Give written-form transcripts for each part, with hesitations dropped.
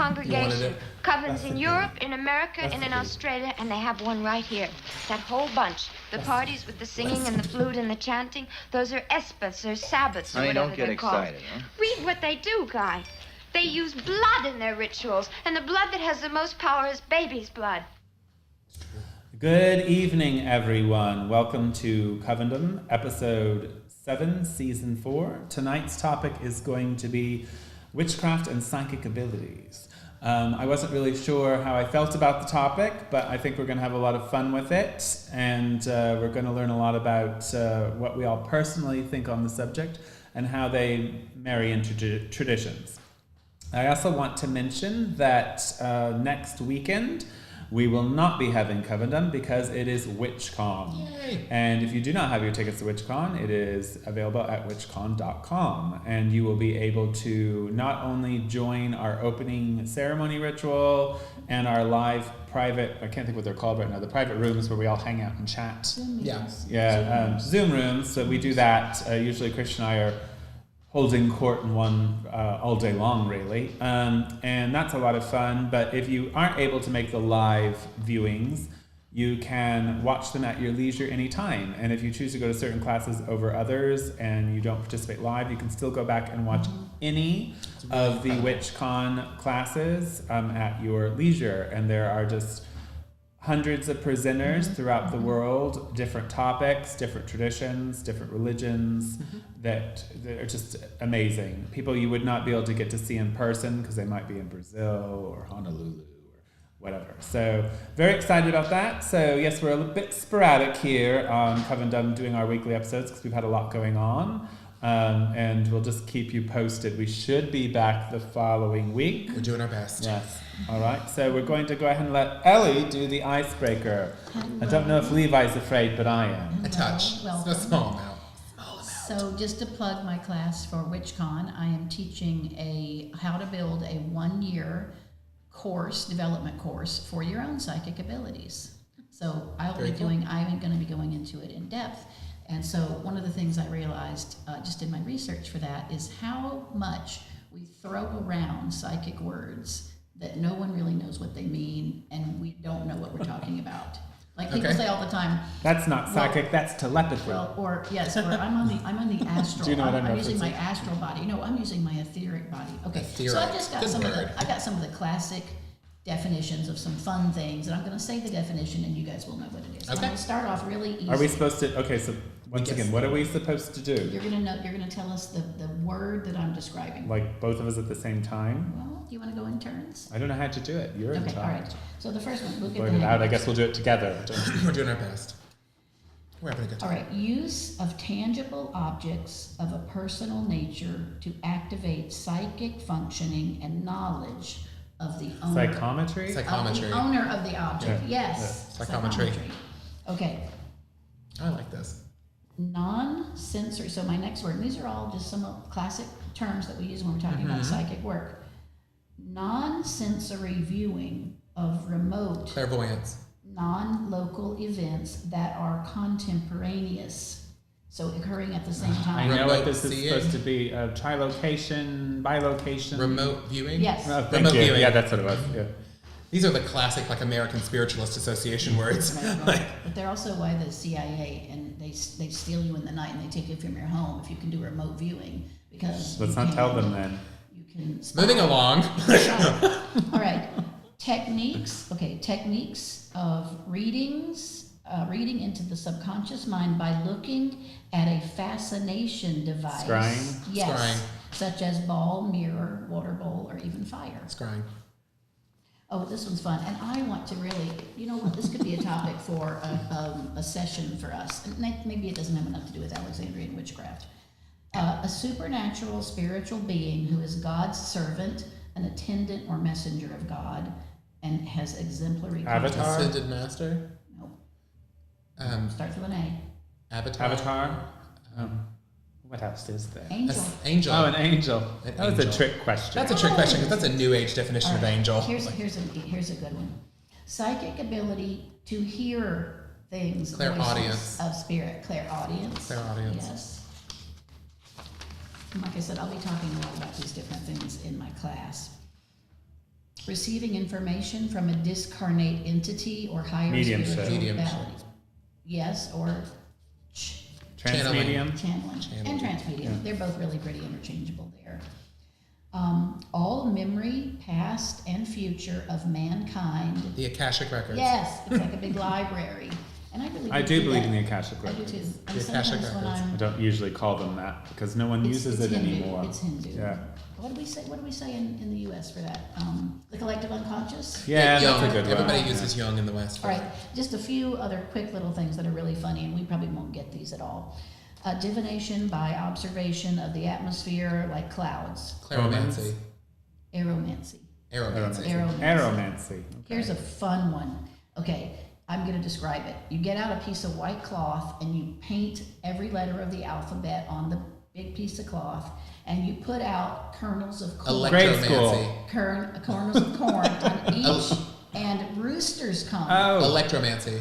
congregation. Covens in Europe, in America, and in Australia, and they have one right here. That whole bunch. The parties with the singing and the flute and the chanting, those are Empaths or Sabbats or whatever they're called. Don't get excited, huh? Read what they do, Guy. They use blood in their rituals, and the blood that has the most power is baby's blood. Good evening, everyone. Welcome to Covendom, episode 7, season 4. Tonight's topic is going to be witchcraft and psychic abilities. I wasn't really sure how I felt about the topic, but I think we're going to have a lot of fun with it, and we're going to learn a lot about what we all personally think on the subject and how they marry into traditions. I also want to mention that next weekend we will not be having Covendom because it is WitchCon. Yay. And if you do not have your tickets to WitchCon, it is available at witchcon.com. And you will be able to not only join our opening ceremony ritual and our live private, I can't think what they're called right now, the private rooms where we all hang out and chat. Zoom rooms. So we do that. Usually Christian and I are holding court in one all day long, really. And that's a lot of fun. But if you aren't able to make the live viewings, you can watch them at your leisure anytime. And if you choose to go to certain classes over others and you don't participate live, you can still go back and watch any of the WitchCon classes at your leisure. And there are just hundreds of presenters throughout the world, different topics, different traditions, different religions that are just amazing. People you would not be able to get to see in person because they might be in Brazil or Honolulu or whatever. So very excited about that. So yes, we're a little bit sporadic here on Covendom doing our weekly episodes because we've had a lot going on. And we'll just keep you posted. We should be back the following week. We're doing our best. Yes. All right. So we're going to go ahead and let Elie do the icebreaker. I don't know if Levi's afraid, but I am. A touch. Welcome. It's a small amount. So just to plug my class for WitchCon, I am teaching how to build a 1-year development course for your own psychic abilities. So I'm going to be going into it in depth. And so one of the things I realized just in my research for that is how much we throw around psychic words that no one really knows what they mean, and we don't know what we're talking about. Like people say all the time, that's not psychic, that's telepathy. Or I'm on the astral. Do you know what I'm using my astral body. No, I'm using my etheric body. Okay, so I've just got I got some of the classic definitions of some fun things, and I'm going to say the definition, and you guys will know what it is. Okay. I'm going to start off really easy. Are we supposed to? Okay, so once again, what are we supposed to do? You're going to tell us the word that I'm describing. Like both of us at the same time? Well, do you want to go in turns? I don't know how to do it. You're in charge. All right. So the first one, Blurt it out. I guess we'll do it together. We're doing our best. We're having a good time. All right. Use of tangible objects of a personal nature to activate psychic functioning and knowledge of the owner. Psychometry? Of the owner of the object. Yeah. Yes. Yeah. Psychometry. Okay. I like this. Non-sensory. So my next word, and these are all just some classic terms that we use when we're talking about psychic work. Non-sensory viewing of remote, Clairvoyance. non-local events that are contemporaneous, so occurring at the same time. I know what Remote this is seeing. supposed to be. Trilocation, bilocation. Remote viewing. Yes. Oh, thank Remote you. viewing. Yeah, that's what it was. Yeah. These are the classic, American Spiritualist Association words. Right. But they're also why the CIA and they steal you in the night and they take you from your home if you can do remote viewing because. Let's not tell them then. You can. Spy. Moving along. All right. Techniques. Okay. Techniques of reading into the subconscious mind by looking at a fascination device. Scrying? Yes. Scrying. Such as ball, mirror, water bowl, or even fire. Scrying. Oh, this one's fun, and I want to really, this could be a topic for a session for us. And maybe it doesn't have enough to do with Alexandrian witchcraft. A supernatural spiritual being who is God's servant, an attendant or messenger of God, and has exemplary Avatar? Ascended Master. Nope. Starts with an A. Avatar. What else is there? Angel. Angel. Oh, an angel. An That was angel. a trick question. That's a trick question because that's a New Age definition All of right. angel. Here's a good one. Psychic ability to hear things. Clairaudience. Voices of spirit. Clairaudience. Clairaudience. Yes. And like I said, I'll be talking a lot about these different things in my class. receiving information from a discarnate entity or higher Mediumship. spiritual ability. Yes, or Transmedium. channeling. And transmedium. Yeah. They're both really pretty interchangeable there. All memory, past and future of mankind. The Akashic Records. Yes, it's like a big library. And I really I do believe that. in the Akashic I do Records. too. And The Akashic sometimes when Records. I I'm don't usually call them that because no one uses it Hindu. anymore. It's Hindu. Yeah. What do we say? What do we say in the U.S. for that? The collective unconscious. Yeah, Young. that's a good one. Everybody Yeah. uses Young in the West. All right, just a few other quick little things that are really funny, and we probably won't get these at all. Divination by observation of the atmosphere, like clouds. Claromancy. Aeromancy. Aeromancy. Aeromancy. Okay. Here's a fun one. Okay, I'm going to describe it. You get out a piece of white cloth and you paint every letter of the alphabet on the big piece of cloth, and you put out kernels of corn. Grade school. Electromancy. Kernels of corn on each, and roosters come. Oh, Electromancy.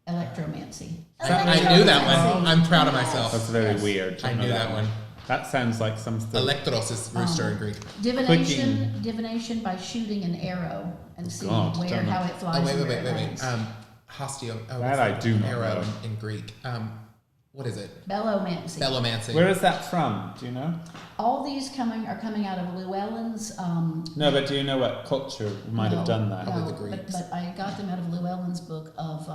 Electromancy. I knew that one. Electromancy. I'm proud of Yes. myself. that's very Yes. weird. I knew that one. That sounds like something. Electros is rooster in Greek. Divination by shooting an arrow and seeing God, where don't know. how it flies. Oh, wait. and where it lands. Hostio. Oh, That what's I do not arrow know. in Greek. What is it? Bellomancy. Bellomancy. Where is that from? Do you know? All these are coming out of Llewellyn's. No, but do you know what culture might have done that? Probably No, the Greeks. but I got them out of Llewellyn's book of.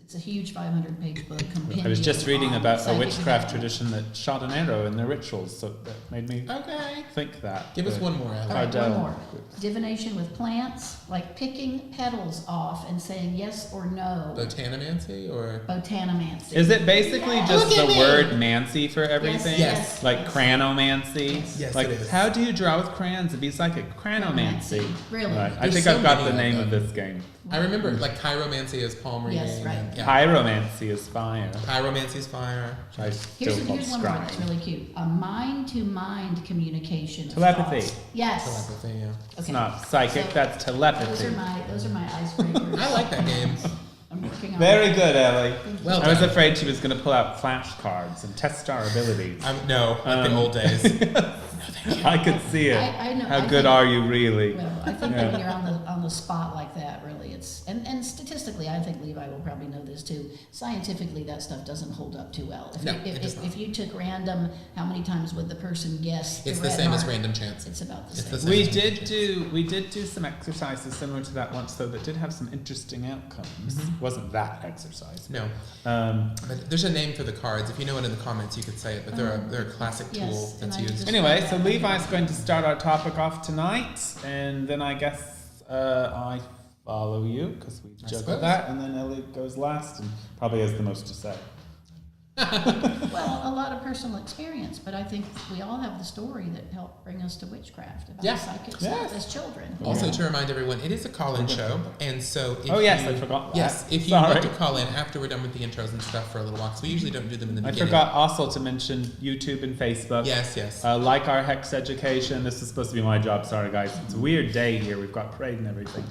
It's a huge 500-page book. I was just reading on about a psychic witchcraft development. tradition that shot an arrow in their rituals, so that made me Okay. think that. Give us one more, All Elie. right, Ardell. one more. Divination with plants, like picking petals off and saying yes or no. Botanomancy or Botanomancy. Is it basically just Look at the me. word mancy for everything? Yes. Like cranomancy? Yes, like, it is. how do you draw with crayons and be psychic? Cranomancy. Really? Right. I There's think so I've got many the of name them. of this game. I remember like chiromancy is palm reading. Yes, right. and- Yeah. Pyromancy is fire. Pyromancy is fire. Which I still call Here's one more scrying. that's really cute. A mind-to-mind communication. of Telepathy. thoughts. Yes. Telepathy, yeah. It's Okay. not psychic, So that's telepathy. Those are my icebreakers. I like that game. I'm working on Very good, Elie. Well I was done. afraid she was going to pull out flashcards and test our abilities. No, like the old days. I could see it. I know- How I good think- are you really? Well, I think Yeah. when you're on the spot like that, really, it's and statistically, I think Levi will probably know this too. Scientifically, that stuff doesn't hold up too well. If No, you, it does not. if you took random, how many times would the person guess? It's the red same as heart? random chance. It's about the It's same. the same. We did do some exercises similar to that once, though, that did have some interesting outcomes. Wasn't that exercise? No, Um, but there's a name for the cards. If you know it in the comments, you could say it. But they're a classic Yes, tool and that's I used. just- anyway, so Levi's going to start our topic off tonight, and then I guess I follow you because we I juggle suppose. that, and then Elie goes last and probably has the most to say. Well, a lot of personal experience, but I think we all have the story that helped bring us to witchcraft about Yeah. psychic Yes. stuff as children. Also, to remind everyone, it is a call-in show, and so if Oh, yes, you, I forgot that. Yes, if you Sorry. want to call in after we're done with the intros and stuff for a little while, because we usually don't do them in the I beginning. forgot also to mention YouTube and Facebook. Yes. Like our Hex Education. This is supposed to be my job. Sorry, guys. It's a weird day here. We've got parade and everything.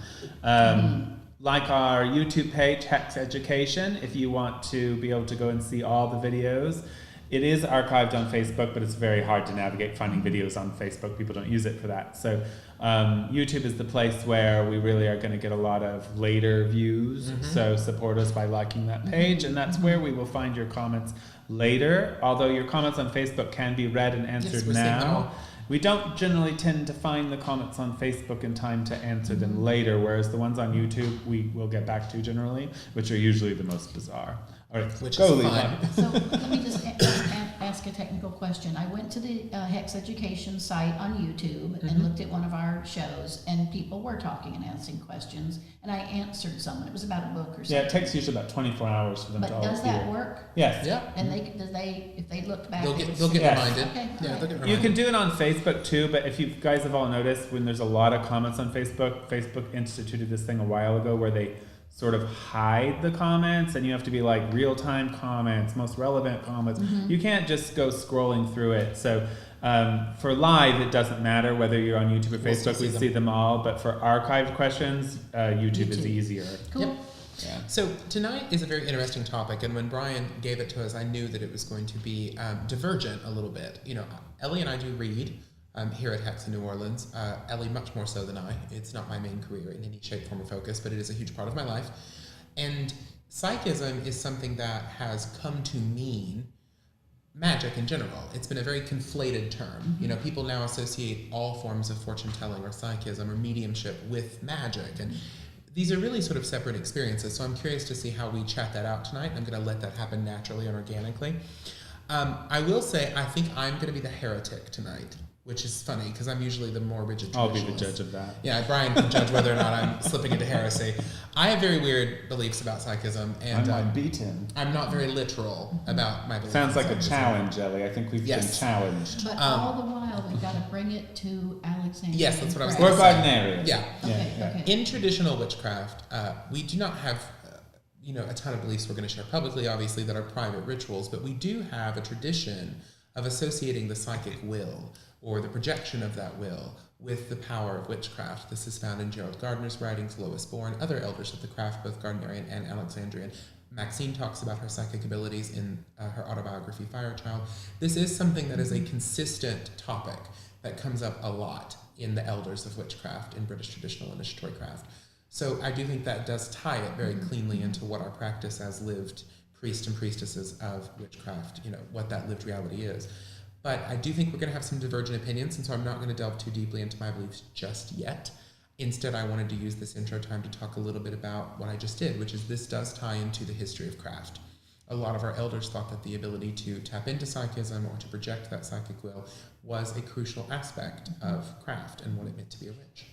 Like our YouTube page, Hex Education, if you want to be able to go and see all the videos. It is archived on Facebook, but it's very hard to navigate finding videos on Facebook. People don't use it for that. So YouTube is the place where we really are going to get a lot of later views. So support us by liking that page. And that's where we will find your comments later. Although your comments on Facebook can be read and answered we're seeing them now. all. We don't generally tend to find the comments on Facebook in time to answer them later, whereas the ones on YouTube we will get back to generally, which are usually the most bizarre. All right, Which go, is Levi. fine. So let me just ask a technical question. I went to the Hex Education site on YouTube and looked at one of our shows, and people were talking and asking questions, and I answered someone. It was about a book or something. Yeah, it takes usually about 24 hours for them to But all does that appear. work? Yes. Yeah. And if they looked back, They'll they get would they'll see- get Yes. reminded. Okay, Yeah, alright. they'll get You reminded. can do it on Facebook too, but if you guys have all noticed, when there's a lot of comments on Facebook, Facebook instituted this thing a while ago where they sort of hide the comments, and you have to be like real-time comments, most relevant comments. You can't just go scrolling through it. So for live, it doesn't matter whether you're on YouTube or We'll Facebook. see We them. see them all, but for archived questions, YouTube is YouTube. easier. Cool. Yep. Yeah. So tonight is a very interesting topic, and when Brian gave it to us, I knew that it was going to be divergent a little bit. You know, Elie and I do read. here at Hex in New Orleans. Elie much more so than I. It's not my main career in any shape, form, or focus, but it is a huge part of my life. And psychism is something that has come to mean magic in general. It's been a very conflated term. You know, people now associate all forms of fortune telling or psychism or mediumship with magic, and these are really sort of separate experiences. So I'm curious to see how we chat that out tonight. I'm going to let that happen naturally and organically. I will say I think I'm going to be the heretic tonight, which is funny because I'm usually the more rigid traditionalist. I'll be the judge of that. Yeah, Brian can judge whether or not I'm slipping into heresy. I have very weird beliefs about psychism, and I might beat him. I'm not very literal about my beliefs. Sounds like a psychism. challenge, Elie. I think we've been challenged. But all the while, we've got to bring it to Alexandria. Yes, that's what I was Or going to Gardnerian. Yeah. Okay. In traditional witchcraft, we do not have a ton of beliefs we're going to share publicly, obviously, that are private rituals, but we do have a tradition of associating the psychic will or the projection of that will with the power of witchcraft. This is found in Gerald Gardner's writings, Lois Bourne, other elders of the craft, both Gardnerian and Alexandrian. Maxine talks about her psychic abilities in her autobiography, Firechild. This is something that is a consistent topic that comes up a lot in the elders of witchcraft, in British traditional initiatory craft. So I do think that does tie it very cleanly into what our practice as lived priests and priestesses of witchcraft, what that lived reality is. But I do think we're going to have some divergent opinions, and so I'm not going to delve too deeply into my beliefs just yet. Instead, I wanted to use this intro time to talk a little bit about what I just did, which is this does tie into the history of craft. A lot of our elders thought that the ability to tap into psychism or to project that psychic will was a crucial aspect of craft and what it meant to be a witch.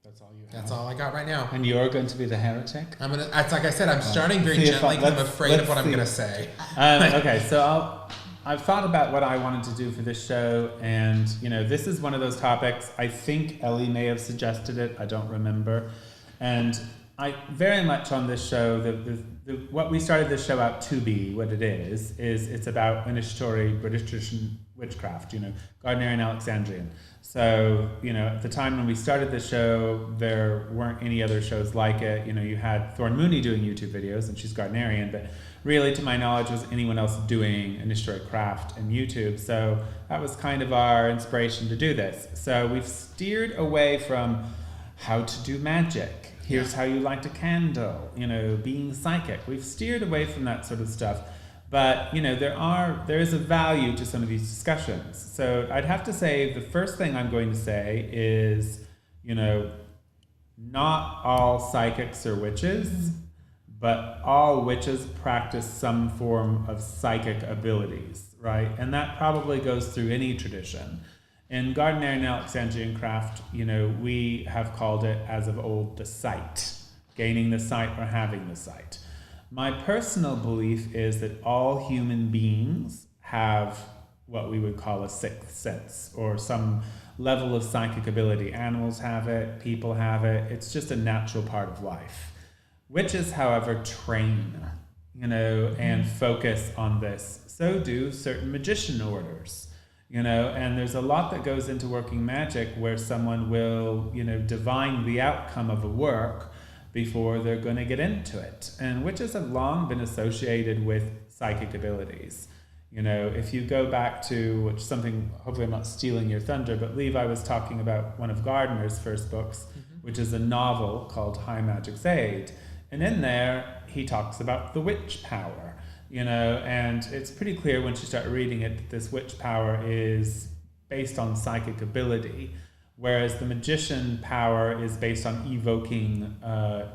That's all you have. That's all I got right now. And you're going to be the heretic? It's like I said, I'm starting very gently because I'm afraid of what I'm going to say. Okay, so I've thought about what I wanted to do for this show, and this is one of those topics. I think Elie may have suggested it. I don't remember. And I very much on this show, what we started this show out to be, what it is it's about initiatory British tradition witchcraft, Gardnerian, Alexandrian. So, at the time when we started the show, there weren't any other shows like it. You had Thorn Mooney doing YouTube videos, and she's Gardnerian, but really, to my knowledge, was anyone else doing initiatory craft in YouTube. So that was kind of our inspiration to do this. So we've steered away from how to do magic. Here's how you light a candle, being psychic. We've steered away from that sort of stuff. But, there is a value to some of these discussions. So I'd have to say the first thing I'm going to say is, not all psychics are witches, but all witches practice some form of psychic abilities, right? And that probably goes through any tradition. In Gardnerian and Alexandrian craft, we have called it, as of old, the sight, gaining the sight or having the sight. My personal belief is that all human beings have what we would call a sixth sense, or some level of psychic ability. Animals have it, people have it. It's just a natural part of life. Witches, however, train, and focus on this. So do certain magician orders, and there's a lot that goes into working magic where someone will, divine the outcome of a work before they're going to get into it. And witches have long been associated with psychic abilities. If you go back to something, hopefully I'm not stealing your thunder, but Levi was talking about one of Gardner's first books, which is a novel called High Magic's Aid. And in there, he talks about the witch power, and it's pretty clear once you start reading it that this witch power is based on psychic ability, whereas the magician power is based on evoking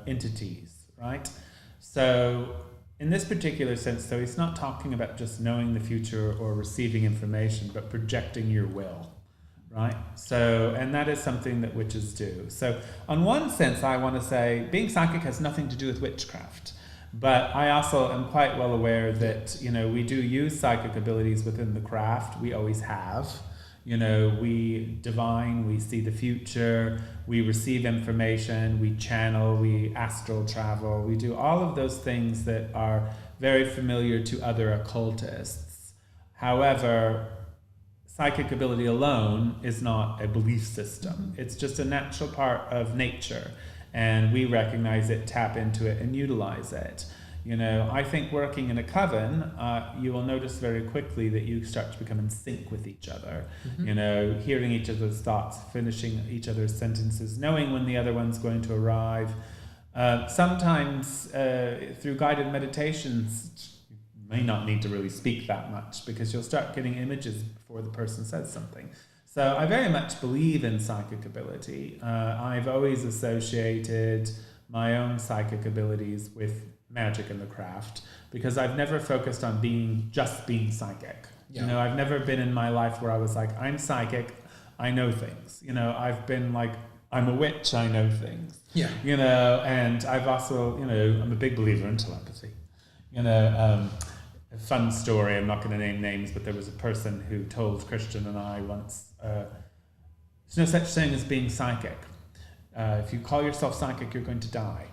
entities, right? So in this particular sense, though, he's not talking about just knowing the future or receiving information, but projecting your will, right? So, and that is something that witches do. So on one sense, I want to say being psychic has nothing to do with witchcraft. But I also am quite well aware that, we do use psychic abilities within the craft. We always have. We divine, we see the future, we receive information, we channel, we astral travel, we do all of those things that are very familiar to other occultists. However, psychic ability alone is not a belief system. It's just a natural part of nature, and we recognize it, tap into it, and utilize it. You know, I think working in a coven, you will notice very quickly that you start to become in sync with each other. Mm-hmm. You know, hearing each other's thoughts, finishing each other's sentences, knowing when the other one's going to arrive. Sometimes through guided meditations, you may not need to really speak that much because you'll start getting images before the person says something. So I very much believe in psychic ability. I've always associated my own psychic abilities with magic and the craft because I've never focused on being psychic. Yeah. You know, I've never been in my life where I was like, I'm psychic, I know things. You know, I've been like, I'm a witch, I know things. Yeah. You know, and I've also, you know, I'm a big believer in telepathy. You know, a fun story, I'm not going to name names, but there was a person who told Christian and I once, there's no such thing as being psychic. If you call yourself psychic, you're going to die.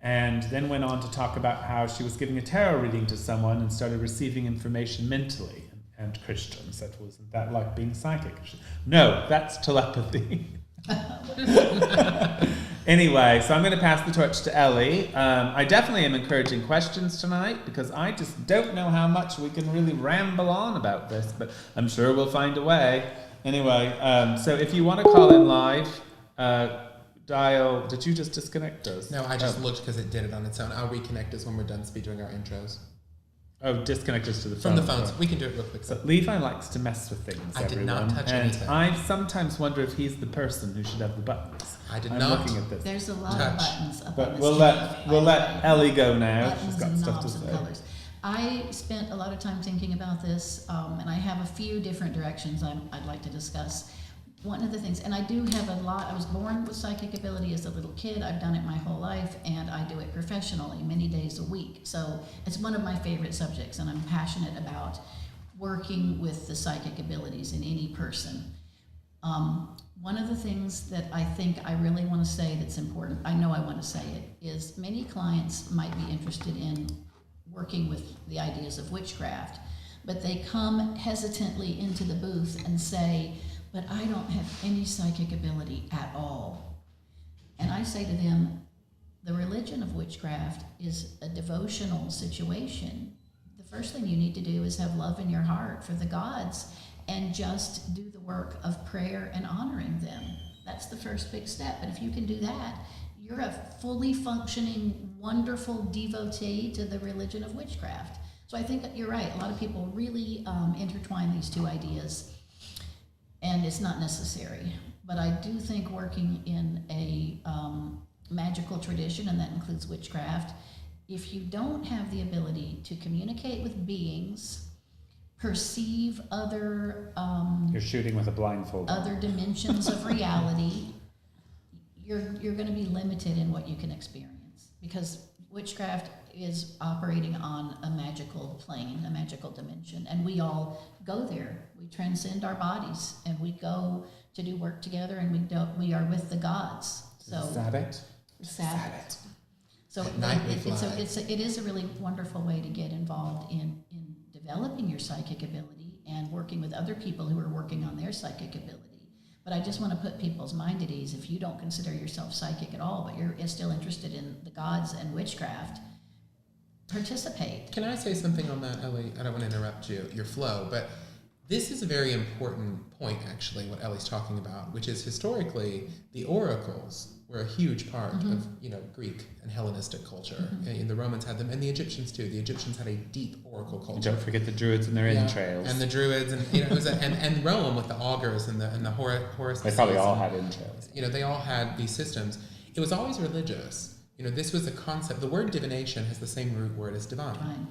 And then went on to talk about how she was giving a tarot reading to someone and started receiving information mentally. And Christian said, well, isn't that like being psychic? No, that's telepathy. Anyway, so I'm going to pass the torch to Elie. I definitely am encouraging questions tonight because I just don't know how much we can really ramble on about this, but I'm sure we'll find a way. Anyway, so if you want to call in live, dial. Did you just disconnect us? No, I just looked because it did it on its own. I'll reconnect us when we're done doing our intros. Oh, disconnect us to the phone. From the phones. Oh. We can do it real quick. So Levi likes to mess with things. I did not touch anything. And I sometimes wonder if he's the person who should have the buttons. I did I'm not. Looking at this. There's a lot of buttons up on But this we'll let Elie go now. Buttons She's got and stuff knobs to and say. colors. I spent a lot of time thinking about this, and I have a few different directions I'd like to discuss. One of the things, and I do have a lot, I was born with psychic ability as a little kid, I've done it my whole life, and I do it professionally many days a week. So it's one of my favorite subjects, and I'm passionate about working with the psychic abilities in any person. One of the things that I think I really want to say that's important, I know I want to say it, is many clients might be interested in working with the ideas of witchcraft, but they come hesitantly into the booth and say, but I don't have any psychic ability at all. And I say to them, the religion of witchcraft is a devotional situation. The first thing you need to do is have love in your heart for the gods and just do the work of prayer and honoring them. That's the first big step. And if you can do that, you're a fully functioning, wonderful devotee to the religion of witchcraft. So I think that you're right. A lot of people really intertwine these two ideas, and it's not necessary. But I do think working in a magical tradition, and that includes witchcraft, if you don't have the ability to communicate with beings, perceive other You're shooting with a blindfold. Other dimensions of reality, you're going to be limited in what you can experience, because witchcraft is operating on a magical plane, a magical dimension, and we all go there. We transcend our bodies, and we go to do work together, and we are with the gods. So Sabbath. Sabbath. So it is a really wonderful way to get involved in developing your psychic ability and working with other people who are working on their psychic ability. But I just want to put people's mind at ease. If you don't consider yourself psychic at all, but you're still interested in the gods and witchcraft, participate. Can I say something on that, Elie? I don't want to interrupt your flow, but this is a very important point, actually, what Elie's talking about, which is historically the oracles were a huge part of Greek and Hellenistic culture. And the Romans had them, and the Egyptians too. The Egyptians had a deep oracle culture. Don't forget the Druids and their entrails. And the Druids, and it was and Rome with the augurs and the Horus. They probably all had entrails. They all had these systems. It was always religious. This was a concept. The word divination has the same root word as divine.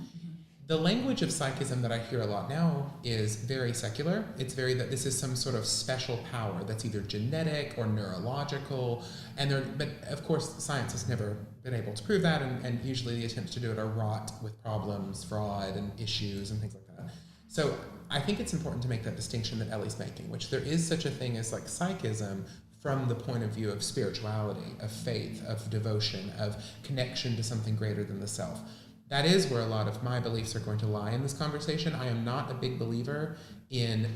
The language of psychism that I hear a lot now is very secular. It's very that this is some sort of special power that's either genetic or neurological, but of course science has never been able to prove that, and usually the attempts to do it are wrought with problems, fraud, and issues and things like that. So I think it's important to make that distinction that Elie's making, which there is such a thing as like psychism from the point of view of spirituality, of faith, of devotion, of connection to something greater than the self. That is where a lot of my beliefs are going to lie in this conversation. I am not a big believer in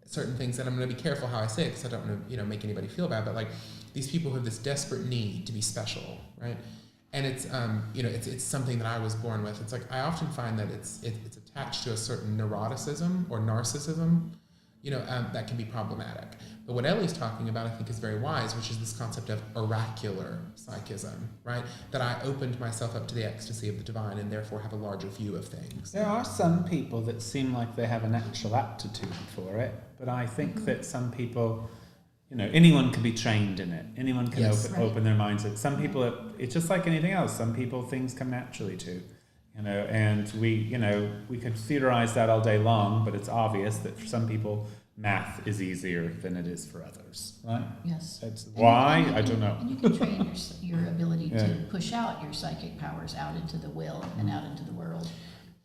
certain things, and I'm going to be careful how I say it because I don't want to, make anybody feel bad. But like these people who have this desperate need to be special, right? And it's it's something that I was born with. It's like I often find that it's attached to a certain neuroticism or narcissism, that can be problematic. But what Elie's talking about, I think, is very wise, which is this concept of oracular psychism, right? That I opened myself up to the ecstasy of the divine and therefore have a larger view of things. There are some people that seem like they have a natural aptitude for it, but I think that some people, anyone can be trained in it. Anyone can open their minds. Some people, it's just like anything else. Some people, things come naturally to, and we could theorize that all day long, but it's obvious that for some people, math is easier than it is for others, right? Yes. Why? I don't know. And you can train your ability to push out your psychic powers out into the will and out into the world.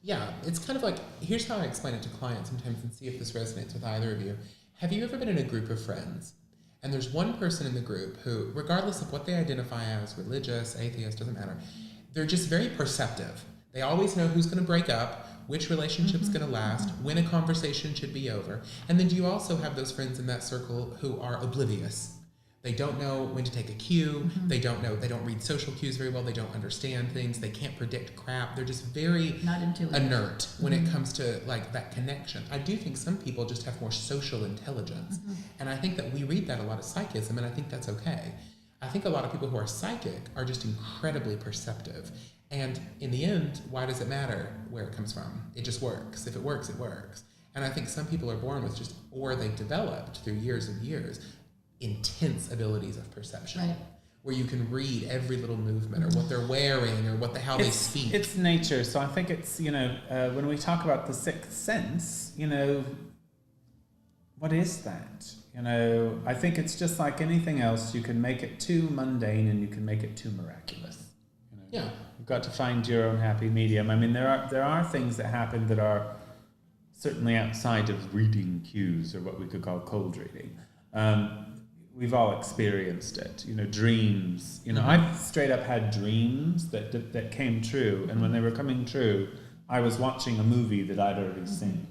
Yeah, it's kind of like, here's how I explain it to clients sometimes and see if this resonates with either of you. Have you ever been in a group of friends and there's one person in the group who, regardless of what they identify as, religious, atheist, doesn't matter, they're just very perceptive. They always know who's going to break up, which relationship's going to last, when a conversation should be over. And then do you also have those friends in that circle who are oblivious? They don't know when to take a cue. They don't read social cues very well. They don't understand things. They can't predict crap. They're just very inert when it comes to like that connection. I do think some people just have more social intelligence. And I think that we read that a lot of psychism, and I think that's okay. I think a lot of people who are psychic are just incredibly perceptive. And in the end, why does it matter where it comes from? It just works. If it works, it works. And I think some people are born with or they developed through years and years, intense abilities of perception. Right. where you can read every little movement or what they're wearing or how they speak. It's nature. So I think it's, when we talk about the sixth sense, what is that? I think it's just like anything else. You can make it too mundane and you can make it too miraculous. Yeah. You've got to find your own happy medium. I mean, there are things that happen that are certainly outside of reading cues or what we could call cold reading. We've all experienced it. Dreams. I've straight up had dreams that came true, and when they were coming true, I was watching a movie that I'd already seen.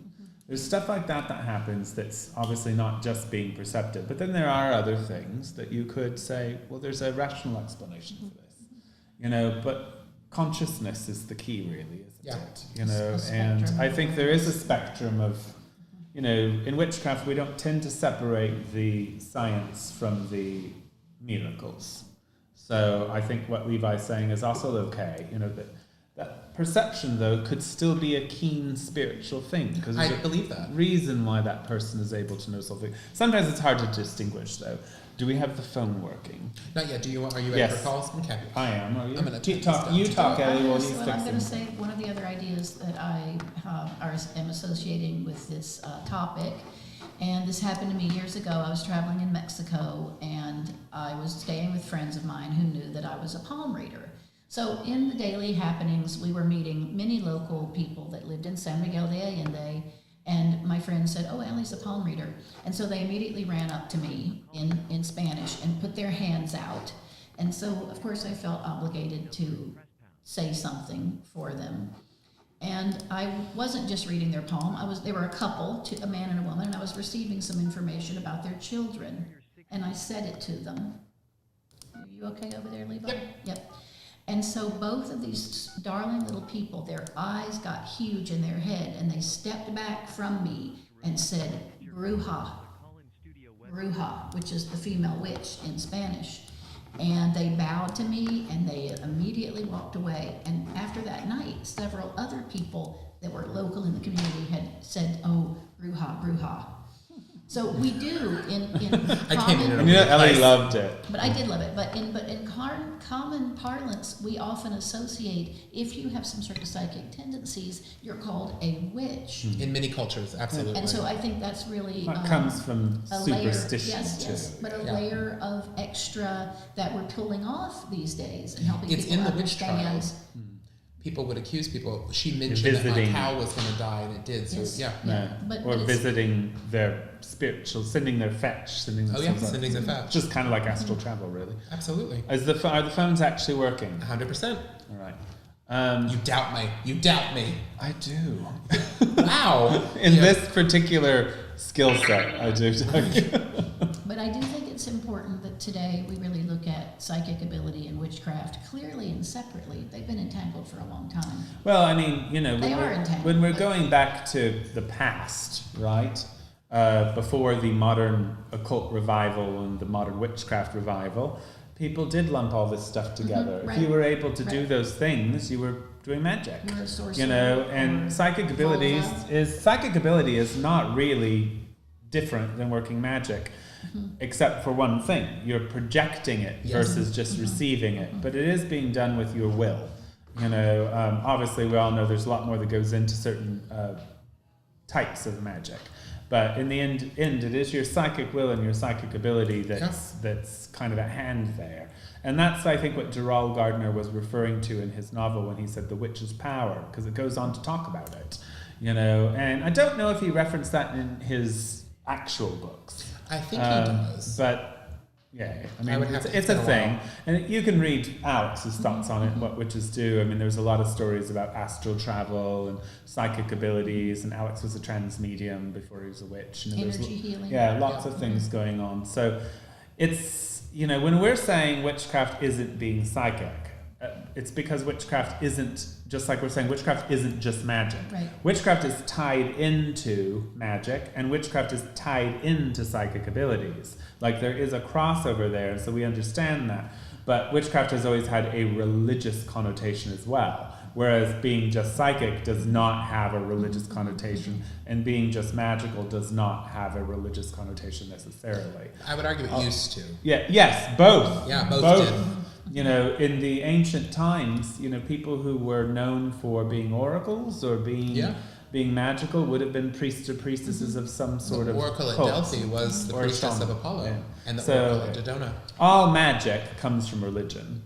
There's stuff like that happens that's obviously not just being perceptive, but then there are other things that you could say, well, there's a rational explanation for this. But consciousness is the key, really, isn't it? And I think there is a spectrum of, in witchcraft, we don't tend to separate the science from the miracles. So I think what Levi's saying is also okay, that perception, though, could still be a keen spiritual thing. Because I believe that. Reason why that person is able to know something. Sometimes it's hard to distinguish, though. Do we have the phone working? Not yet. Are you ready for calls? Okay. I am. Are you? I'm going to talk. You talk, Elie, while he's fixing. I'm going to say one of the other ideas that I am associating with this topic, and this happened to me years ago. I was traveling in Mexico, and I was staying with friends of mine who knew that I was a palm reader. So in the daily happenings, we were meeting many local people that lived in San Miguel de Allende, and my friend said, "Oh, Elie's a palm reader." And so they immediately ran up to me in Spanish and put their hands out. And so, of course, I felt obligated to say something for them. And I wasn't just reading their palm. They were a couple, a man and a woman, and I was receiving some information about their children. And I said it to them. Are you okay over there, Levi? Yep. And so both of these darling little people, their eyes got huge in their head, and they stepped back from me and said, "Bruja," which is the female witch in Spanish. And they bowed to me, and they immediately walked away. And after that night, several other people that were local in the community had said, "Oh, Bruja." So we do in common. Elie loved it. But I did love it. But in common parlance, we often associate, if you have some sort of psychic tendencies, you're called a witch. In many cultures, absolutely. And so I think that's really that comes from superstition too. But a layer of extra that we're pulling off these days and helping people in the understand. Witch trials. People would accuse people. She mentioned that my cow was going to die, and it did. So Or visiting their spiritual, sending their fetch, sending their fetch. Just kind of like astral travel, really. Absolutely. Are the phones actually working? 100%. All right. You doubt me. I do. Wow. In this particular skill set, I do. But I do think it's important that today we really look at psychic ability and witchcraft clearly and separately. They've been entangled for a long time. Well, I mean, you know, They are entangled, when we're but- going back to the past, right? Before the modern occult revival and the modern witchcraft revival, people did lump all this stuff together. right. If you were able to do Right. those things, you were doing magic. You're a sorcerer. You know, or and psychic ability is not really different than working magic, except for one thing: you're projecting it Yes. versus just receiving it. But it is being done with your will. You know, obviously we all know there's a lot more that goes into certain types of magic. But in the end, it is your psychic will and your psychic ability that's kind of at hand there. And that's, I think, what Gerald Gardner was referring to in his novel when he said the witch's power, because it goes on to talk about it. You know, and I don't know if he referenced that in his actual books. I think he does. But yeah, I mean, would have to- it's a thing. And you can read Alex's thoughts on it, what witches do. I mean, there's a lot of stories about astral travel and psychic abilities, and Alex was a trans medium before he was a witch. And there's Energy healing. Yeah, lots of things going on. So it's, you know, when we're saying witchcraft isn't being psychic, it's because witchcraft isn't, just like we're saying, witchcraft isn't just magic. Right. Witchcraft is tied into magic, and witchcraft is tied into psychic abilities. Like, there is a crossover there, so we understand that. But witchcraft has always had a religious connotation as well, whereas being just psychic does not have a religious connotation, and being just magical does not have a religious connotation necessarily. I would argue it used to. Yeah, yes, both. Yeah, both did. You know, in the ancient times, you know, people who were known for being oracles or being magical would have been priests or priestesses of some sort The of oracle at cult. Delphi was the Or priestess shaman. of Apollo, Yeah. and the So- oracle at Dodona. All magic comes from religion.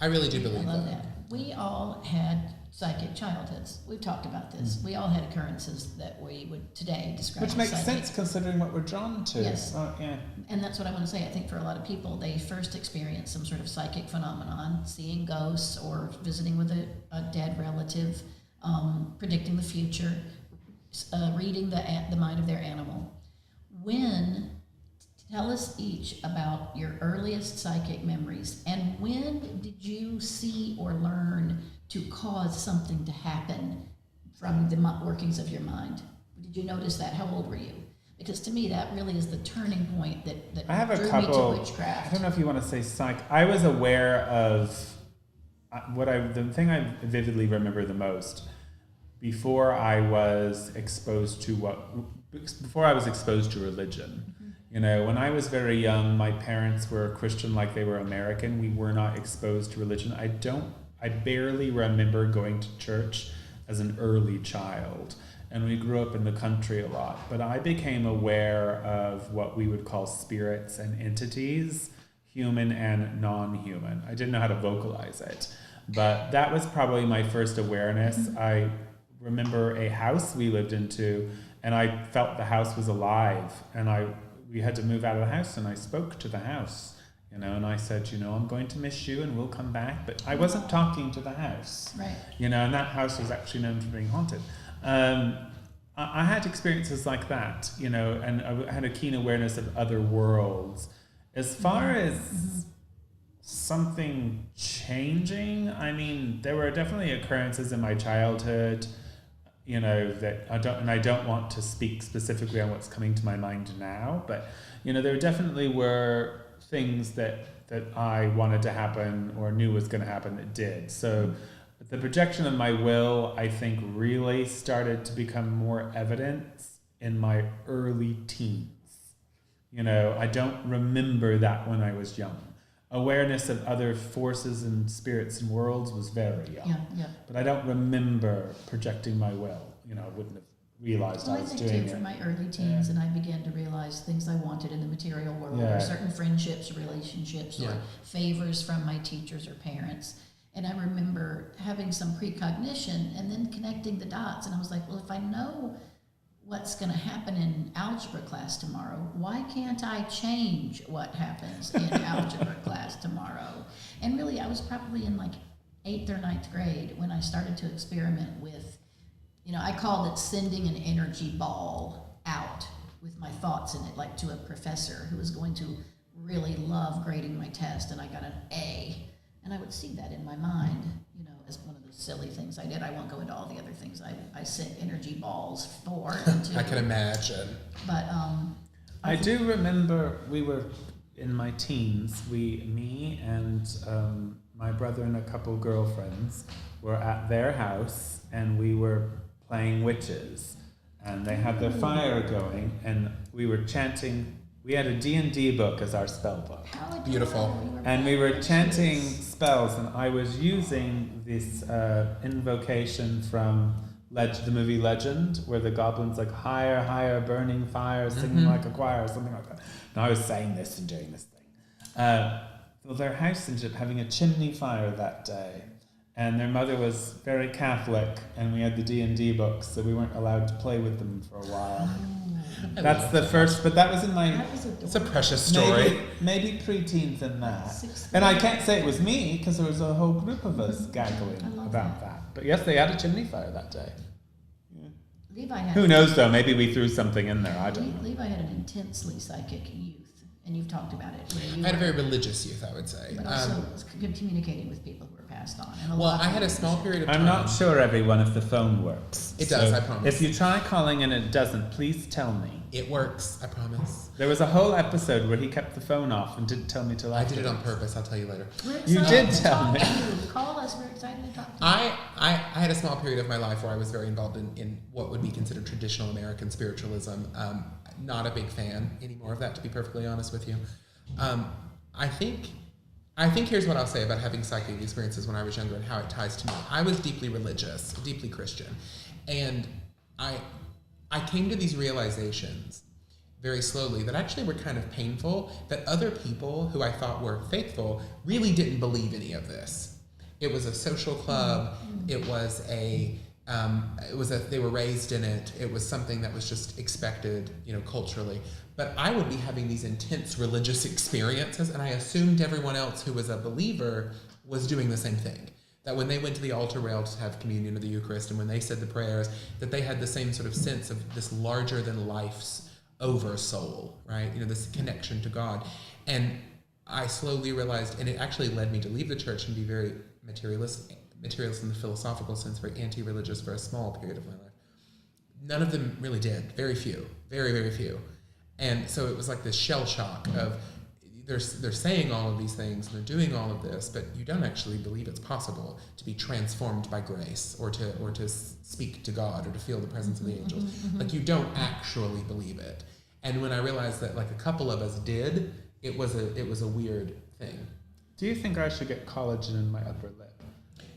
I really do I believe love that. that. We all had psychic childhoods. We've talked about this. We all had occurrences that we would today describe Which as makes psychic. sense considering what we're drawn to. Yes. Oh, yeah. And that's what I want to say. I think for a lot of people, they first experience some sort of psychic phenomenon, seeing ghosts or visiting with a dead relative, predicting the future, reading the mind of their animal. Tell us each about your earliest psychic memories, and when did you see or learn to cause something to happen from the workings of your mind? Did you notice that? How old were you? Because to me, that really is the turning point that I have a drew couple. me to witchcraft. I don't know if you want to say psych. I was aware of the thing I vividly remember the most before I was exposed to religion. You know, when I was very young, my parents were Christian like they were American. We were not exposed to religion. I barely remember going to church as an early child. And we grew up in the country a lot. But I became aware of what we would call spirits and entities, human and non-human. I didn't know how to vocalize it. But that was probably my first awareness. I remember a house we lived into, and I felt the house was alive. And we had to move out of the house, and I spoke to the house, you know, and I said, you know, I'm going to miss you and we'll come back. But I wasn't talking to the house. Right. You know, and that house was actually known for being haunted. I had experiences like that, you know, and I had a keen awareness of other worlds. As far as something changing, I mean, there were definitely occurrences in my childhood, you know, that I don't want to speak specifically on what's coming to my mind now, but, you know, there definitely were things that I wanted to happen or knew was going to happen that did. So the projection of my will, I think, really started to become more evident in my early teens. You know, I don't remember that when I was young. Awareness of other forces and spirits and worlds was very young. Yeah. But I don't remember projecting my will. You know, I wouldn't have realized Well, I I was think doing too, it. from my early teens, and I began to realize things I wanted in the material world, Yeah. or certain friendships, relationships, or favors from my teachers or parents. And I remember having some precognition and then connecting the dots. And I was like, well, if I know what's going to happen in algebra class tomorrow, why can't I change what happens in algebra class tomorrow? And really, I was probably in like 8th or 9th grade when I started to experiment with, you know, I called it sending an energy ball out with my thoughts in it, like to a professor who was going to really love grading my test, and I got an A. And I would see that in my mind, you know, as one of those silly things I did. I won't go into all the other things I sent energy balls for. I can imagine. But I do remember we were in my teens. Me and my brother and a couple girlfriends were at their house, and we were playing witches, and they had their fire going, and we were chanting. We had a D&D book as our spell book. Beautiful. And we were chanting spells, and I was using this invocation from the movie Legend, where the goblin's like, higher, higher, burning fire, singing like a choir, or something like that. And I was saying this and doing this thing. Well, their house ended up having a chimney fire that day. And their mother was very Catholic, and we had the D&D books, so we weren't allowed to play with them for a while. That's the first, but that was in my... It's a precious story. Maybe pre-teens in that. And I can't say it was me, because there was a whole group of us gaggling about that. But yes, they had a chimney fire that day. Yeah. Levi had Who knows, though? Maybe we threw something in there. I don't know. Levi had an intensely psychic youth, and you've talked about it. I had a very religious youth, I would say. But also communicating with people who were passed on. And I had a small period of time. I'm not sure, everyone, if the phone works. It does, I promise. If you try calling and it doesn't, please tell me. It works, I promise. There was a whole episode where he kept the phone off and didn't tell me till I after. did it on purpose, I'll tell you later. You did tell me. Call us, we're excited to talk to you. I had a small period of my life where I was very involved in what would be considered traditional American spiritualism. Not a big fan anymore of that, to be perfectly honest with you. I think here's what I'll say about having psychic experiences when I was younger and how it ties to me. I was deeply religious, deeply Christian, and I came to these realizations very slowly that actually were kind of painful, that other people who I thought were faithful really didn't believe any of this. It was a social club. It was they were raised in it. It was something that was just expected, you know, culturally. But I would be having these intense religious experiences, and I assumed everyone else who was a believer was doing the same thing. That when they went to the altar rail to have communion or the Eucharist, and when they said the prayers, that they had the same sort of sense of this larger than life's over soul, right? You know, this connection to God. And I slowly realized, and it actually led me to leave the church and be very materialist in the philosophical sense, very anti-religious for a small period of my life. None of them really did. Very few. Very, very few. And so it was like this shell shock of they're saying all of these things and they're doing all of this, but you don't actually believe it's possible to be transformed by grace or to speak to God or to feel the presence of the angels. Like, you don't actually believe it. And when I realized that like a couple of us did, it was a weird thing. Do you think I should get collagen in my upper lip?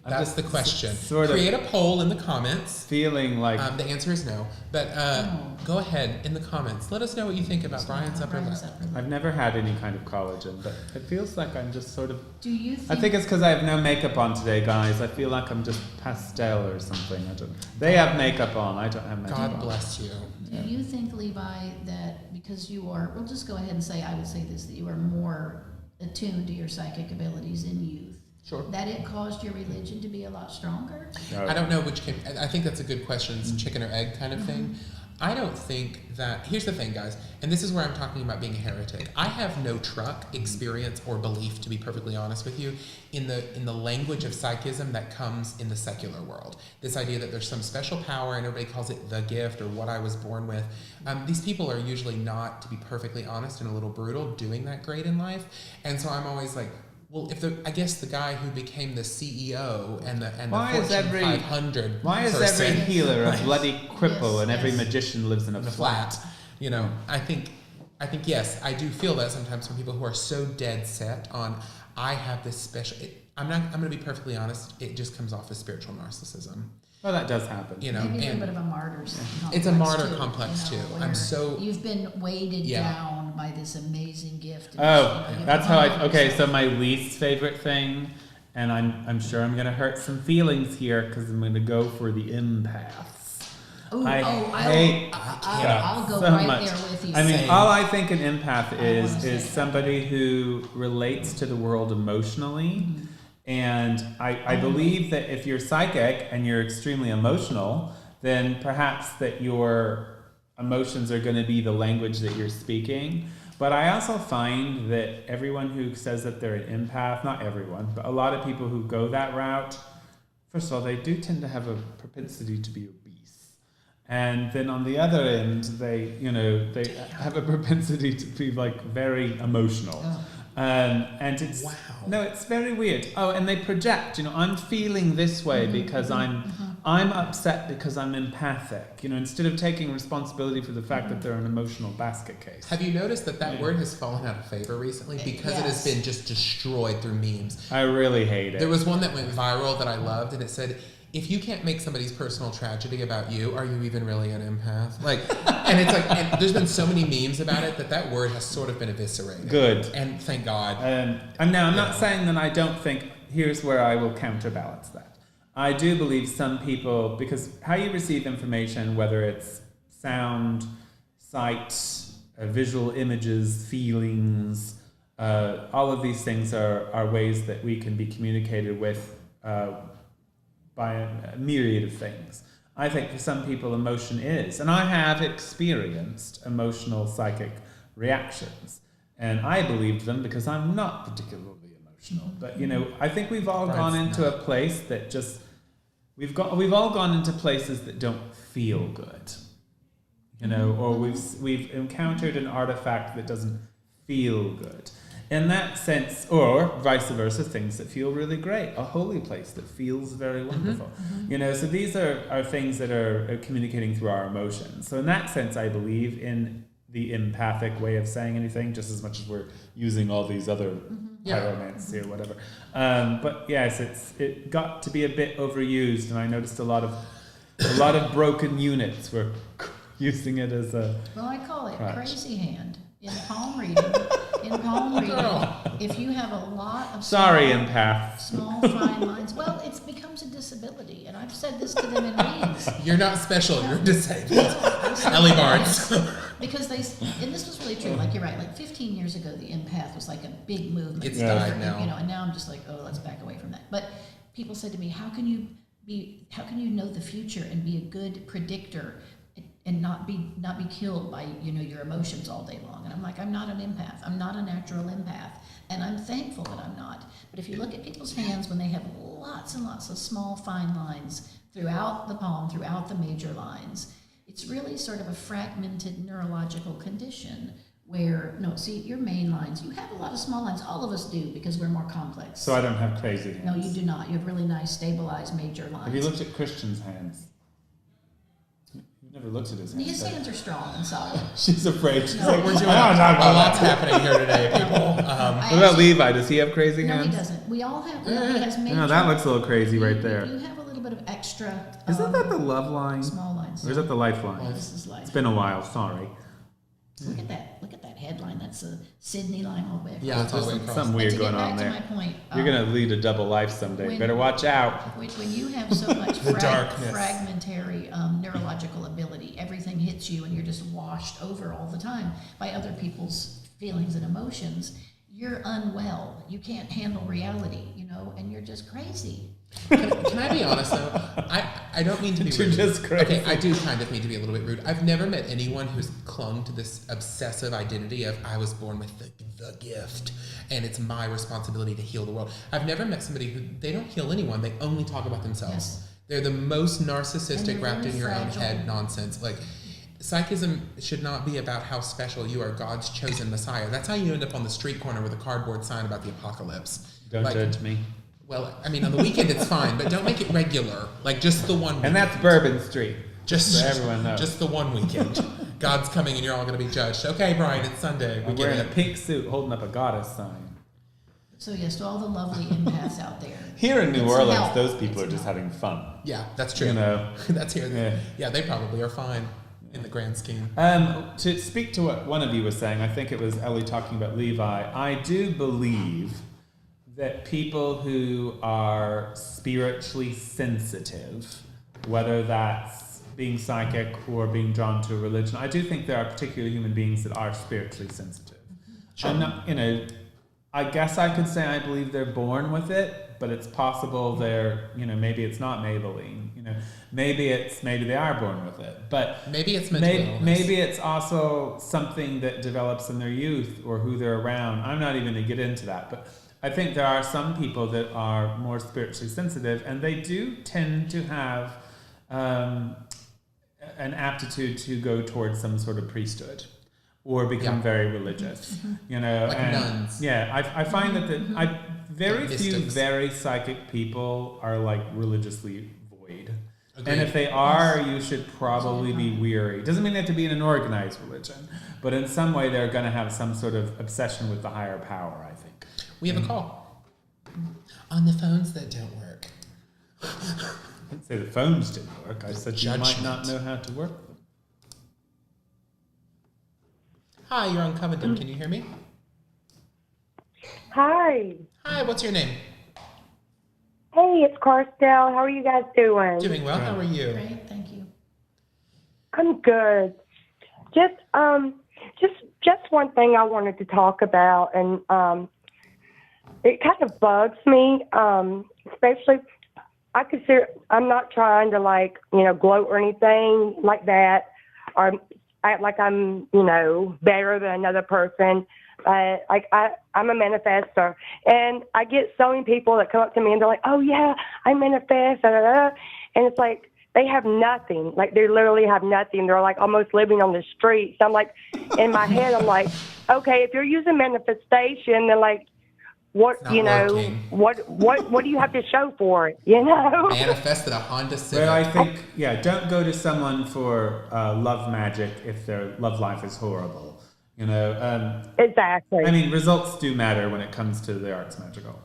That's the question. Sort of create a poll in the comments. Feeling like... the answer is no. But go ahead in the comments. Let us know what you think about Brian's upper lip. I've never had any kind of collagen, but it feels like I'm just sort of... Do you think... I think it's because I have no makeup on today, guys. I feel like I'm just pastel or something. I don't... They have makeup on. I don't have makeup on. God bless you. Do you think, Levi, that because you are... We'll just go ahead and say, I would say this, that you are more attuned to your psychic abilities in youth. Sure. That it caused your religion to be a lot stronger? No. I don't know which came. I think that's a good question. It's a chicken or egg kind of thing. I don't think that. Here's the thing, guys, and this is where I'm talking about being a heretic. I have no truck, experience, or belief, to be perfectly honest with you, in the language of psychism that comes in the secular world. This idea that there's some special power, and everybody calls it the gift or what I was born with. These people are usually not, to be perfectly honest and a little brutal, doing that great in life, and so I'm always like, well, I guess the guy who became the CEO and the Fortune 500 Why is every healer a bloody cripple and every yes. magician lives in a flat? You know, I think yes, I do feel that sometimes from people who are so dead set on, I have this special. I'm going to be perfectly honest. It just comes off as spiritual narcissism. Well, that does happen. You know, maybe a little bit of a martyr's complex. It's a martyr complex too. Where you've been weighted down by this amazing gift. That's how so my least favorite thing, and I'm sure I'm going to hurt some feelings here because I'm going to go for the empaths. I'll go so right much. there with you. I mean, all I think an empath is somebody who relates to the world emotionally. Mm-hmm. And I believe that if you're psychic and you're extremely emotional, then perhaps that your emotions are going to be the language that you're speaking. But I also find that everyone who says that they're an empath, not everyone, but a lot of people who go that route, first of all, they do tend to have a propensity to be obese. And then on the other end, they have a propensity to be like very emotional. Oh. And it's, no, it's very weird. Oh, and they project, I'm feeling this way because I'm upset because I'm empathic, instead of taking responsibility for the fact that they're an emotional basket case. Have you noticed that word has fallen out of favor recently because it has been just destroyed through memes? I really hate it. There was one that went viral that I loved, and it said, if you can't make somebody's personal tragedy about you, are you even really an empath? And it's like, and there's been so many memes about it that word has sort of been eviscerated. Good. And thank God. And now I'm not saying that I don't think, here's where I will counterbalance that. I do believe some people, because how you receive information, whether it's sound, sight, visual images, feelings, all of these things are ways that we can be communicated with by a myriad of things. I think for some people emotion is, and I have experienced emotional psychic reactions, and I believed them because I'm not particularly emotional. But I think we've all gone into a place that just we've all gone into places that don't feel good, or we've encountered an artifact that doesn't feel good. In that sense, or vice versa, things that feel really great, a holy place that feels very wonderful. So these are things that are communicating through our emotions. So in that sense, I believe in the empathic way of saying anything, just as much as we're using all these other pyromancy or whatever. But yes, it got to be a bit overused, and I noticed a lot of broken units were using it as a Well, I call it crutch. crazy hand. In palm reading, if you have a lot of empath. small fine lines, well, it becomes a disability, and I've said this to them in readings. You're not special, you're disabled. Elie Barnes. Because and this was really true, like you're right, like 15 years ago, the empath was like a big movement. It's died now. And now I'm just like, oh, let's back away from that. But people said to me, how can you know the future and be a good predictor and not be killed by your emotions all day long? And I'm like, I'm not an empath. I'm not a natural empath, and I'm thankful that I'm not. But if you look at people's hands when they have lots and lots of small fine lines throughout the palm, throughout the major lines, it's really sort of a fragmented neurological condition where your main lines, you have a lot of small lines. All of us do because we're more complex. So I don't have crazy hands. No, you do not. You have really nice stabilized major lines. Have you looked at Christian's hands? Never looked at his hands. His hands are strong and solid. She's afraid. She's No, like, We're doing I don't know a about lot's that. happening here today, people. What about Levi? Does he have crazy No, hands? he doesn't. We all have. He has major. No, that looks a little crazy right there. You have a little bit of extra. Isn't that the love line? Small lines? Or is that the lifeline? This is life. It's been a while, sorry. Look at that. Look at that headline. That's a Sydney line all the way across. Yeah, it's all the way There's across. something But weird to going get on back there. to my point, You're going to lead a double life someday. when- Better watch out. when you have so much The darkness. fragmentary neurological ability, everything hits you and you're just washed over all the time by other people's feelings and emotions. You're unwell. You can't handle reality, and you're just crazy. Can I be honest though? I don't mean to be You're rude. just crazy. Okay, I do kind of mean to be a little bit rude. I've never met anyone who's clung to this obsessive identity of I was born with the gift and it's my responsibility to heal the world. I've never met somebody who they don't heal anyone. They only talk about themselves. Yes. They're the most narcissistic, And they're wrapped in very your own fragile. head nonsense. Like psychism should not be about how special you are, God's chosen Messiah. That's how you end up on the street corner with a cardboard sign about the apocalypse. Don't judge me. Well, I mean, on the weekend it's fine, but don't make it regular. Like just the one weekend. And that's Bourbon Street. Just so everyone knows. Just the one weekend. God's coming and you're all going to be judged. Okay, Brian, it's Sunday. I'm wearing a pink suit holding up a goddess sign. So yes, to all the lovely empaths out there. Here in New It's Orleans, help. those people It's are just help. having fun. Yeah, that's true. That's here. Yeah. Yeah, they probably are fine in the grand scheme. To speak to what one of you was saying, I think it was Elie talking about Levi. I do believe that people who are spiritually sensitive, whether that's being psychic or being drawn to a religion, I do think there are particular human beings that are spiritually sensitive. Sure. I'm not, I guess I could say I believe they're born with it, but it's possible they're, maybe it's not Maybelline, maybe they are born with it, but maybe it's mental illness. Maybe it's also something that develops in their youth or who they're around. I'm not even going to get into that, but I think there are some people that are more spiritually sensitive, and they do tend to have an aptitude to go towards some sort of priesthood or become very religious, like nuns. Yeah, I find that very like few mystics. very psychic people are like religiously void. Agreed. And if they are, you should probably be weary. Doesn't mean they have to be in an organized religion, but in some way they're going to have some sort of obsession with the higher power, I think. We have a call on the phones that don't work. I didn't say the phones didn't work. I said you might not Judgment. know how to work them. Hi, you're on Covendom. Can you hear me? Hi. Hi, what's your name? Hey, it's Carstel. How are you guys doing? Doing well. How are you? Great, thank you. I'm good. Just one thing I wanted to talk about, and it kind of bugs me, especially. I'm not trying to gloat or anything like that, or act like I'm better than another person. I'm a manifestor, and I get so many people that come up to me and they're like, "Oh yeah, I manifest," and it's like they have nothing. Like they literally have nothing. They're like almost living on the streets. So I'm like, in my head, I'm like, okay, if you're using manifestation, then what It's not working. what do you have to show for it? Manifested a Honda Civic. Well, I think, don't go to someone for love magic if their love life is horrible. Exactly. I mean, results do matter when it comes to the arts magical.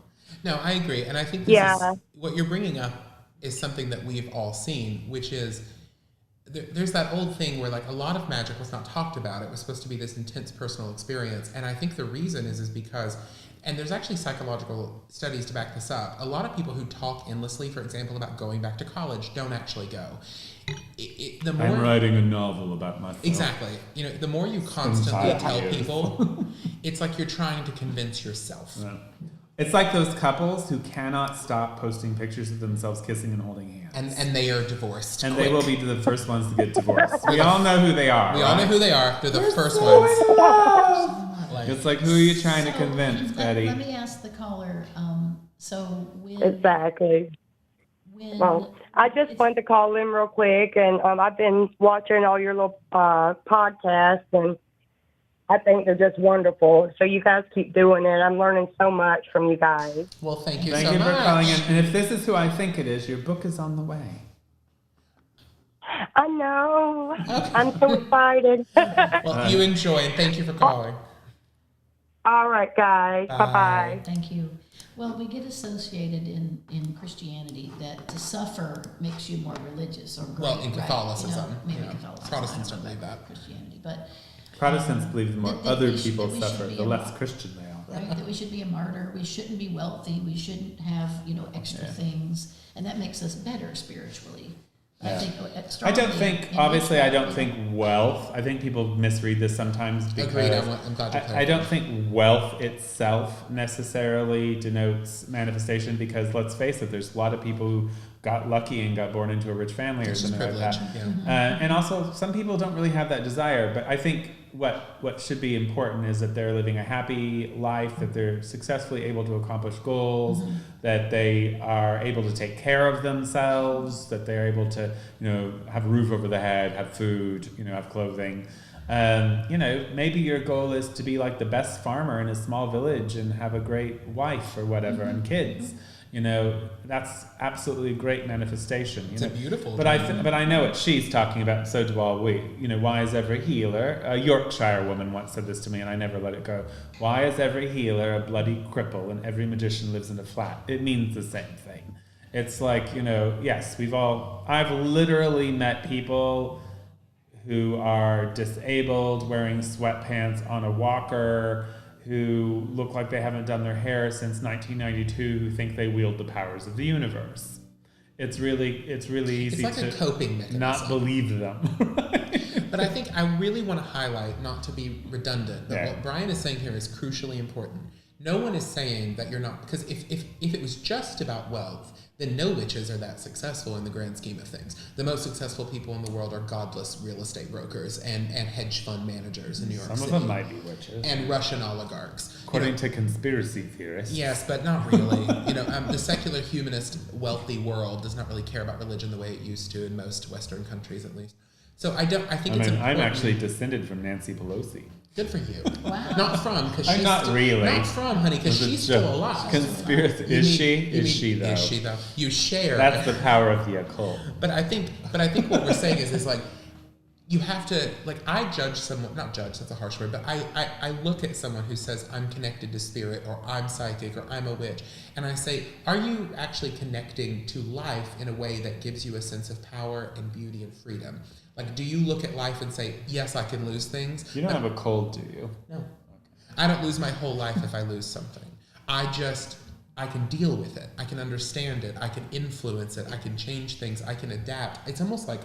No, I agree. And I think this is, what you're bringing up is something that we've all seen, which is there's that old thing where a lot of magic was not talked about. It was supposed to be this intense personal experience. And I think the reason is because, and there's actually psychological studies to back this up, a lot of people who talk endlessly, for example, about going back to college, don't actually go. I'm writing a novel about myself. Exactly. The more you constantly tell people, it's like you're trying to convince yourself. Yeah. It's like those couples who cannot stop posting pictures of themselves kissing and holding hands. And they are divorced. And quick. they will be the first ones to get divorced. We all know who they are. We all know who they are. They're the first so ones. in love. It's like, who are you trying to convince, Betty? Let me ask the caller. So when Exactly. when I just wanted to call in real quick, and I've been watching all your little podcasts, and I think they're just wonderful. So you guys keep doing it. I'm learning so much from you guys. Well, thank you Thank so you much. for calling in. And if this is who I think it is, your book is on the way. I know. I'm so excited. Well, you enjoy, and thank you for calling. All right, guys. Bye-bye. Thank you. Well, we get associated in Christianity that to suffer makes you more religious or great. Well, in right? Catholicism, Maybe yeah. Catholicism. Protestants I don't believe that. Christianity, but Protestants believe the more that other we should- people that we should suffer, be the a less lot. Christian they are. right, that we should be a martyr. We shouldn't be wealthy. We shouldn't have extra things, and that makes us better spiritually. I think. I don't think, obviously, I don't think wealth, I think people misread this sometimes because Agreed, I'm glad you I don't think wealth itself necessarily denotes manifestation, because let's face it, there's a lot of people who got lucky and got born into a rich family or It's just something like privilege. that. Yeah. And also, some people don't really have that desire, but I think what should be important is that they're living a happy life, that they're successfully able to accomplish goals, that they are able to take care of themselves, that they're able to, have a roof over the head, have food, have clothing. Maybe your goal is to be like the best farmer in a small village and have a great wife or whatever and kids. That's absolutely a great manifestation. It's a beautiful But I know what she's talking about, and so do all we. Why is every healer, a Yorkshire woman once said this to me, and I never let it go. Why is every healer a bloody cripple and every magician lives in a flat? It means the same thing. It's like, yes, I've literally met people who are disabled, wearing sweatpants on a walker, who look like they haven't done their hair since 1992, who think they wield the powers of the universe. It's really easy It's like a coping mechanism. not believe them. But I think I really want to highlight, not to be redundant, but Yeah. what Brian is saying here is crucially important. no one is saying that you're not, because if it was just about wealth, then no witches are that successful in the grand scheme of things. The most successful people in the world are godless real estate brokers and hedge fund managers in New York City. Some of them might be witches. And Russian oligarchs. According to conspiracy theorists. Yes, but not really. The secular humanist wealthy world does not really care about religion the way it used to in most Western countries, at least. So I'm actually descended from Nancy Pelosi. Good for you. Wow. Not from, because she's not really. Not from, honey, because she's still alive. Conspiracy. Is she though? Is she though? You share. That's the power of the occult. But I think what we're saying is like, you have to, like, I judge someone, not judge, that's a harsh word, but I look at someone who says, I'm connected to spirit, or I'm psychic, or I'm a witch, and I say, are you actually connecting to life in a way that gives you a sense of power and beauty and freedom? Like, do you look at life and say, yes, I can lose things? You don't have a cold, do you? No. Okay. I don't lose my whole life if I lose something. I can deal with it. I can understand it. I can influence it. I can change things. I can adapt. It's almost like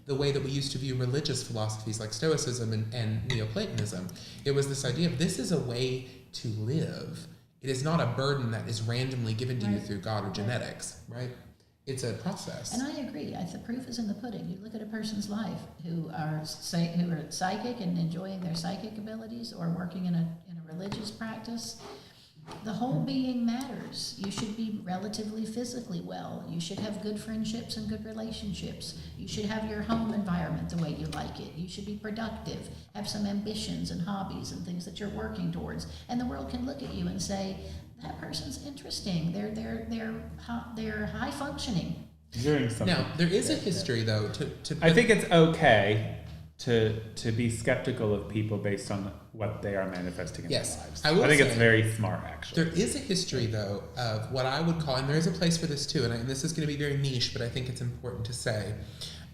the way that we used to view religious philosophies like Stoicism and Neoplatonism. It was this idea of this is a way to live. It is not a burden that is randomly given to you through God or genetics, right? It's a process. And I agree. The proof is in the pudding. You look at a person's life who are psychic and enjoying their psychic abilities, or working in a religious practice. The whole being matters. You should be relatively physically well. You should have good friendships and good relationships. You should have your home environment the way you like it. You should be productive, have some ambitions and hobbies and things that you're working towards. And the world can look at you and say, that person's interesting. They're high functioning. Now, there is a history, though, I think it's okay to be skeptical of people based on what they are manifesting in their lives. I think it's very smart, actually. There is a history, though, of what I would call, and there is a place for this too, and this is going to be very niche, but I think it's important to say.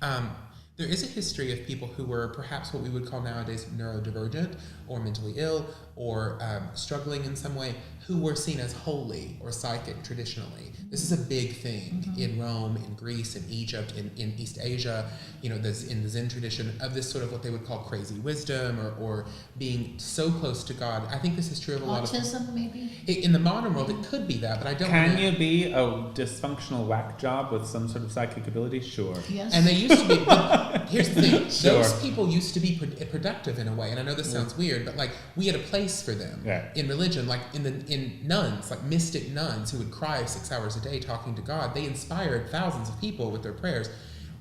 There is a history of people who were perhaps what we would call nowadays neurodivergent, or mentally ill, or struggling in some way, who were seen as holy or psychic traditionally. This is a big thing in Rome, in Greece, in Egypt, in East Asia, in the Zen tradition, of this sort of what they would call crazy wisdom, or being so close to God. I think this is true of a lot of autism, maybe? In the modern world, it could be that, but I don't Can you be a dysfunctional whack job with some sort of psychic ability? Sure. Yes. And they used to be, but here's the thing, Sure. those people used to be productive in a way, and I know this sounds weird, but like, we had a place for them in religion, like in nuns, like mystic nuns who would cry 6 hours a day talking to God. They inspired thousands of people with their prayers.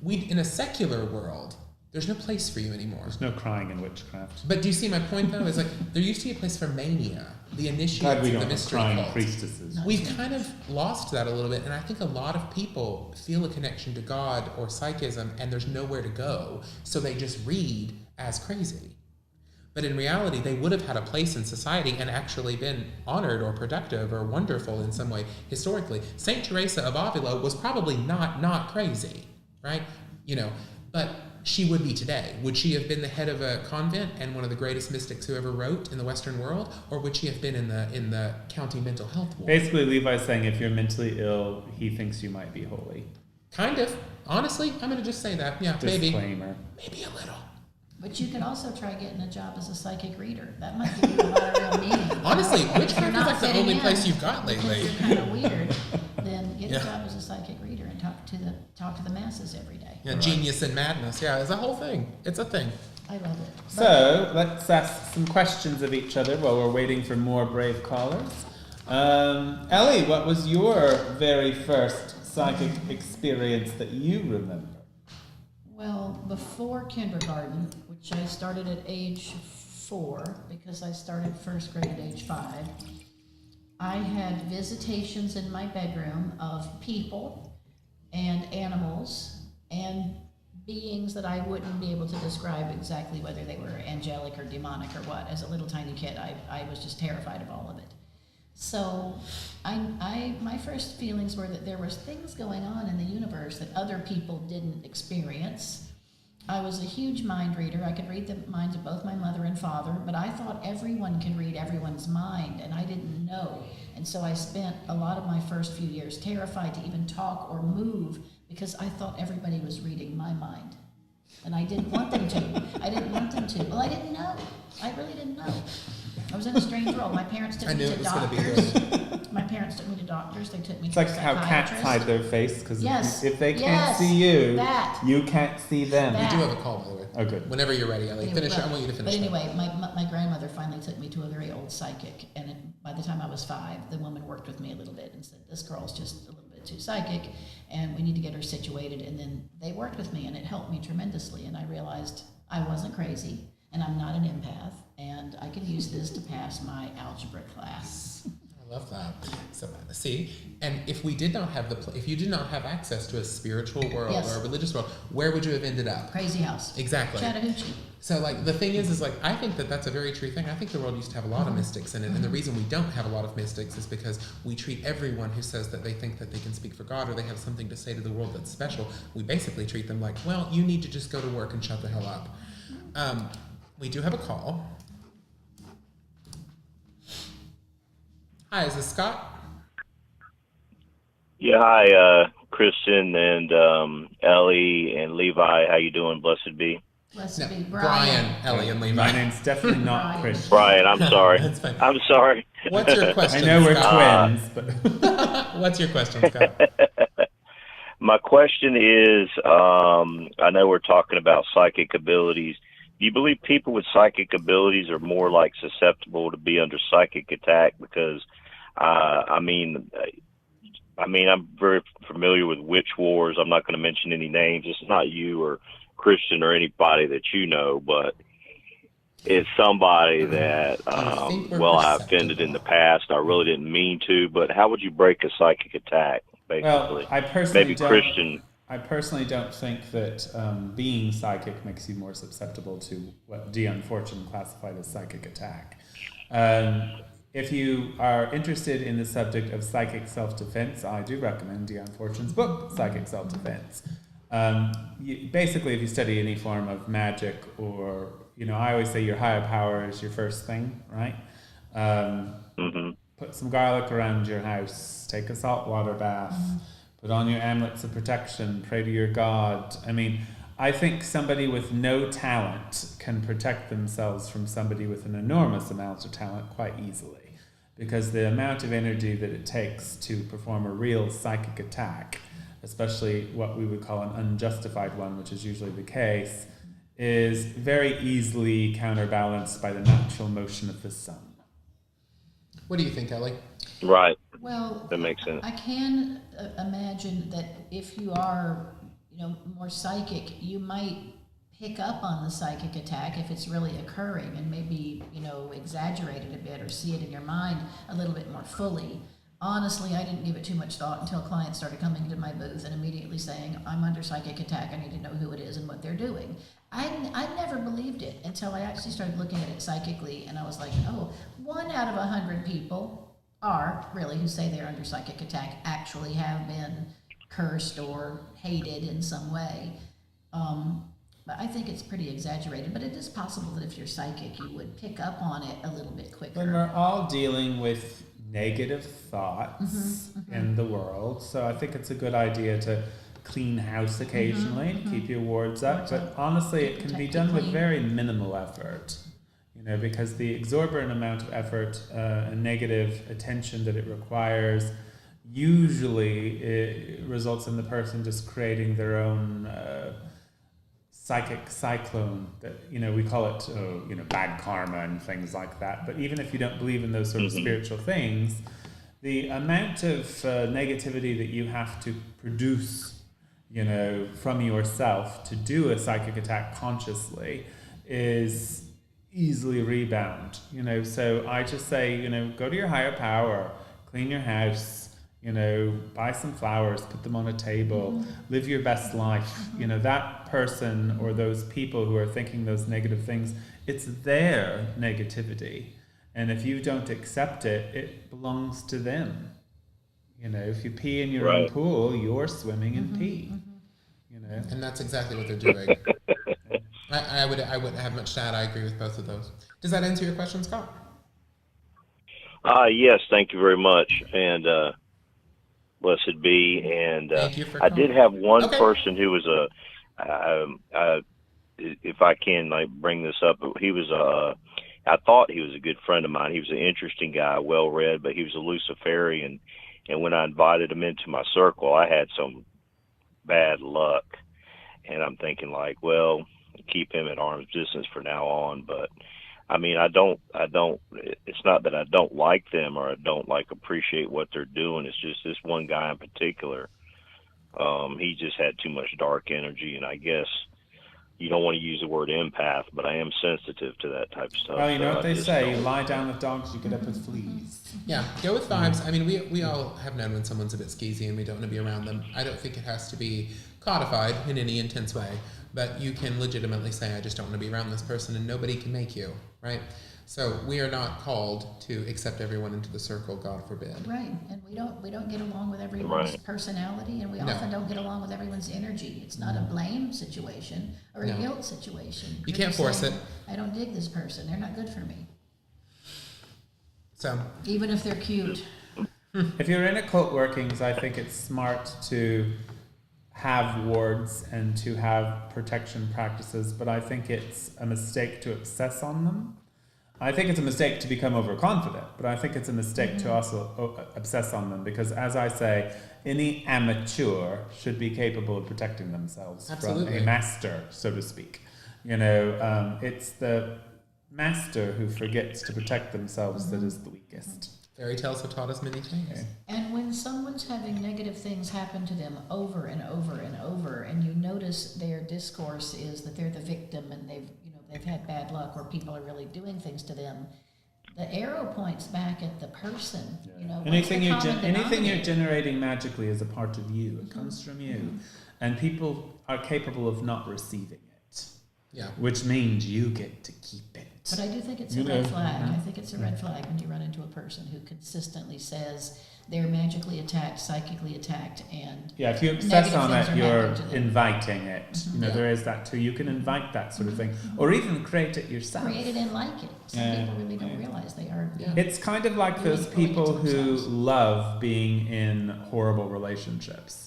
In a secular world, there's no place for you anymore. There's no crying in witchcraft. But do you see my point, though? Is like, there used to be a place for mania, the initiates God, we of don't the have mystery crying cult. priestesses. We've kind of lost that a little bit, and I think a lot of people feel a connection to God or psychism, and there's nowhere to go, so they just read as crazy. But in reality, they would have had a place in society and actually been honored or productive or wonderful in some way historically. Saint Teresa of Avila was probably not crazy, right? But she would be today. Would she have been the head of a convent and one of the greatest mystics who ever wrote in the Western world, or would she have been in the county mental health ward? Basically, Levi's saying if you're mentally ill, he thinks you might be holy. Kind of. Honestly, I'm going to just say that. Yeah, Disclaimer. Maybe a little. But you could also try getting a job as a psychic reader. That might give you a lot of real meaning. Honestly, witchcraft is like the only place you've got lately. If you're kind of weird, then get a job as a psychic reader and talk to the masses every day. Yeah, genius and madness. Yeah, it's a whole thing. It's a thing. I love it. So let's ask some questions of each other while we're waiting for more brave callers. Elie, what was your very first psychic experience that you remember? Well, before kindergarten, which I started at age 4, because I started first grade at age 5, I had visitations in my bedroom of people and animals and beings that I wouldn't be able to describe exactly whether they were angelic or demonic or what. As a little tiny kid, I was just terrified of all of it. So my first feelings were that there was things going on in the universe that other people didn't experience. I was a huge mind reader. I could read the minds of both my mother and father, but I thought everyone can read everyone's mind, and I didn't know. And so I spent a lot of my first few years terrified to even talk or move because I thought everybody was reading my mind. And I didn't want them to. Well, I didn't know. I really didn't know. I was in a strange world. My parents took I me knew to it was going to be doctors. this. My parents took me to doctors. They took me It's to like a how cats psychiatrist. hide their face because Yes. if they can't Yes. see you, That. you can't see them. That. We do have a call, by the way. Oh, good. Whenever you're ready, Elie. Anyway, I want you to finish. But anyway, my grandmother finally took me to a very old psychic, and by the time I was 5, the woman worked with me a little bit and said, this girl's just a little bit too psychic, and we need to get her situated. And then they worked with me, and it helped me tremendously, and I realized I wasn't crazy, and I'm not an empath, and I could use this to pass my algebra class. I love that. So see, and if we did not have if you did not have access to a spiritual world Yes. or a religious world, where would you have ended up? Crazy house. Exactly. Chattahoochee. So like the thing is like I think that that's a very true thing. I think the world used to have a lot of mystics in it, and the reason we don't have a lot of mystics is because we treat everyone who says that they think that they can speak for God or they have something to say to the world that's special. We basically treat them like, well, you need to just go to work and shut the hell up. We do have a call. Hi, is this Scott? Yeah, hi, Kristen and Elie and Levi. How you doing? Blessed be. Blessed No, be Brian, Elie, and Levi. My name's definitely not Brian. Christian. Brian, I'm sorry. That's fine. I'm sorry. What's your I question? know we're Scott? twins, but What's your question, Scott? My question is, I know we're talking about psychic abilities. Do you believe people with psychic abilities are more like susceptible to be under psychic attack? Because, I mean, I'm very familiar with witch wars. I'm not going to mention any names. It's not you or Christian or anybody that you know, but it's somebody that, I offended in the past. I really didn't mean to, but how would you break a psychic attack, basically? well, I personally Maybe don't. Christian. I personally don't think that being psychic makes you more susceptible to what Dion Fortune classified as psychic attack. If you are interested in the subject of psychic self-defense, I do recommend Dion Fortune's book, Psychic Self-Defense. Basically, if you study any form of magic or, I always say your higher power is your first thing, right? Put some garlic around your house, take a saltwater bath, put on your amulets of protection, pray to your God. I mean, I think somebody with no talent can protect themselves from somebody with an enormous amount of talent quite easily, because the amount of energy that it takes to perform a real psychic attack, especially what we would call an unjustified one, which is usually the case, is very easily counterbalanced by the natural motion of the sun. What do you think, Elie? Right. Well, That makes sense. I can imagine that if you are, more psychic, you might pick up on the psychic attack if it's really occurring and maybe, exaggerate it a bit or see it in your mind a little bit more fully. Honestly, I didn't give it too much thought until clients started coming into my booth and immediately saying, I'm under psychic attack, I need to know who it is and what they're doing. I never believed it until I actually started looking at it psychically, and I was like, 1 out of 100 people who say they're under psychic attack actually have been cursed or hated in some way. But I think it's pretty exaggerated, but it is possible that if you're psychic, you would pick up on it a little bit quicker. When we're all dealing with negative thoughts in the world, so I think it's a good idea to clean house occasionally, to keep your wards up, but honestly it can be done with very minimal effort, because the exorbitant amount of effort and negative attention that it requires usually it results in the person just creating their own psychic cyclone that, we call it, bad karma and things like that. But even if you don't believe in those sort of spiritual things, the amount of negativity that you have to produce, from yourself to do a psychic attack consciously is easily rebound, So I just say, go to your higher power, clean your house, buy some flowers, put them on a table, live your best life. That person or those people who are thinking those negative things, it's their negativity. And if you don't accept it, it belongs to them. If you pee in your own pool, you're swimming in pee. And that's exactly what they're doing. I wouldn't have much to add. I agree with both of those. Does that answer your question, Scott? Yes, thank you very much. And blessed be. And Thank you for I calling. did have one person who was if I can bring this up, he was I thought he was a good friend of mine. He was an interesting guy, well read, but he was a Luciferian. And when I invited him into my circle, I had some bad luck. And I'm thinking like, well, keep him at arm's distance for now on. But I mean, it's not that I don't like them or I don't like appreciate what they're doing. It's just this one guy in particular. He just had too much dark energy, and I guess you don't want to use the word empath, but I am sensitive to that type of stuff. Well, you know what they say, you don't. lie down with dogs, you get up with fleas. Yeah, go with vibes. I mean, we all have known when someone's a bit skeezy and we don't want to be around them. I don't think it has to be codified in any intense way, but you can legitimately say, I just don't want to be around this person, and nobody can make you, right? So we are not called to accept everyone into the circle, God forbid. Right, and we don't get along with everyone's personality, and we often don't get along with everyone's energy. It's not a blame situation or a guilt situation. You can't force it. I don't dig this person. They're not good for me. So even if they're cute. If you're in occult workings, I think it's smart to have wards and to have protection practices, but I think it's a mistake to obsess on them. I think it's a mistake to become overconfident, but I think it's a mistake to also obsess on them because, as I say, any amateur should be capable of protecting themselves from a master, so to speak. You know, it's the master who forgets to protect themselves that is the weakest. Fairy tales have taught us many things. Okay. And when someone's having negative things happen to them over and over and over, and you notice their discourse is that they're the victim and they've had bad luck or people are really doing things to them, the arrow points back at the person. You know, anything you're generating magically is a part of you. It comes from you, and people are capable of not receiving it. Yeah, which means you get to keep it. But I do think it's a red flag. I think it's a red flag when you run into a person who consistently says they're magically attacked, psychically attacked, and if you obsess on it, you're inviting it. You know, there is that too. You can invite that sort of thing, or even create it yourself. Create it and like it. Some people really don't realize they are. It's kind of like those people who love being in horrible relationships.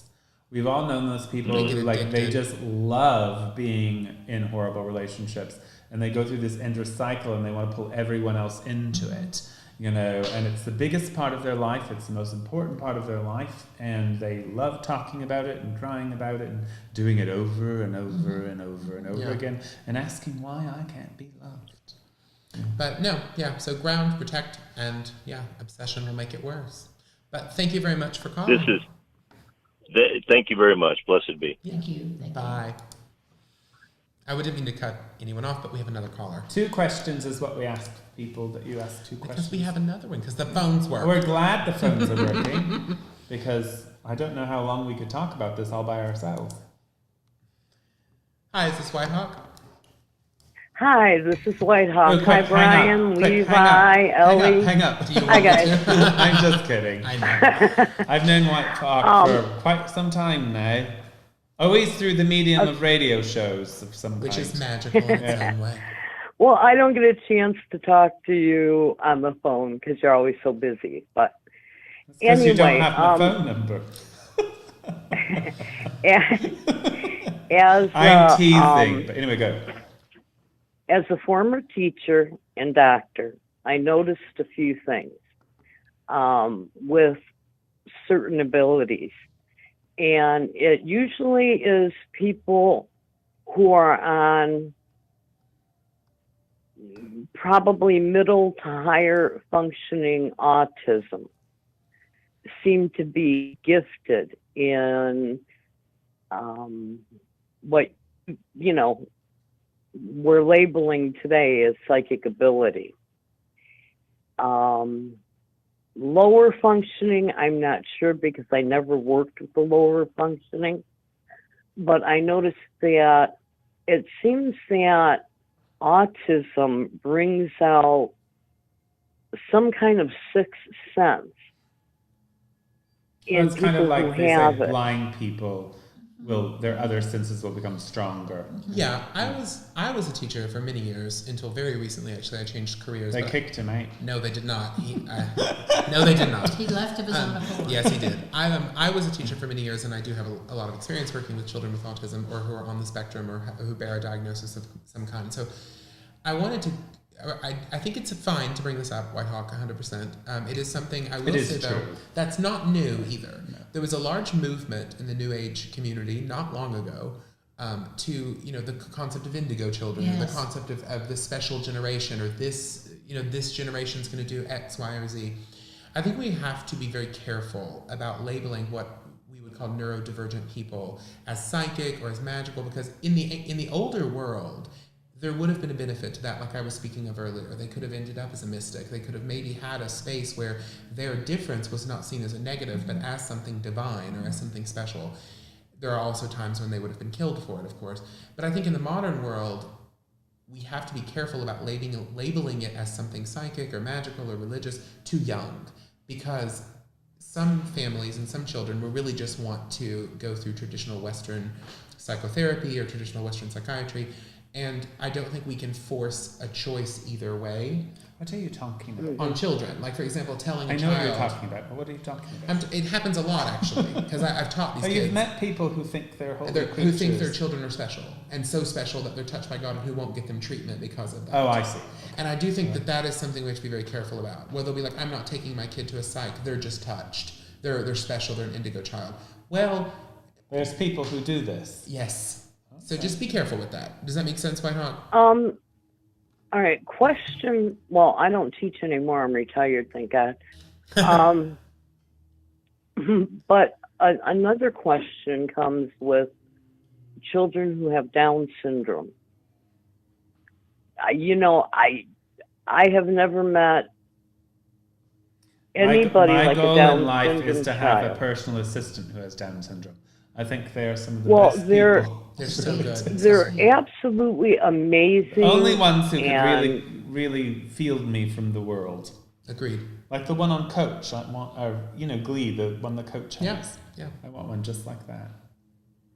We've all known those people who they just love being in horrible relationships, and they go through this endless cycle, and they want to pull everyone else into it. You know, and it's the biggest part of their life. It's the most important part of their life, and they love talking about it and crying about it and doing it over and over and over and over again, and asking why I can't be loved. But so ground, protect, and obsession will make it worse. But thank you very much for calling. Thank you very much. Blessed be. Thank you. Bye. I didn't mean to cut anyone off, but we have another caller. 2 questions is what we ask people, that you ask 2 questions. Because we have another one, because the phones work. We're glad the phones are working, because I don't know how long we could talk about this all by ourselves. Hi, is this Whitehawk? Hi, this is Whitehawk. Oh, hi, Brian, Levi, Elie. Hang up. Hi, guys. I'm just kidding. I know. I've known Whitehawk for quite some time now. Always through the medium of radio shows of some kind. Which is magical in its own way. Well, I don't get a chance to talk to you on the phone because you're always so busy. But anyway, you don't have my phone number. I'm teasing, but anyway, go. As a former teacher and doctor, I noticed a few things with certain abilities. And it usually is people who are on probably middle to higher functioning autism seem to be gifted in what, we're labeling today as psychic ability. Lower functioning, I'm not sure because I never worked with the lower functioning, but I noticed that it seems that autism brings out some kind of sixth sense in it's people kind of like who they have say it. blind people their other senses will become stronger. Yeah, I was a teacher for many years until very recently. Actually, I changed careers. They kicked him out. No, they did not. No, they did not. He left of his own accord. Yes, he did. I was a teacher for many years, and I do have a lot of experience working with children with autism or who are on the spectrum or who bear a diagnosis of some kind. So I wanted to I think it's fine to bring this up, White Hawk, 100%. It is something I will say, true. though, that's not new either. No. There was a large movement in the New Age community not long ago to, the concept of indigo children, or the concept of this special generation, or this, this generation's going to do X, Y, or Z. I think we have to be very careful about labeling what we would call neurodivergent people as psychic or as magical, because in the older world, there would have been a benefit to that, like I was speaking of earlier. They could have ended up as a mystic. They could have maybe had a space where their difference was not seen as a negative, but as something divine or as something special. There are also times when they would have been killed for it, of course. But I think in the modern world, we have to be careful about labeling it as something psychic or magical or religious too young, because some families and some children will really just want to go through traditional Western psychotherapy or traditional Western psychiatry. And I don't think we can force a choice either way. What are you talking about? On children. Like, for example, telling a child... I know what you're talking about, but what are you talking about? It happens a lot, actually, because I've taught these kids. You've met people who think they're holy creatures. Who think their children are special, and so special that they're touched by God, and who won't get them treatment because of that. Oh, I see. And I do think that is something we have to be very careful about, where they'll be like, I'm not taking my kid to a psych, they're just touched. They're special, they're an indigo child. Well... There's people who do this. Yes. So just be careful with that. Does that make sense, White Hawk? All right. Question. Well, I don't teach anymore. I'm retired, thank God. But another question comes with children who have Down syndrome. I have never met anybody like a Down syndrome My goal in life is to have child. a personal assistant who has Down syndrome. I think they are some of the best people. They're so good. They're absolutely amazing. Only ones who can really field me from the world. Agreed. Like the one on Coach. I want, Glee, the one the Coach has. Yeah. I want one just like that.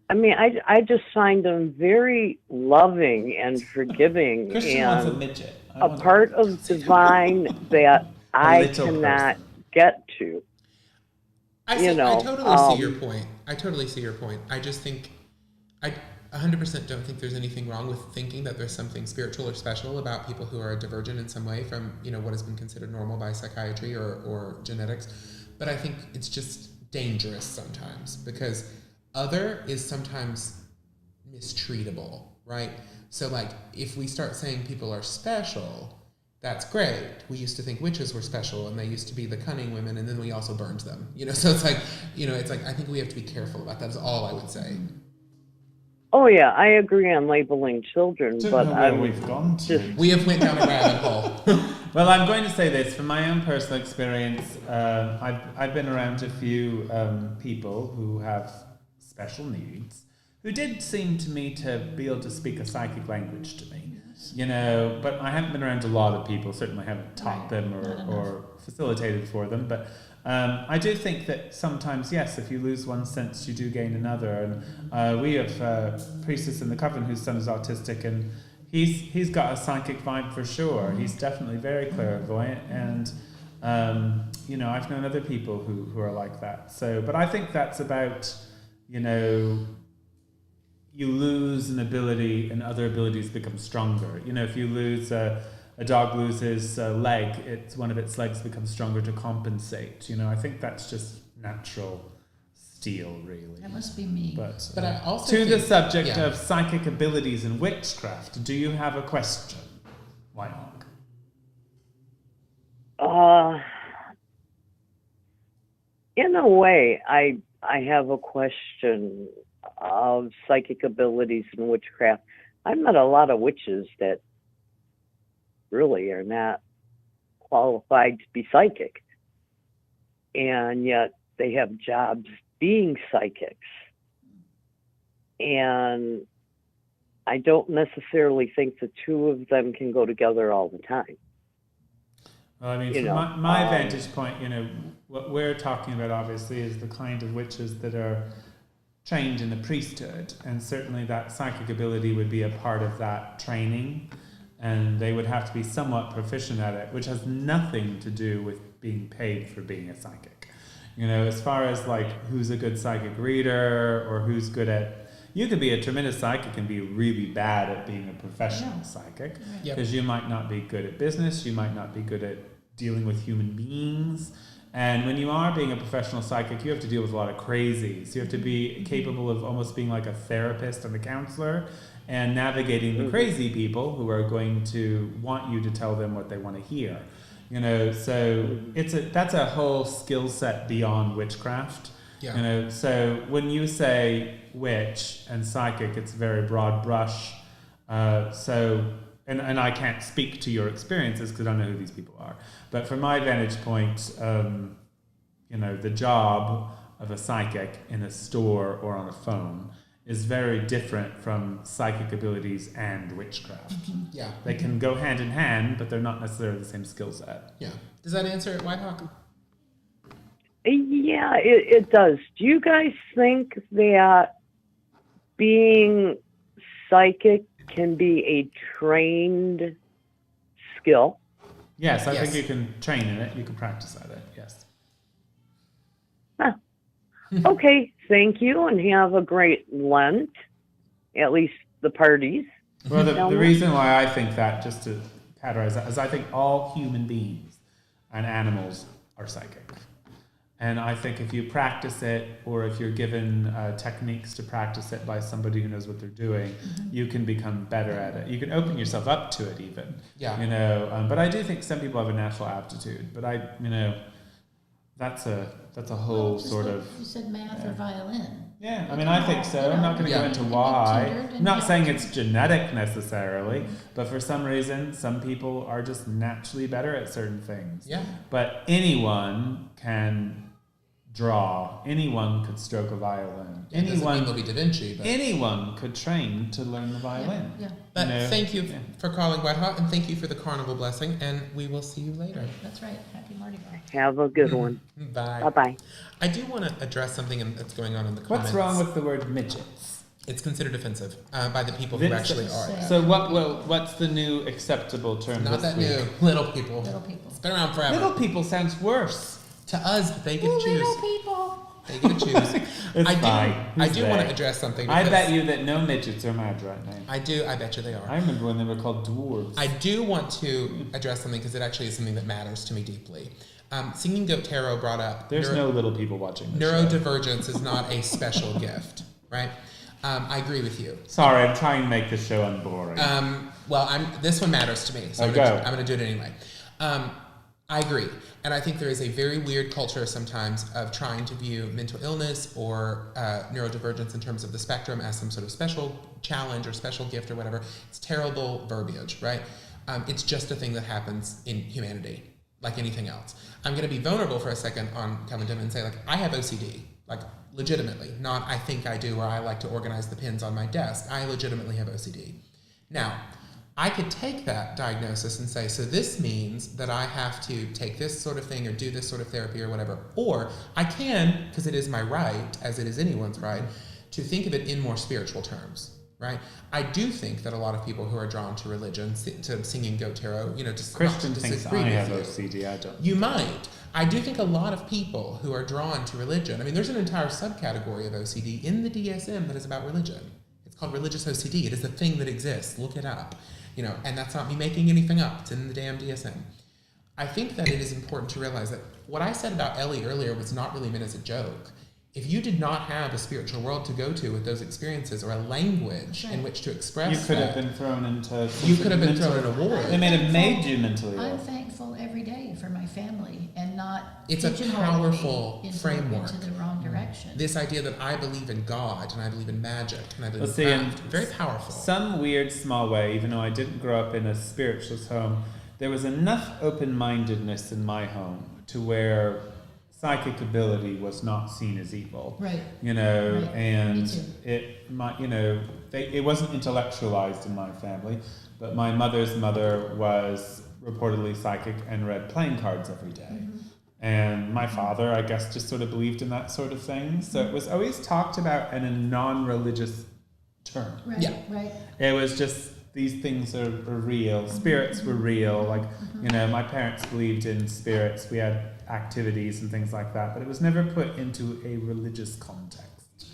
I mean, I just find them very loving and forgiving. Christian and wants a midget. A part of divine that I cannot get to. I totally see your point. I totally see your point. I just think, I 100% don't think there's anything wrong with thinking that there's something spiritual or special about people who are divergent in some way from, what has been considered normal by psychiatry or genetics. But I think it's just dangerous sometimes, because other is sometimes mistreatable, right? So like, if we start saying people are special, that's great. We used to think witches were special, and they used to be the cunning women, and then we also burned them. So it's like, I think we have to be careful about that. That's all I would say. Oh yeah, I agree on labeling children, but we have went down a rabbit hole. Well, I'm going to say this from my own personal experience. I've been around a few people who have special needs, who did seem to me to be able to speak a psychic language to me. But I haven't been around a lot of people. Certainly I haven't taught them or facilitated for them. But I do think that sometimes, yes, if you lose one sense, you do gain another. And we have a priestess in the coven whose son is autistic, and he's got a psychic vibe for sure. He's definitely very clairvoyant, and I've known other people who are like that. So, but I think that's about you lose an ability and other abilities become stronger. If you lose a dog loses a leg, one of its legs becomes stronger to compensate. I think that's just natural steel, really. That must be me. But I also the subject of psychic abilities and witchcraft, do you have a question, White Hawk? In a way, I have a question of psychic abilities and witchcraft. I've met a lot of witches that really are not qualified to be psychic, and yet they have jobs being psychics. And I don't necessarily think the two of them can go together all the time. Well, I mean, from my vantage point, what we're talking about obviously is the kind of witches that are trained in the priesthood, and certainly that psychic ability would be a part of that training, and they would have to be somewhat proficient at it, which has nothing to do with being paid for being a psychic. As far as like who's a good psychic reader or who's good at, You could be a tremendous psychic and be really bad at being a professional psychic, because you might not be good at business, you might not be good at dealing with human beings. And when you are being a professional psychic, you have to deal with a lot of crazies. You have to be capable of almost being like a therapist and a counselor and navigating the crazy people who are going to want you to tell them what they want to hear. You know, so that's a whole skill set beyond witchcraft. Yeah. You know, so when you say witch and psychic, it's a very broad brush. And I can't speak to your experiences because I don't know who these people are. But from my vantage point, you know, the job of a psychic in a store or on a phone is very different from psychic abilities and witchcraft. Yeah. They can go hand in hand, but they're not necessarily the same skill set. Yeah. Does that answer it, Whitehawk? Yeah, it does. Do you guys think that being psychic can be a trained skill? Yes, I think you can train in it. You can practice at it, yes. Huh. Okay, thank you, and have a great Lent, at least the parties. Well, the reason why I think that, just to categorize that, is I think all human beings and animals are psychic. And I think if you practice it, or if you're given techniques to practice it by somebody who knows what they're doing, you can become better at it. You can open yourself up to it even. Yeah. You know, but I do think some people have a natural aptitude. But that's a whole sort of... You said math or violin. Yeah, I mean, I think so. I'm not going to go into why. I'm not saying it's genetic necessarily, but for some reason, some people are just naturally better at certain things. Yeah. But anyone can draw. Anyone could stroke a violin. It doesn't mean they'll be Da Vinci, but... Anyone could train to learn the violin. Yeah. But thank you for calling Whitehawk, and thank you for the carnival blessing, and we will see you later. That's right. Happy Mardi Gras. Have a good one. Bye. Bye-bye. I do want to address something that's going on in the comments. What's wrong with the word midgets? It's considered offensive by the people who actually are. So what's the new acceptable term? Not that week? new. Little people. Little people. It's been around forever. Little people sounds worse. To us, they get to choose. Little people. They get to choose. I do want to address something. I bet you that no midgets are mad right now. I bet you they are. I remember when they were called dwarves. I do want to address something because it actually is something that matters to me deeply. Singing Goat Tarot brought up... There's no little people watching this neurodivergence is not a special gift, right? I agree with you. Sorry, I'm trying to make the show unboring. This one matters to me, so I'm going to do it anyway. I agree. And I think there is a very weird culture sometimes of trying to view mental illness or neurodivergence in terms of the spectrum as some sort of special challenge or special gift or whatever. It's terrible verbiage, right? It's just a thing that happens in humanity, like anything else. I'm going to be vulnerable for a second on Covendom and say, like, I have OCD, like, legitimately. Not I think I do, or I like to organize the pins on my desk. I legitimately have OCD. Now, I could take that diagnosis and say, so this means that I have to take this sort of thing or do this sort of therapy or whatever. Or I can, because it is my right, as it is anyone's right, to think of it in more spiritual terms, right? I do think that a lot of people who are drawn to religion, to singing Goat Tarot, just Christian thinks I have OCD, I don't. You might. I do think a lot of people who are drawn to religion, I mean, there's an entire subcategory of OCD in the DSM that is about religion. It's called religious OCD. It is a thing that exists. Look it up. And that's not me making anything up. It's in the damn DSM. I think that it is important to realize that what I said about Elie earlier was not really meant as a joke. If you did not have a spiritual world to go to with those experiences or a language in which to express you could have been thrown into... You could have been thrown in a war. They may have made you mentally ill. I'm thankful every day for my family and not it's a powerful framework into the wrong direction. This idea that I believe in God and I believe in magic and I believe in craft, very powerful. Some weird small way, even though I didn't grow up in a spiritualist home, there was enough open-mindedness in my home to where psychic ability was not seen as evil. Right. And it wasn't intellectualized in my family, but my mother's mother was reportedly psychic and read playing cards every day. Mm-hmm. And my father, I guess, just sort of believed in that sort of thing. So it was always talked about in a non-religious term. Right. Yeah. Right. It was just, these things are real. Spirits were real. Like, my parents believed in spirits. We had activities and things like that, but it was never put into a religious context.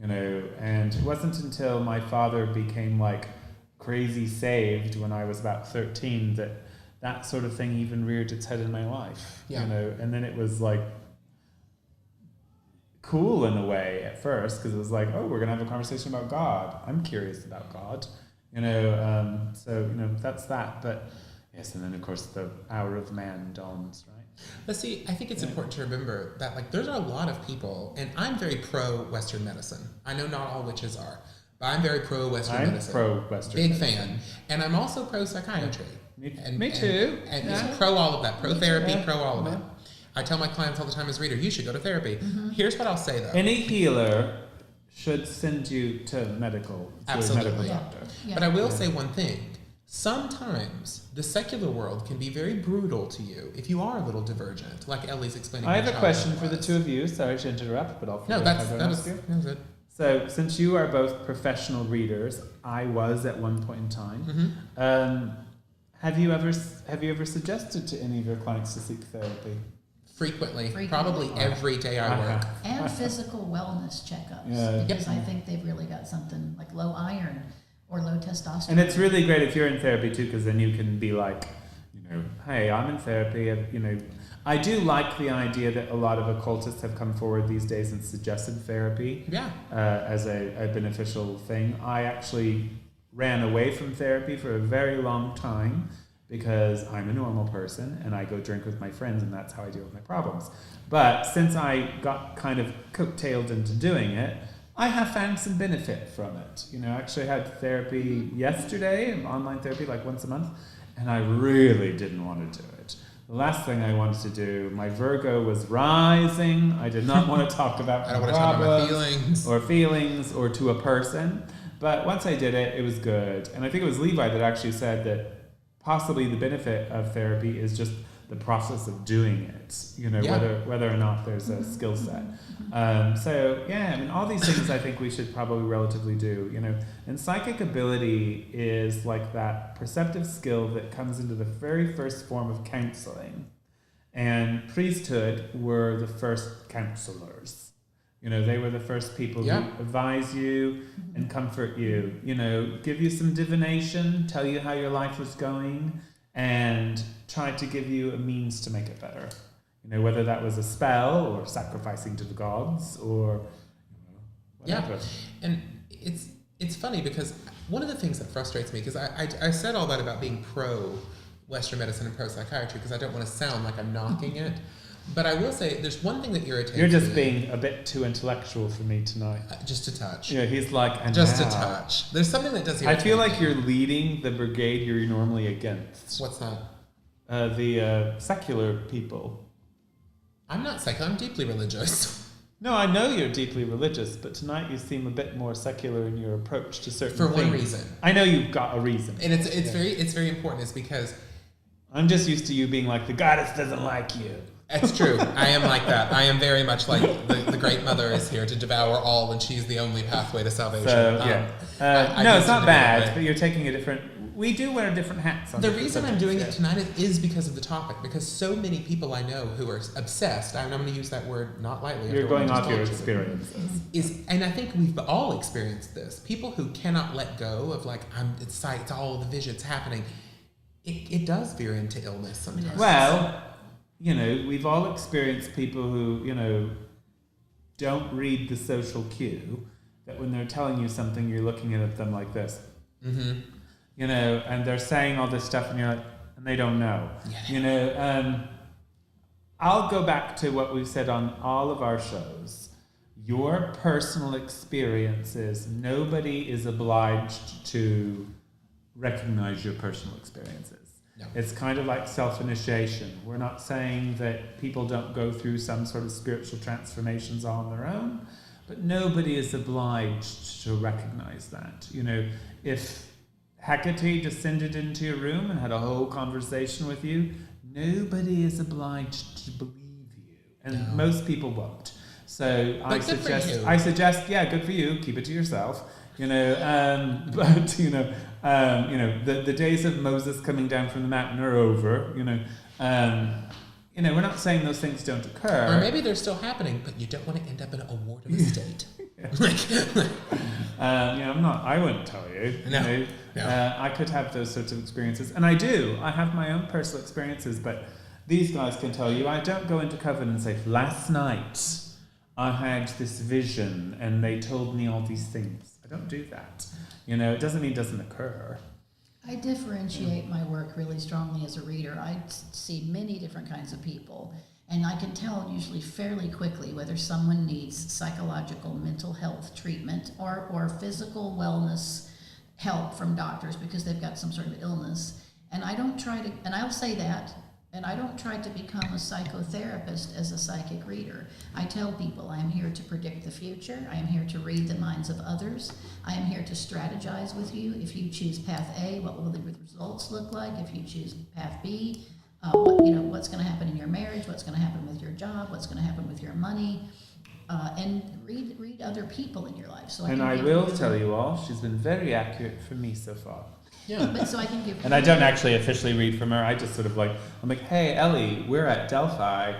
you know, and it wasn't until my father became like crazy saved when I was about 13 that sort of thing even reared its head in my life, you know, and then it was like cool in a way at first because it was like, oh, we're gonna have a conversation about God. I'm curious about God, you know. So you know that's that. But yes, and then of course the hour of man dawns, right? But see, I think it's important to remember that like there's a lot of people, and I'm very pro Western medicine. I know not all witches are, but I'm very pro Western medicine. Pro Western. Big medicine. fan, and I'm also pro psychiatry. Me too. And pro all of that, pro therapy, pro all of it. I tell my clients all the time as reader, you should go to therapy. Here's what I'll say though. Any healer should send you to a medical doctor. Yeah. But I will say one thing. Sometimes the secular world can be very brutal to you if you are a little divergent, like Elie's explaining. I have a question for the two of you. Sorry to interrupt, but I'll that was it. So, since you are both professional readers, I was at one point in time. Have you ever suggested to any of your clients to seek therapy? Frequently. Probably every day I work. And physical wellness checkups, because I think they've really got something like low iron or low testosterone. And it's really great if you're in therapy too, because then you can be like, you know, hey, I'm in therapy. You know, I do like the idea that a lot of occultists have come forward these days and suggested therapy as a beneficial thing. I actually ran away from therapy for a very long time because I'm a normal person and I go drink with my friends and that's how I deal with my problems. But since I got kind of coattailed into doing it, I have found some benefit from it. You know, I actually had therapy yesterday, online therapy like once a month, and I really didn't want to do it. The last thing I wanted to do, my Virgo was rising. I did not want to talk about my problems or feelings or to a person. But once I did it, it was good. And I think it was Levi that actually said that possibly the benefit of therapy is just the process of doing it, you know, whether or not there's a skill set. So, yeah, I mean, all these things I think we should probably relatively do, you know. And psychic ability is like that perceptive skill that comes into the very first form of counseling. And priesthood were the first counselors. You know, they were the first people who advise you and comfort you, you know, give you some divination, tell you how your life was going, and try to give you a means to make it better. You know, whether that was a spell or sacrificing to the gods or whatever. Yeah, and it's funny because one of the things that frustrates me, because I said all that about being pro Western medicine and pro psychiatry because I don't want to sound like I'm knocking it. But I will say, there's one thing that irritates me. You're just being a bit too intellectual for me tonight. Just a touch. Yeah, he's like, and just now. a touch. There's something that does irritate me. I feel like you're leading the brigade you're normally against. What's that? The secular people. I'm not secular. I'm deeply religious. No, I know you're deeply religious, but tonight you seem a bit more secular in your approach to certain things. For one reason. I know you've got a reason. And it's very important. It's because I'm just used to you being like, the goddess doesn't like you. It's true. I am like that. I am very much like the Great Mother is here to devour all, and she's the only pathway to salvation. So, no, it's not bad, but you're taking a different... We do wear different hats on the reason I'm doing it tonight is because of the topic, because so many people I know who are obsessed, and I'm going to use that word not lightly. You're going off your experiences. And I think we've all experienced this. People who cannot let go of like, it's all the visions happening. It does veer into illness sometimes. Well... You know, we've all experienced people who, you know, don't read the social cue, that when they're telling you something, you're looking at them like this. Mm-hmm. You know, and they're saying all this stuff, and you're like, and they don't know. Yeah. You know, I'll go back to what we've said on all of our shows. Your personal experiences, nobody is obliged to recognize your personal experiences. No. It's kind of like self-initiation. We're not saying that people don't go through some sort of spiritual transformations on their own, but nobody is obliged to recognize that. You know, if Hecate descended into your room and had a whole conversation with you, nobody is obliged to believe you. And most people won't. So I suggest, yeah, good for you, keep it to yourself. You know, but you know, the days of Moses coming down from the mountain are over. You know, we're not saying those things don't occur. Or maybe they're still happening, but you don't want to end up in a ward of a state. I wouldn't tell you. No. I could have those sorts of experiences. And I do. I have my own personal experiences, but these guys can tell you, I don't go into Covendom and say, last night I had this vision and they told me all these things. I don't do that. It doesn't mean it doesn't occur. I differentiate my work really strongly as a reader. I see many different kinds of people, and I can tell usually fairly quickly whether someone needs psychological mental health treatment or physical wellness help from doctors because they've got some sort of illness. And I don't try to, and I'll say that, and I don't try to become a psychotherapist as a psychic reader. I tell people I am here to predict the future. I am here to read the minds of others. I am here to strategize with you. If you choose path A, what will the results look like? If you choose path B, what's going to happen in your marriage? What's going to happen with your job? What's going to happen with your money? And read other people in your life. So I will tell you all, she's been very accurate for me so far. Yeah, but so I can give. And I don't actually officially read from her. I just sort of I'm like, hey, Elie, we're at Delphi.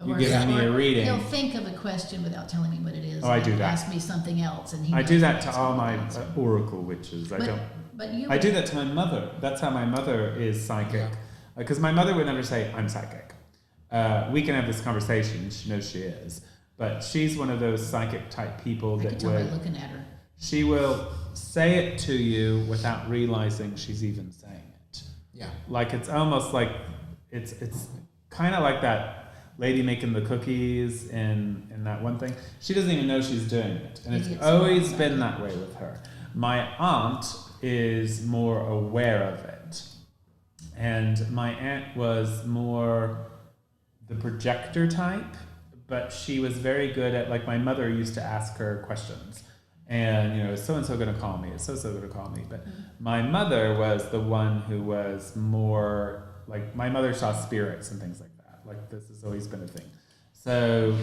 You're giving me a reading. He'll think of a question without telling me what it is. Oh, I do that. Ask me something else, and I do that to all my oracle witches. I do that to my mother. That's how my mother is psychic. Because my mother would never say, I'm psychic. We can have this conversation. She knows she is. But she's one of those psychic type people that I can tell by looking at her. She will say it to you without realizing she's even saying it. Yeah. Like it's almost like it's kind of like that lady making the cookies in that one thing. She doesn't even know she's doing it. And it's always been that way with her. My aunt is more aware of it. And my aunt was more the projector type, but she was very good at, like, my mother used to ask her questions. And, is so-and-so going to call me? Is so-and-so going to call me? But my mother was the one who was more, like, my mother saw spirits and things like that. Like, this has always been a thing. So,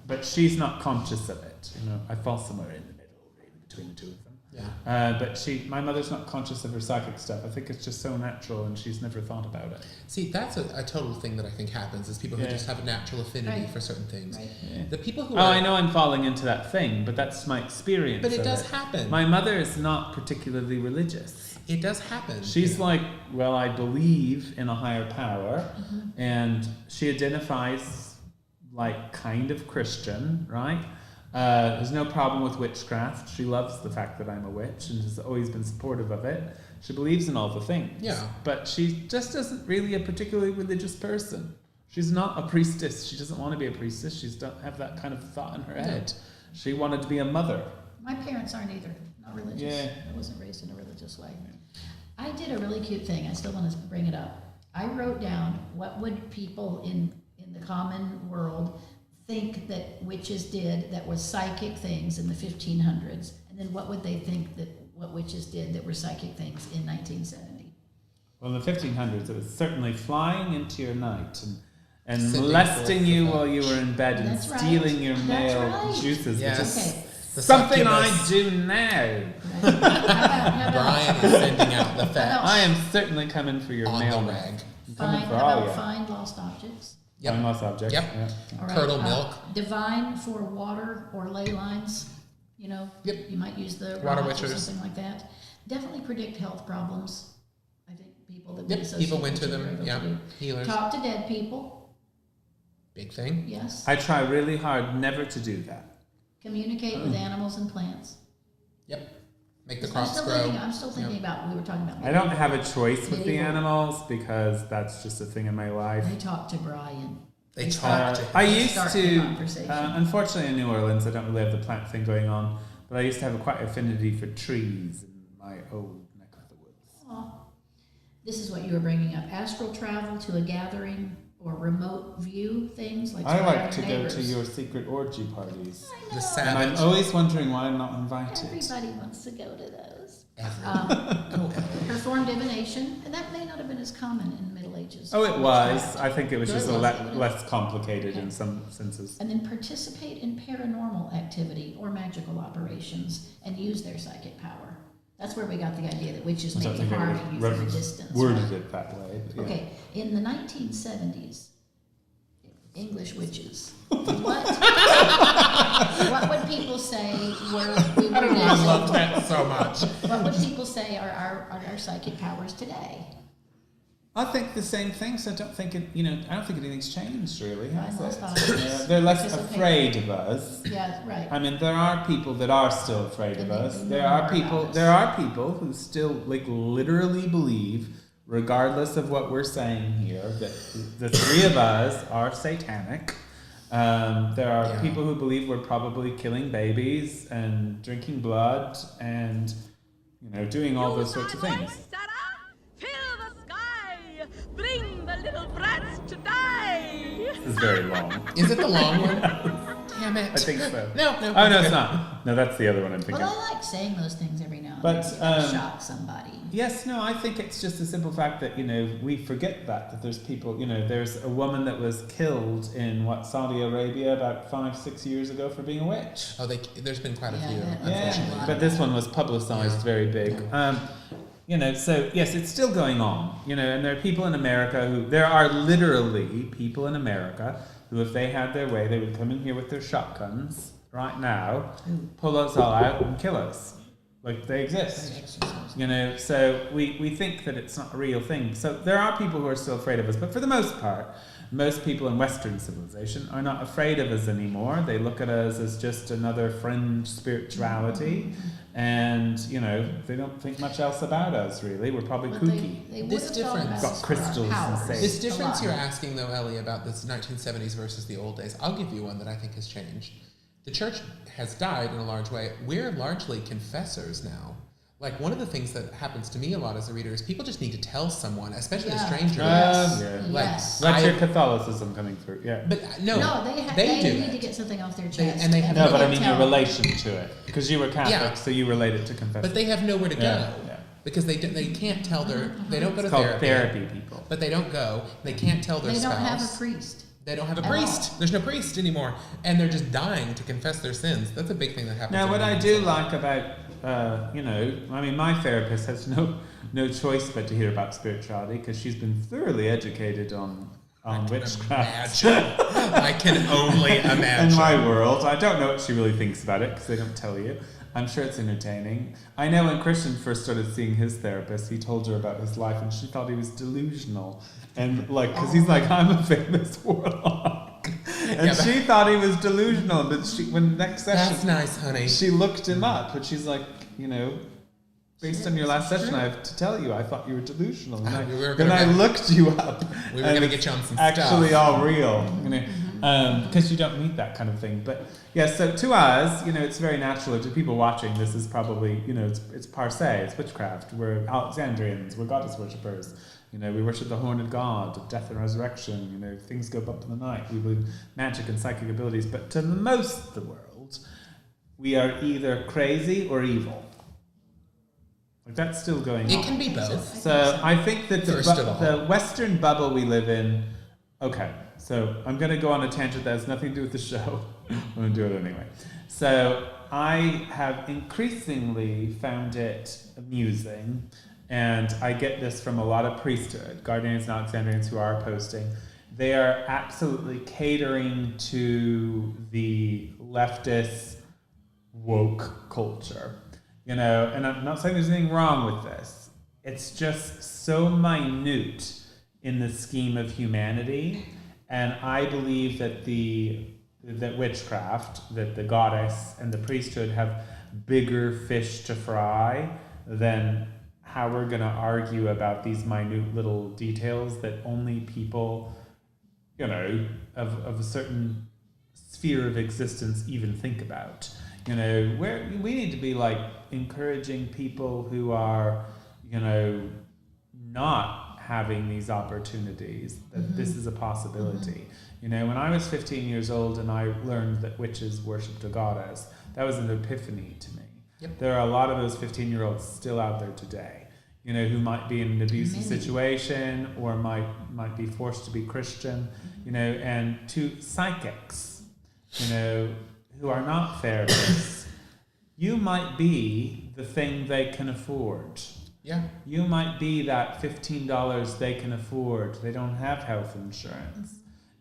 but she's not conscious of it. I fall somewhere in the middle, really, between the two of them. Yeah. But my mother's not conscious of her psychic stuff. I think it's just so natural, and she's never thought about it. See, that's a total thing that I think happens, is people who just have a natural affinity for certain things. Right. Yeah. The people who I know I'm falling into that thing, but that's my experience. But it does happen. My mother is not particularly religious. It does happen. She's like, well, I believe in a higher power, and she identifies like kind of Christian, right? There's no problem with witchcraft. She loves the fact that I'm a witch and has always been supportive of it. She believes in all the things. Yeah. But she just isn't really a particularly religious person. She's not a priestess. She doesn't want to be a priestess. She doesn't have that kind of thought in her head. She wanted to be a mother. My parents aren't either. Not religious. Yeah. I wasn't raised in a religious way. I did a really cute thing. I still want to bring it up. I wrote down what would people in the common world think that witches did that was psychic things in the 1500s, and then what would they think that what witches did that were psychic things in 1970? Well, in the 1500s, it was certainly flying into your night and molesting you while you were in bed and stealing your male juices, which is something I do now. How about Brian is sending out the facts. I am certainly coming for your male rag. Find lost objects. Yep. Find lost objects. Yep. All right. Curdle milk. Divine for water or ley lines. Yep. You might use the water rods or witchers. something like that. Definitely predict health problems. I think people that People went to them. Yeah. Healers. Talk to dead people. Big thing. Yes. I try really hard never to do that. Communicate with animals and plants. Yep. Make the crops grow. I'm still thinking about, we were talking about. I don't have a choice with the animals because that's just a thing in my life. They talk to Brian. They talk to him. I used to, unfortunately in New Orleans, I don't really have the plant thing going on, but I used to have quite affinity for trees in my old neck of the woods. Aww. This is what you were bringing up. Astral travel to a gathering or remote view things like I like to go to your secret orgy parties. The and I'm always wondering why I'm not invited. Everybody wants to go to those. Perform divination, and that may not have been as common in the Middle Ages. Oh, it was. I think it was just less complicated in some senses. And then participate in paranormal activity or magical operations and use their psychic power. That's where we got the idea that witches may be harming you from a distance. Worded it that way. Yeah. Okay, in the 1970s, English witches. What would people say were I don't know, I love that so much. What would people say are our psychic powers today? I think the same things. I don't think anything's changed really, has it? Yeah, they're less afraid of us. Yeah, right. I mean, there are people that are still afraid of us. There are people who still literally believe, regardless of what we're saying here, that the three of us are satanic. There are people who believe we're probably killing babies and drinking blood and doing all those sorts of things. Bring the little brats to die! This is very long. Is it the long one? Damn it. I think so. No. Oh, no, it's not. No, that's the other one I'm thinking. Well, I like saying those things every now and then. To shock somebody. Yes, no, I think it's just a simple fact that, we forget that there's people, there's a woman that was killed in, Saudi Arabia about 5-6 years ago for being a witch. Oh, there's been quite a few, unfortunately. Yeah, but this one was publicized very big. So yes, it's still going on, and there are people in America there are literally people in America who, if they had their way, they would come in here with their shotguns right now, pull us all out and kill us. They exist, so we think that it's not a real thing. So there are people who are still afraid of us, but for the most part, most people in Western civilization are not afraid of us anymore. They look at us as just another fringe spirituality, and they don't think much else about us really. We're probably kooky. This difference got crystals and sage. This difference you're asking though, Elie, about this 1970s versus the old days. I'll give you one that I think has changed. The church has died in a large way. We're largely confessors now. One of the things that happens to me a lot as a reader is people just need to tell someone, especially a stranger. Yes. That's your Catholicism coming through. Yeah. But no, they need to get something off their chest. But I mean your relation to it, because you were Catholic, so you related to confession. But they have nowhere to go because they can't tell they don't go to therapy people. But they don't go. They can't tell their spouse. They don't have a priest. They don't have a priest. There's no priest anymore, and they're just dying to confess their sins. That's a big thing that happens. Now, what I do like about, my therapist has no choice but to hear about spirituality because she's been thoroughly educated on witchcraft. I can only imagine. In my world, I don't know what she really thinks about it because they don't tell you. I'm sure it's entertaining. I know when Christian first started seeing his therapist, he told her about his life, and she thought he was delusional. And because he's like, I'm a famous warlock. And she thought he was delusional, but when next session... That's nice, honey. She looked him up, but she's like, based on your last session, I have to tell you, I thought you were delusional. And I looked you up. We were going to get you on some stuff. Actually all real. Because you don't need that kind of thing. But yeah, so to us, it's very natural. To people watching, this is probably, it's parsé, it's witchcraft. We're Alexandrians, we're goddess worshippers. We worship the horned god of death and resurrection. Things go up in the night. We believe magic and psychic abilities. But to most of the world, we are either crazy or evil. That's still going on. It can be both. So I think that the Western bubble we live in, okay, so I'm going to go on a tangent that has nothing to do with the show. I'm going to do it anyway. So I have increasingly found it amusing, and I get this from a lot of priesthood, Guardians and Alexandrians who are posting. They are absolutely catering to the leftist woke culture. And I'm not saying there's anything wrong with this. It's just so minute in the scheme of humanity. And I believe that that witchcraft, that the goddess and the priesthood have bigger fish to fry than how we're going to argue about these minute little details that only people, of a certain sphere of existence even think about. Where we need to be encouraging people who are, not having these opportunities, that this is a possibility. When I was 15 years old and I learned that witches worshipped a goddess, that was an epiphany to me. Yep. There are a lot of those 15-year-olds still out there today, who might be in an abusive situation or might be forced to be Christian, and to psychics, who are not therapists, you might be the thing they can afford. Yeah. You might be that $15 they can afford. They don't have health insurance.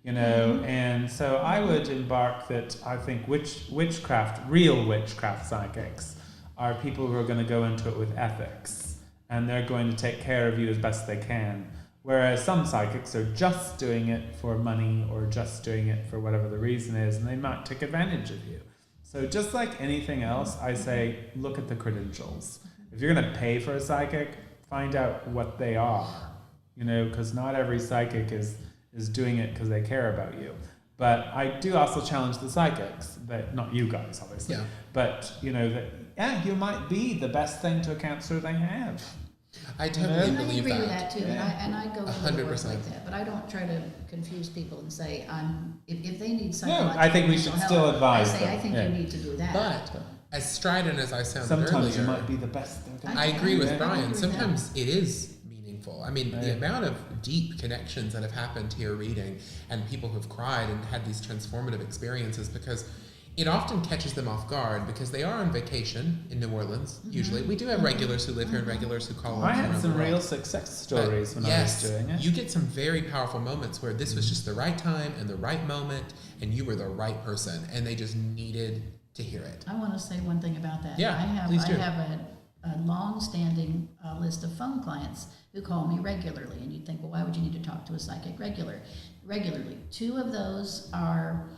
you know, and so I would embark that I think real witchcraft psychics are people who are going to go into it with ethics, and they're going to take care of you as best they can. Whereas some psychics are just doing it for money or just doing it for whatever the reason is, and they might take advantage of you. So just like anything else, I say, look at the credentials. If you're going to pay for a psychic, find out what they are, you know, because not every psychic is doing it because they care about you. But I do also challenge the psychics, that not you guys, obviously, but, you know, that, yeah, you might be the best thing to a counselor they have. I totally believe I agree with that too, Yeah. and I go to 100%. like that. But I don't try to confuse people and say if they need psychological No, I think we should help, still advise I say them. I think Yeah. you need to do that. But as strident as I sounded Sometimes earlier, you might be the best thing to I agree with I Brian. agree with Sometimes it is meaningful. I mean, the Right. amount of deep connections that have happened to your reading and people who've cried and had these transformative experiences, because it often catches them off guard because they are on vacation in New Orleans, usually. We do have regulars who live here and regulars who call I us had around some the world. real success stories But when yes, I was doing it. you get some very powerful moments where this was just the right time and the right moment, and you were the right person, and they just needed to hear it. I want to say one thing about that. Yeah, I have please do. a long-standing list of phone clients who call me regularly, and you'd think, well, why would you need to talk to a psychic regularly? 2 of those are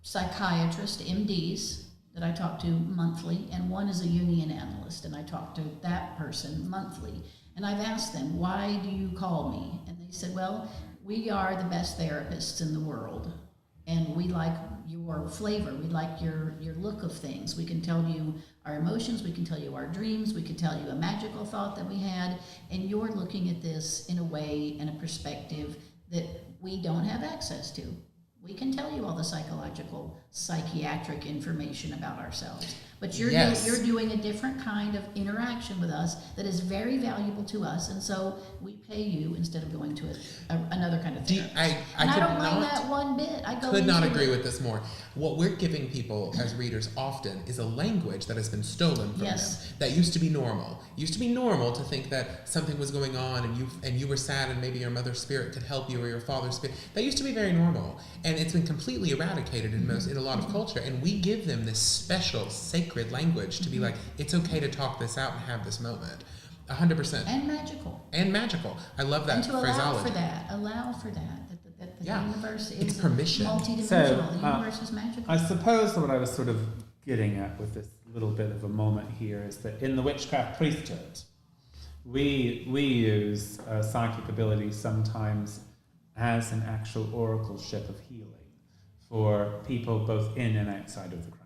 psychiatrists, MDs, that I talk to monthly, and 1 is a Jungian analyst, and I talk to that person monthly. And I've asked them, why do you call me? And they said, well, we are the best therapists in the world, and we like your flavor, we like your look of things. We can tell you our emotions, we can tell you our dreams, we can tell you a magical thought that we had, and you're looking at this in a way and a perspective that we don't have access to. We can tell you all the psychological, psychiatric information about ourselves, but you're doing a different kind of interaction with us that is very valuable to us, and so we pay you instead of going to another kind of therapist. I don't mind that one bit. I could not agree with this more. What we're giving people as readers often is a language that has been stolen from them. That used to be normal. It used to be normal to think that something was going on and you were sad and maybe your mother's spirit could help you or your father's spirit. That used to be very normal, and it's been completely eradicated in a lot of culture. And we give them this special sacred language to be like, it's okay to talk this out and have this moment. 100%. And magical. I love that and to phraseology. allow for that the universe is it's permission. multidimensional. So, the universe is magical. I suppose what I was sort of getting at with this little bit of a moment here is that in the witchcraft priesthood, we use psychic abilities sometimes as an actual oracleship of healing for people both in and outside of the craft.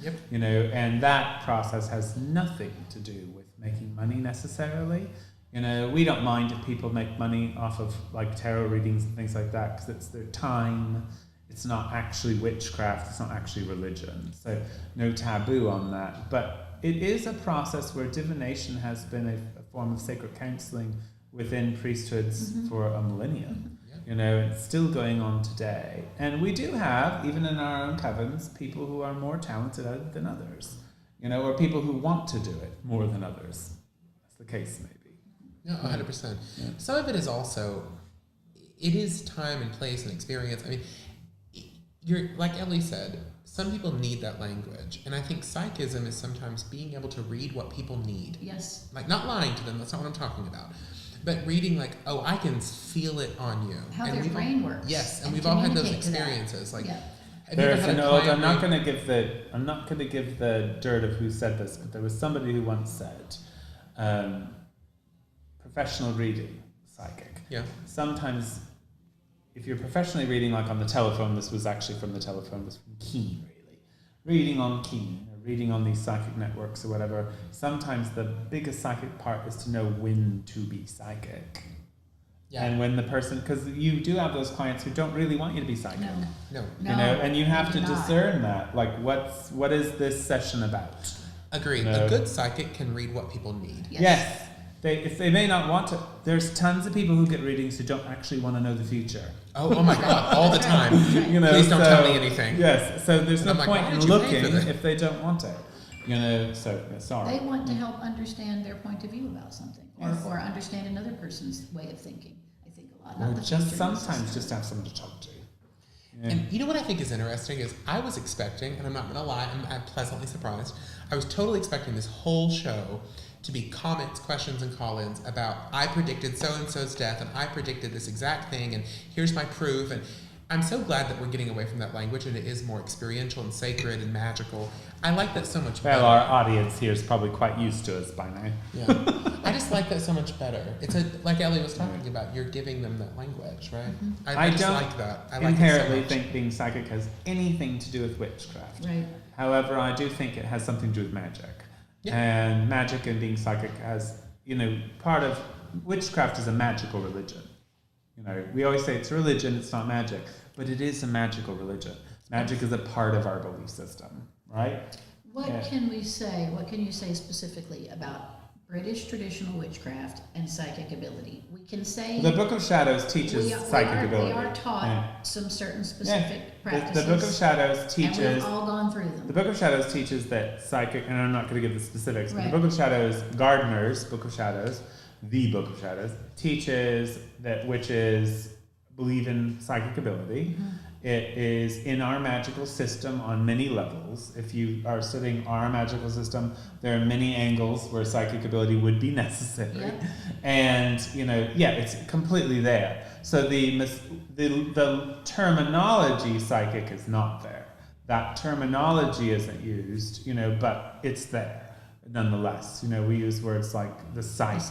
Yep. You know, and that process has nothing to do with making money necessarily. You know, we don't mind if people make money off of like tarot readings and things like that because it's their time. It's not actually witchcraft. It's not actually religion. So no taboo on that. But it is a process where divination has been a form of sacred counseling within priesthoods for a millennium. You know, it's still going on today. And we do have, even in our own covens, people who are more talented at it than others. You know, or people who want to do it more than others. That's the case, maybe. No, 100%. Yeah. Some of it is also, it is time and place and experience. I mean, you're like Elie said, some people need that language. And I think psychism is sometimes being able to read what people need. Yes. Like, not lying to them, that's not what I'm talking about. But reading like, oh, I can feel it on you. How and their brain works. Yes, and we've all had those experiences. Like, there's an old. I'm not going to give the dirt of who said this, but there was somebody who once said, professional reading, psychic. Yeah. Sometimes, if you're professionally reading, like on the telephone, this was actually from the telephone. This was from Cain, really. Reading on Cain, or reading on these psychic networks or whatever. Sometimes the biggest psychic part is to know when to be psychic. Yeah. And when the person, because you do have those clients who don't really want you to be psychic. No. You know, and you have to discern that. Like, what is this session about? Agreed. You know? A good psychic can read what people need. Yes. If they may not want to, there's tons of people who get readings who don't actually want to know the future. Oh my God, all the time. You know, please don't tell me anything. Yes, so there's no point in looking if if they don't want it. You know, so sorry. They want to help understand their point of view about something, or understand another person's way of thinking. I think a Or just sometimes just have someone to talk to. Yeah. And you know what I think is interesting is I was expecting, and I'm not going to lie, I'm pleasantly surprised. I was totally expecting this whole show to be comments, questions, and call-ins about I predicted so-and-so's death, and I predicted this exact thing, and here's my proof. And I'm so glad that we're getting away from that language, and it is more experiential and sacred and magical. I like that so much better. Well, our audience here is probably quite used to us by now. Yeah. I just like that so much better. It's like Elie was talking about, you're giving them that language, right? I just don't like that. I like inherently it so much. think being psychic has anything to do with witchcraft. Right. However, I do think it has something to do with magic. Yeah. And magic and being psychic has, part of witchcraft is a magical religion. We always say it's a religion, it's not magic, but it is a magical religion. Magic is a part of our belief system, right? What can we say? What can you say specifically about British traditional witchcraft and psychic ability? We can say The Book of Shadows teaches psychic ability. We are taught some certain specific practices. The Book of Shadows teaches. And we've all gone through them. The Book of Shadows teaches that psychic, and I'm not going to give the specifics, but Right. the Book of Shadows, Gardner's Book of Shadows, the Book of Shadows, teaches that witches believe in psychic ability. It is in our magical system on many levels. If you are studying our magical system, there are many angles where psychic ability would be necessary. Yep. And, it's completely there. So the terminology psychic is not there. That terminology isn't used, but it's there nonetheless. We use words like the sight.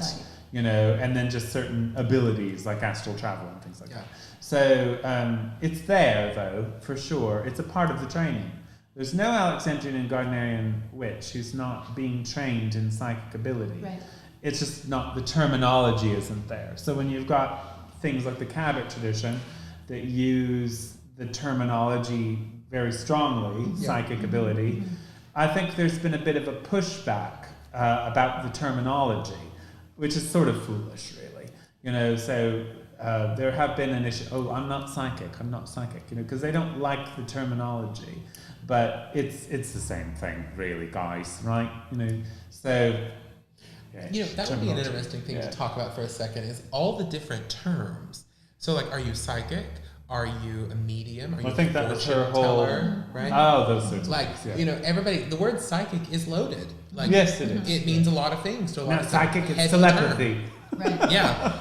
And then just certain abilities like astral travel and things like that. So it's there, though, for sure. It's a part of the training. There's no Alexandrian and Gardnerian witch who's not being trained in psychic ability. Right. It's just not, the terminology isn't there. So when you've got things like the Cabot tradition that use the terminology very strongly, psychic ability, I think there's been a bit of a pushback about the terminology, which is sort of foolish, really. So there have been an issue, I'm not psychic, because they don't like the terminology. But it's the same thing, really, guys, right? So... that would be an interesting thing to talk about for a second, is all the different terms. So, are you psychic? Are you a medium? Are you I think that was her whole... teller, right? Oh, those sorts of things, everybody, the word psychic is loaded. Yes, it is. It means a lot of things to a lot Not of psychic, it's heavy telepathy. term. Right. Yeah.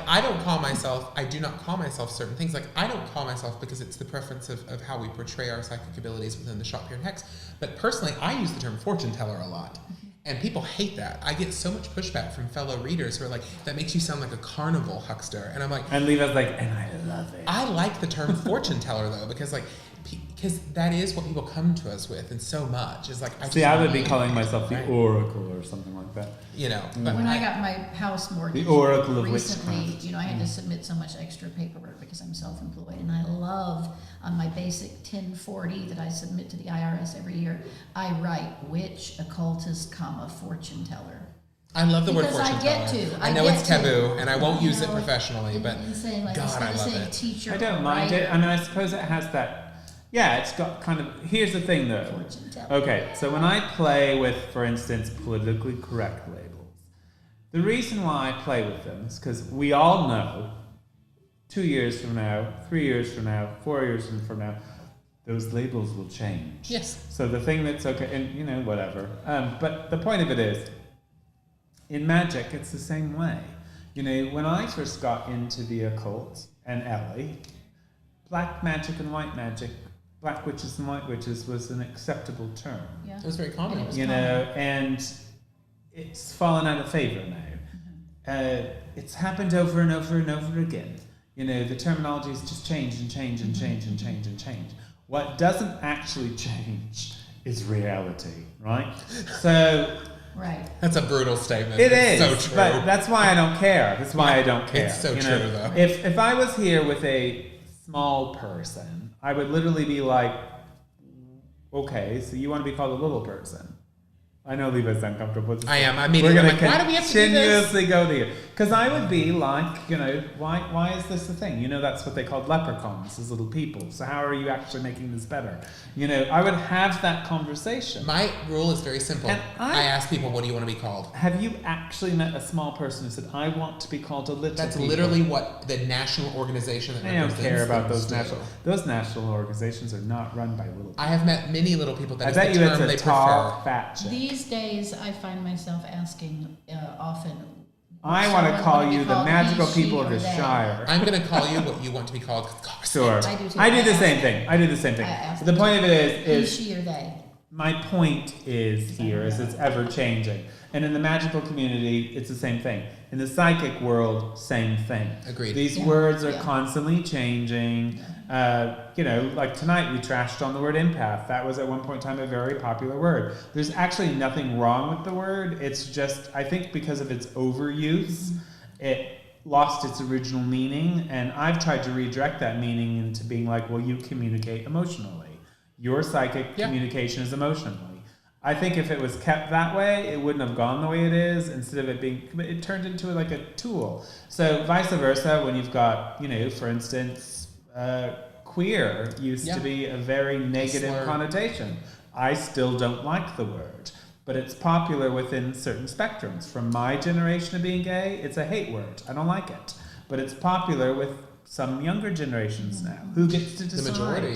I do not call myself certain things. I don't call myself because it's the preference of how we portray our psychic abilities within the short period hex. But personally, I use the term fortune teller a lot. And people hate that. I get so much pushback from fellow readers who are like, that makes you sound like a carnival huckster. And I'm like... And Levi's like, and I love it. I like the term fortune teller, though, because that is what people come to us with, and so much. Is I would be calling myself the Oracle or something like that. But when I got my house mortgage the Oracle of recently, Witchcraft. I had to submit so much extra paperwork because I'm self-employed, and I love on my basic 1040 that I submit to the IRS every year, I write witch, occultist, fortune teller. I love the word Because fortune I get teller. to. I know it's taboo, and I won't use it professionally, but and saying, God, instead I of love saying it. teacher, I don't mind it. I mean, I suppose it has that... Yeah, it's got kind of... Here's the thing, though. Fortune teller. Okay, so when I play with, for instance, politically correct labels, the reason why I play with them is because we all know 2 years from now, 3 years from now, 4 years from now, those labels will change. Yes. So the thing that's okay, and whatever. But the point of it is, in magic, it's the same way. When I first got into the occult and Elie, black magic and white magic, black witches and white witches was an acceptable term. Yeah. It was very common. And it was And it's fallen out of favor now. It's happened over and over and over again. The terminology has just changed and changed and changed and changed and changed. What doesn't actually change is reality, right? So... Right. That's a brutal statement. It's is. So true. But that's why I don't care. That's why I don't care. It's so true, though. If I was here with a small person, I would literally be like, okay, so you want to be called a little person. I know Levi's uncomfortable with this. I am. We're going to why do we have to do this? continuously go there. Because I would be like, why is this a thing? That's what they called leprechauns, as little people. So how are you actually making this better? I would have that conversation. My rule is very simple. I ask people, what do you want to be called? Have you actually met a small person who said, I want to be called a little That's people? literally what the national organization that I don't care about those national. Those national organizations are not run by little people. I have met many little people that I is bet the you term it's they a tall, prefer. fat chick. These days, I find myself asking often. I want to call you the magical he, people of the they. Shire. I'm going to call you what you want to be called. Sure. I do too. I do the same thing. The point of it is he, she, or they. my point is it's ever changing. And in the magical community, it's the same thing. In the psychic world, same thing. Agreed. These words are constantly changing. Like tonight we trashed on the word empath. That was at one point in time a very popular word. There's actually nothing wrong with the word. It's just, I think because of its overuse, it lost its original meaning. And I've tried to redirect that meaning into being like, well, you communicate emotionally. Your psychic communication is emotionally. I think if it was kept that way, it wouldn't have gone the way it is. Instead of it turned into like a tool. So vice versa, when you've got, for instance, queer used to be a very negative connotation. I still don't like the word, but it's popular within certain spectrums. From my generation of being gay, it's a hate word. I don't like it, but it's popular with some younger generations now. Who gets to decide? The majority,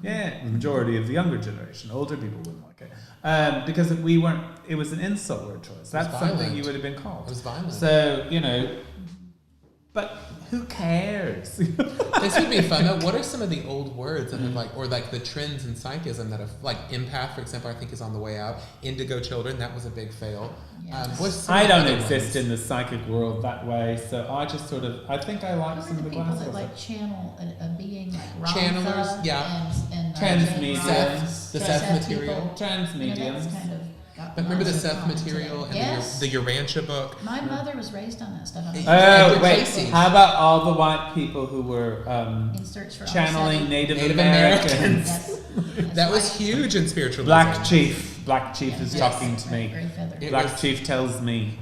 the majority of the younger generation. Older people wouldn't like it because it was an insult word choice. That's something you would have been called. It was violent. So but who cares? This would be fun though. What are some of the old words that have or the trends in psychism that have, empath, for example, I think is on the way out. Indigo children, that was a big fail. Yes. I don't exist in the psychic world that way, so I just I think I like some of the people classes. that channel a being like Channelers, Rantha and Transmediums. The Seth material. Transmediums. That's kind of But remember the Seth material and the Urantia book? My mother was raised on that stuff. Oh, wait. How about all the white people who were in search for channeling Native Americans? Yes. That was huge in spiritualism. Black Chief is talking to me. Black Chief tells me.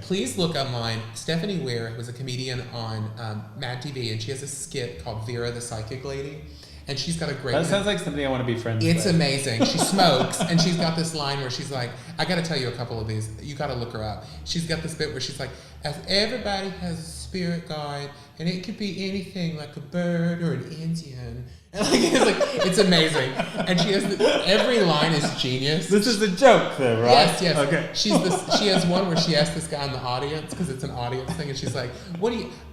Please look online. Stephanie Ware was a comedian on Mad TV, and she has a skit called Vera the Psychic Lady. And she's got a great... That sounds like somebody I want to be friends with. It's amazing. She smokes, and she's got this line where she's like, I got to tell you a couple of these. You got to look her up. She's got this bit where she's like, as everybody has a spirit guide, and it could be anything like a bird or an Indian. And it's amazing. And she has every line is genius. This is a joke, though, right? Yes. Okay. She has one where she asks this guy in the audience because it's an audience thing, and she's like,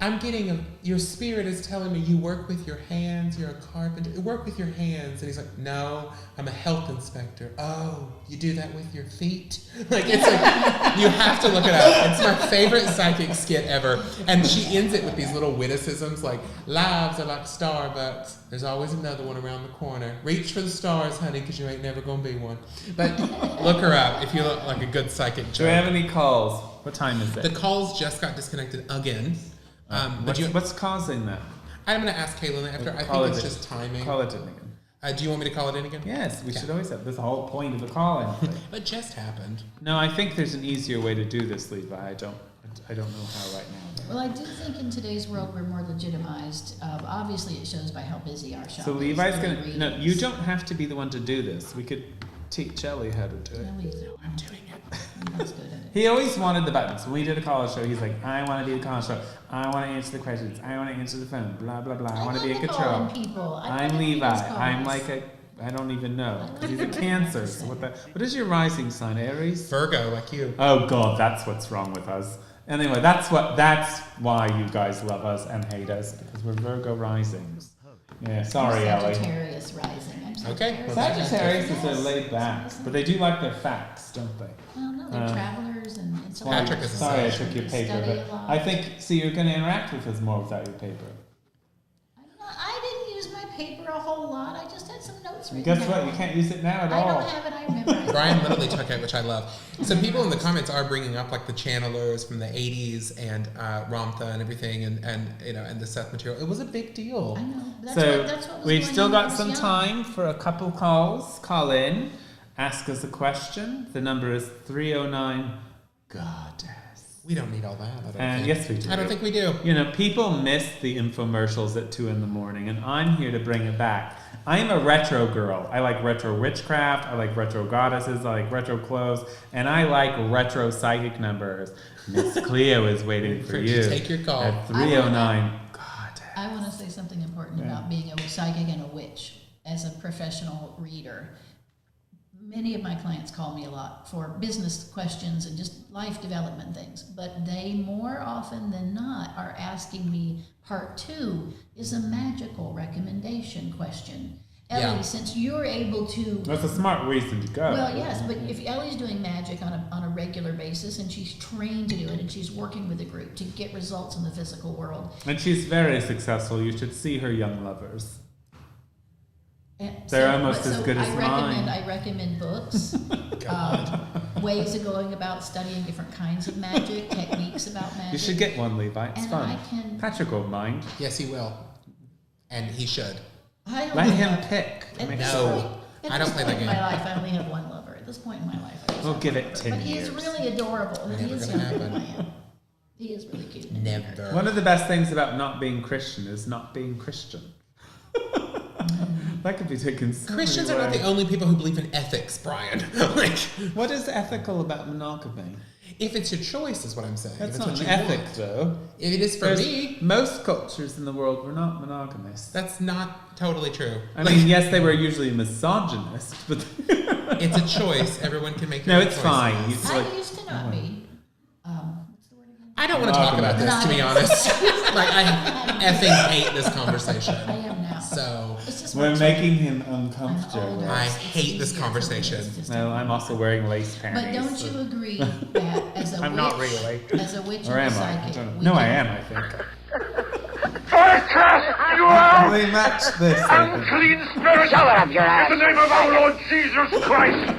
I'm getting your spirit is telling me you work with your hands. You're a carpenter. You work with your hands, and he's like, no, I'm a health inspector. Oh, you do that with your feet? You have to look it up. It's my favorite psychic skit ever. And she ends it with these little witticisms like, lives are like Starbucks. There's always another one around the corner. Reach for the stars, honey, because you ain't never going to be one. But look her up if you look like a good psychic joke. Do we have any calls? What time is it? The calls just got disconnected again. What's causing that? I'm going to ask Kaylin after. I think it's just timing. Call it in again. Do you want me to call it in again? Yes, we should always have. That's the whole point of the call-in thing. It just happened. No, I think there's an easier way to do this, Levi. I don't know how right now. Well, I do think in today's world we're more legitimized. Obviously, it shows by how busy our shop is. So Levi's doing gonna. readings. No, you don't have to be the one to do this. We could teach Elie how to do it. I'm doing it. That's good at it. He always wanted the buttons. When we did a call show, he's like, I want to do the call show. I want to answer the questions. I want to answer the phone. Blah, blah, blah. I want to be in control. I'm Levi. I'm like I don't even know. He's a Cancer. So what is your rising sign, Aries? Virgo, like you. Oh, God, that's what's wrong with us. Anyway, that's why you guys love us and hate us, because we're Virgo risings. Yeah, sorry, Elie. Sagittarius rising. I'm Sagittarius. Okay. Sagittarius is a laid back, but they do like their facts, don't they? Well, no, they're travelers and so Patrick is a Sorry, I Sag. took your paper, Study a but lot. I think, you're going to interact with us more without your paper. I didn't use my paper a whole lot. I just had some notes written Guess what? down. You can't use it now at I all. don't have it. I remember. Brian literally took it, which I love. Some people in the comments are bringing up like the channelers from the 80s and Ramtha and everything, and the Seth material. It was a big deal. I know. That's what was We've going still on got when I was some young. time for a couple calls. Call in, ask us a question. The number is 309 Goddess. We don't need all that. I don't think. Yes, we do. I don't think we do. You know, people miss the infomercials at 2 a.m, and I'm here to bring it back. I am a retro girl. I like retro witchcraft. I like retro goddesses. I like retro clothes. And I like retro psychic numbers. Miss Cleo is waiting for you. Take your call. At 3:09. God. I want to say something important about being a psychic and a witch as a professional reader. Many of my clients call me a lot for business questions and just life development things, but they more often than not are asking me, part 2 is a magical recommendation question. Elie, since you're able to... That's a smart reason to go. Well, yes, but if Ellie's doing magic on a regular basis and she's trained to do it and she's working with a group to get results in the physical world. And she's very successful. You should see her young lovers. They're almost as good as mine. I recommend books, ways of going about studying different kinds of magic, techniques about magic. You should get one, Levi. It's And fun. I Patrick won't mind. Yes, he will. And he should. Let him pick. No. I don't play that game. In my life, I only have one lover. At this point in my life, I just We'll have give one it lover. 10 But he is years. really adorable. He Never is gonna younger than I happen. am. He is really cute. Never. One of the best things about not being Christian is not being Christian. That could be taken so Christians many are not ways. the only people who believe in ethics, Brian. Like, What is ethical about monogamy? if it's your choice, is what I'm saying. That's if it's not what an you ethic, want. though. It is for me. Most cultures in the world were not monogamous. That's not totally true. I mean, yes, they were usually misogynist, but It's a choice. Everyone can make their no, own it's choices. fine. I used to not be. What's the word again? I don't want to talk about this, to be honest. Like, I effing hate this conversation. I am now. So, It's just we're my making him I'm uncomfortable. older. I It's hate this easier for me. conversation. It's just No, I'm also wearing lace panties. But don't you agree that as a I'm witch, not really. as a witch Or and am a I? I psychic, don't know. we No, I can- am, I think. I cast you out! We match this. I think. Unclean spirit! Shove it up your ass! In the name of our Lord Jesus Christ!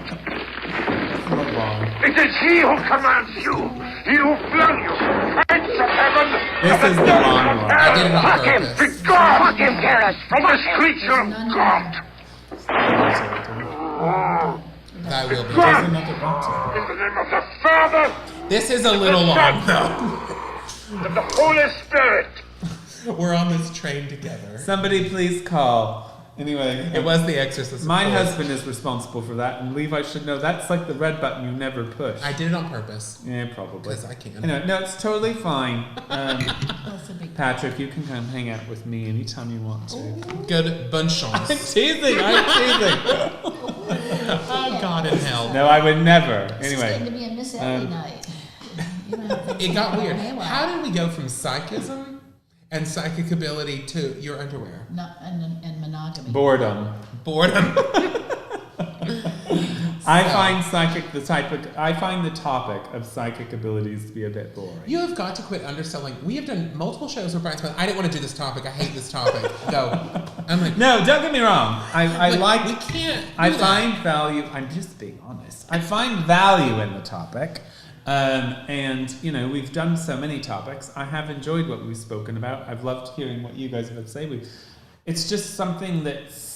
Not wrong. It is He who commands you! He who flung you! Hence of heaven! This is the long one. I did it on Fuck him! purpose. To God! Fuck him, Garrus! From this creature of God! That will be. There's another bottle. In the name of the Father, This is a little long, though. and of the Holy Spirit! We're on this train together. Somebody please call. Anyway, It was The Exorcist. of my course. husband is responsible for that, and Levi should know that's like the red button you never push. I did it on purpose. Yeah, probably. 'Cause I can. Anyway, no, it's totally fine. That's a big Patrick, you can come hang out with me anytime you want to. Good bonne chance. I'm teasing. Oh, God in hell. No, I would never. This is getting to Anyway, be a Miss Elie night. You don't have to It got think weird. about it. How did we go from psychism and psychic ability to your underwear? Not, and monogamy. boredom. Boredom. I find I find the topic of psychic abilities to be a bit boring. You have got to quit underselling. We have done multiple shows where Brian's like, I didn't want to do this topic. I hate this topic. Go. I'm like, No, don't get me wrong. I like. We can't. I do that. find value. I'm just being honest. I find value in the topic, and you know we've done so many topics. I have enjoyed what we've spoken about. I've loved hearing what you guys have to say. It's just something that's.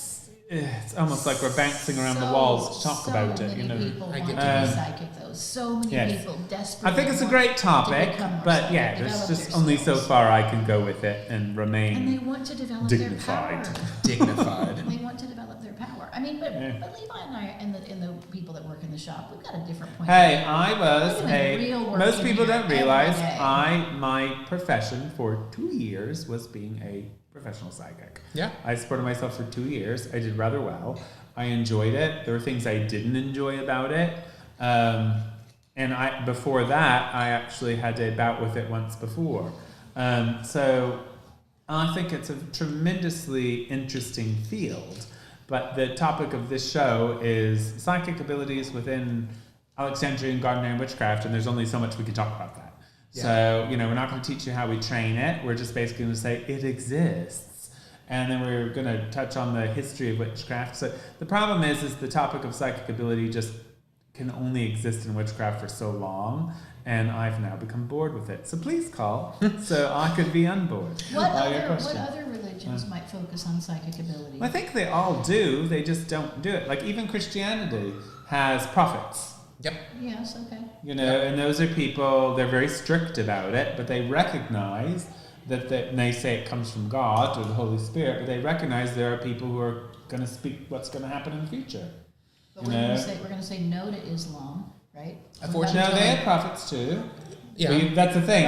It's almost like we're bouncing around the walls to talk about it. You know. People I want get to that. be psychic, though. So many Yes. people desperately. I think it's a want great to topic, become more but psychic, yeah, there's develop just their only so skills. far I can go with it and remain. And they want to develop dignified. their power. Dignified. They want to develop their power. I mean, but Yeah. Levi and I and the people that work in the shop, we've got a different point. Hey, of view. I was We're doing real work most in people here don't every realize day. my profession for 2 years was being a professional psychic. Yeah. I supported myself for 2 years. I did rather well. I enjoyed it. There were things I didn't enjoy about it. And before that, I actually had a bout with it once before. So I think it's a tremendously interesting field. But the topic of this show is psychic abilities within Alexandrian Gardnerian witchcraft, and there's only so much we can talk about that. Yeah. So, you know, we're not going to teach you how we train it. We're just basically going to say it exists. And then we're going to touch on the history of witchcraft. So the problem is the topic of psychic ability just can only exist in witchcraft for so long. And I've now become bored with it. So please call so I could be unbored. What Your other question. religions might focus on psychic ability? I think they all do. They just don't do it. Like even Christianity has prophets. Yep. Yes, okay. You know, and those are people, they're very strict about it, but they recognize that and they say it comes from God or the Holy Spirit, but they recognize there are people who are going to speak what's going to happen in the future. But we're going to say no to Islam, right? Unfortunately, No, they have prophets too. Yeah. But that's the thing.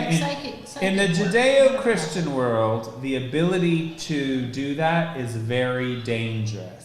In the Judeo-Christian world, the ability to do that is very dangerous.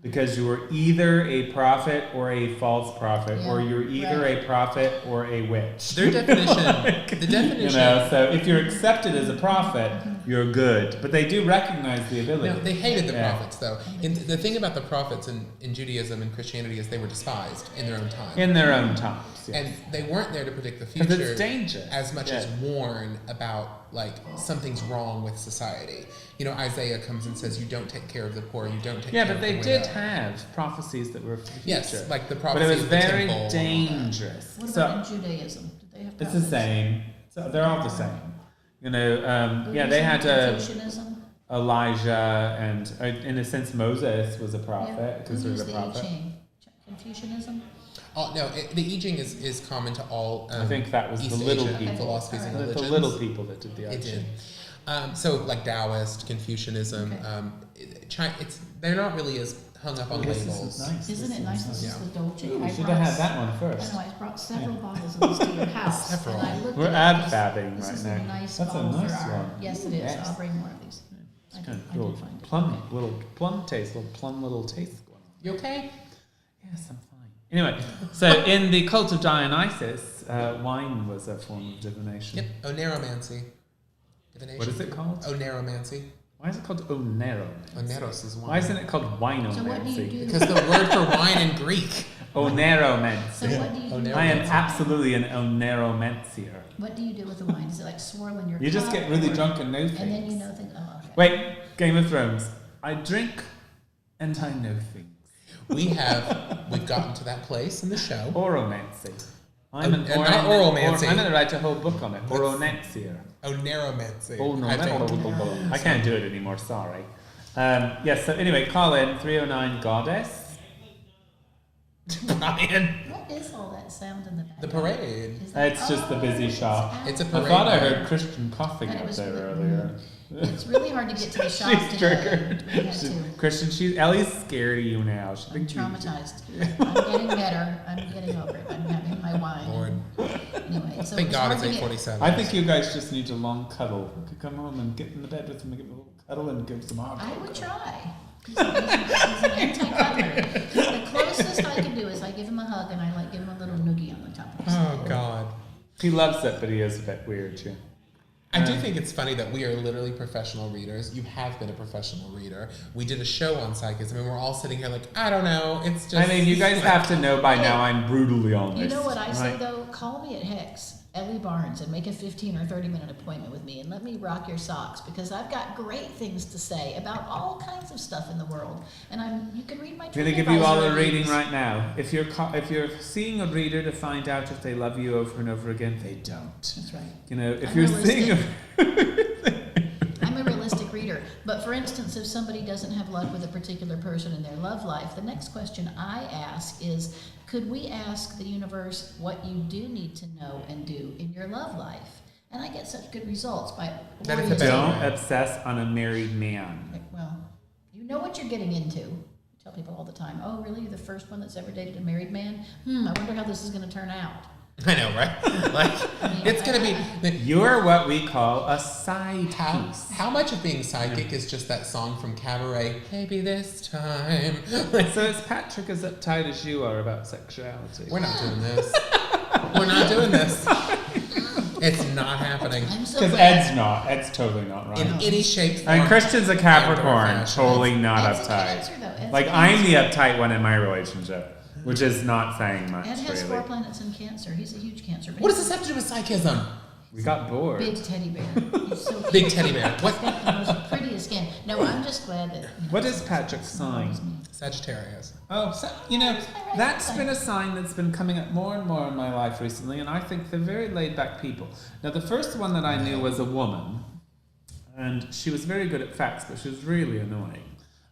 Because you are either a prophet or a false prophet, or you're either a prophet or a witch. Their definition, the definition. You know, so if you're accepted as a prophet, you're good. But they do recognize the ability. No, they hated the prophets, though. And the thing about the prophets in Judaism and Christianity is they were despised in their own time. In their own times, yes. And they weren't there to predict the future. It's dangerous. As much as warn about, like, something's wrong with society. You know, Isaiah comes and says, you don't take care of the poor, you don't take care of the widow. Yeah, but they did have prophecies that were for the future. Yes, like the prophecy but it was of the very temple. dangerous. What about in Judaism? Did they have It's prophets? the same. So they're all the same. You know, they had Confucianism? Elijah and, in a sense, Moses was a prophet. Considered a prophet. The I Ching? Confucianism? Oh, no, the I Ching is common to all I think that was East the little Asian people. philosophies and religions. The little people that did the I It Ching. did. So, like Taoist, Confucianism, they're not really as hung up on labels. This is nice. Isn't it nice? This is the Dolce. Ooh, I should brought have had that one first. I know, I brought several bottles of this to your house. Several. And I looked We're at it. ad-fabbing This right is now. a nice That's a bottle nice for our, one. yes, it is. Yes. I'll bring more of these. I Kind did, of I little did find it. plum, Okay. little plum taste going on. You okay? Yes, I'm fine. Anyway, so in the cult of Dionysus, wine was a form of divination. Yep. Oneromancy. Divination. What is it called? Oneromancy. Why is it called oneromancy? Oneros is wine. Why isn't it called winomancy? So what do you do? Because the word for wine in Greek. Oneromancy. So what do you do? I am absolutely an oneromancier. What do you do with the wine? Is it like swirl in your You just cup, get really or- drunk and know things. And then you know things. Oh, okay. Wait, Game of Thrones. I drink and I know things. We've gotten to that place in the show. Oromancy. And not oromancy. I'm going to write a whole book on it. Oromancier. Oneromancy. I can't do it anymore, sorry. Yes, so anyway, call in 309 Goddess. Brian. What is all that sound in the back? The parade. It's just the busy shop. It's a I parade. thought I heard Christian coughing But it up was there really- earlier. It's really hard to get to the shop She's today. triggered. We had to. Christian, Ellie's scared of you now. She I'm thinks you- traumatized. I'm getting better. I'm getting over it. I'm having my wine. Lord. Anyway, so Thank it's God hard it's to get- 8:47. I think you guys just need a long cuddle. You could come home and get in the bed with him and give him a little cuddle and give some hard I would try. He's an anti-cuddler. The closest I can do is I give him a hug and I give him a little noogie on the top of his head. Oh, God. He loves it, but he is a bit weird, yeah. I do think it's funny that we are literally professional readers. You have been a professional reader. We did a show on psychism, and we're all sitting here like, I don't know. It's just. I mean, you guys have to know by now I'm brutally honest. You know what I say right? though? Call me at Hex, Elie Barnes, and make a 15 or 30-minute appointment with me and let me rock your socks because I've got great things to say about all kinds of stuff in the world. And you can read my I'm going to give you TripAdvisor all a reviews. reading right now. If you're seeing a reader to find out if they love you over and over again, they don't. That's right. You know, if I'm you're realistic. seeing I'm a realistic reader. But for instance, if somebody doesn't have luck with a particular person in their love life, the next question I ask is, could we ask the universe what you do need to know and do in your love life? And I get such good results by That is orienting- don't obsess on a married man. Like, well, you know what you're getting into. I tell people all the time, oh, really? You're the first one that's ever dated a married man? I wonder how this is going to turn out. I know, right? Like, I mean, it's going to be. You're what we call a side piece. How much of being psychic is just that song from Cabaret, Maybe This Time? So it's Patrick as uptight as you are about sexuality. We're not doing this. We're not doing this. It's not happening. I'm so Because glad. Ed's not. Ed's totally not right. In any shape, form. And Christian's a Capricorn, fashion. totally not Ed's a uptight. Cancer, though. Ed's Like a I'm the Cancer. uptight one in my relationship, which is not saying much, Ed has really. 4 planets in Cancer. He's a huge Cancer. What does this have to do with psychism? We got bored. Big teddy bear. He's so cute. Big teddy bear. What? He's got the most prettiest skin. No, I'm just glad that. What is Patrick's sign? Sagittarius. Oh, so, that's been a sign that's been coming up more and more in my life recently, and I think they're very laid-back people. Now, the first one that I knew was a woman, and she was very good at facts, but she was really annoying.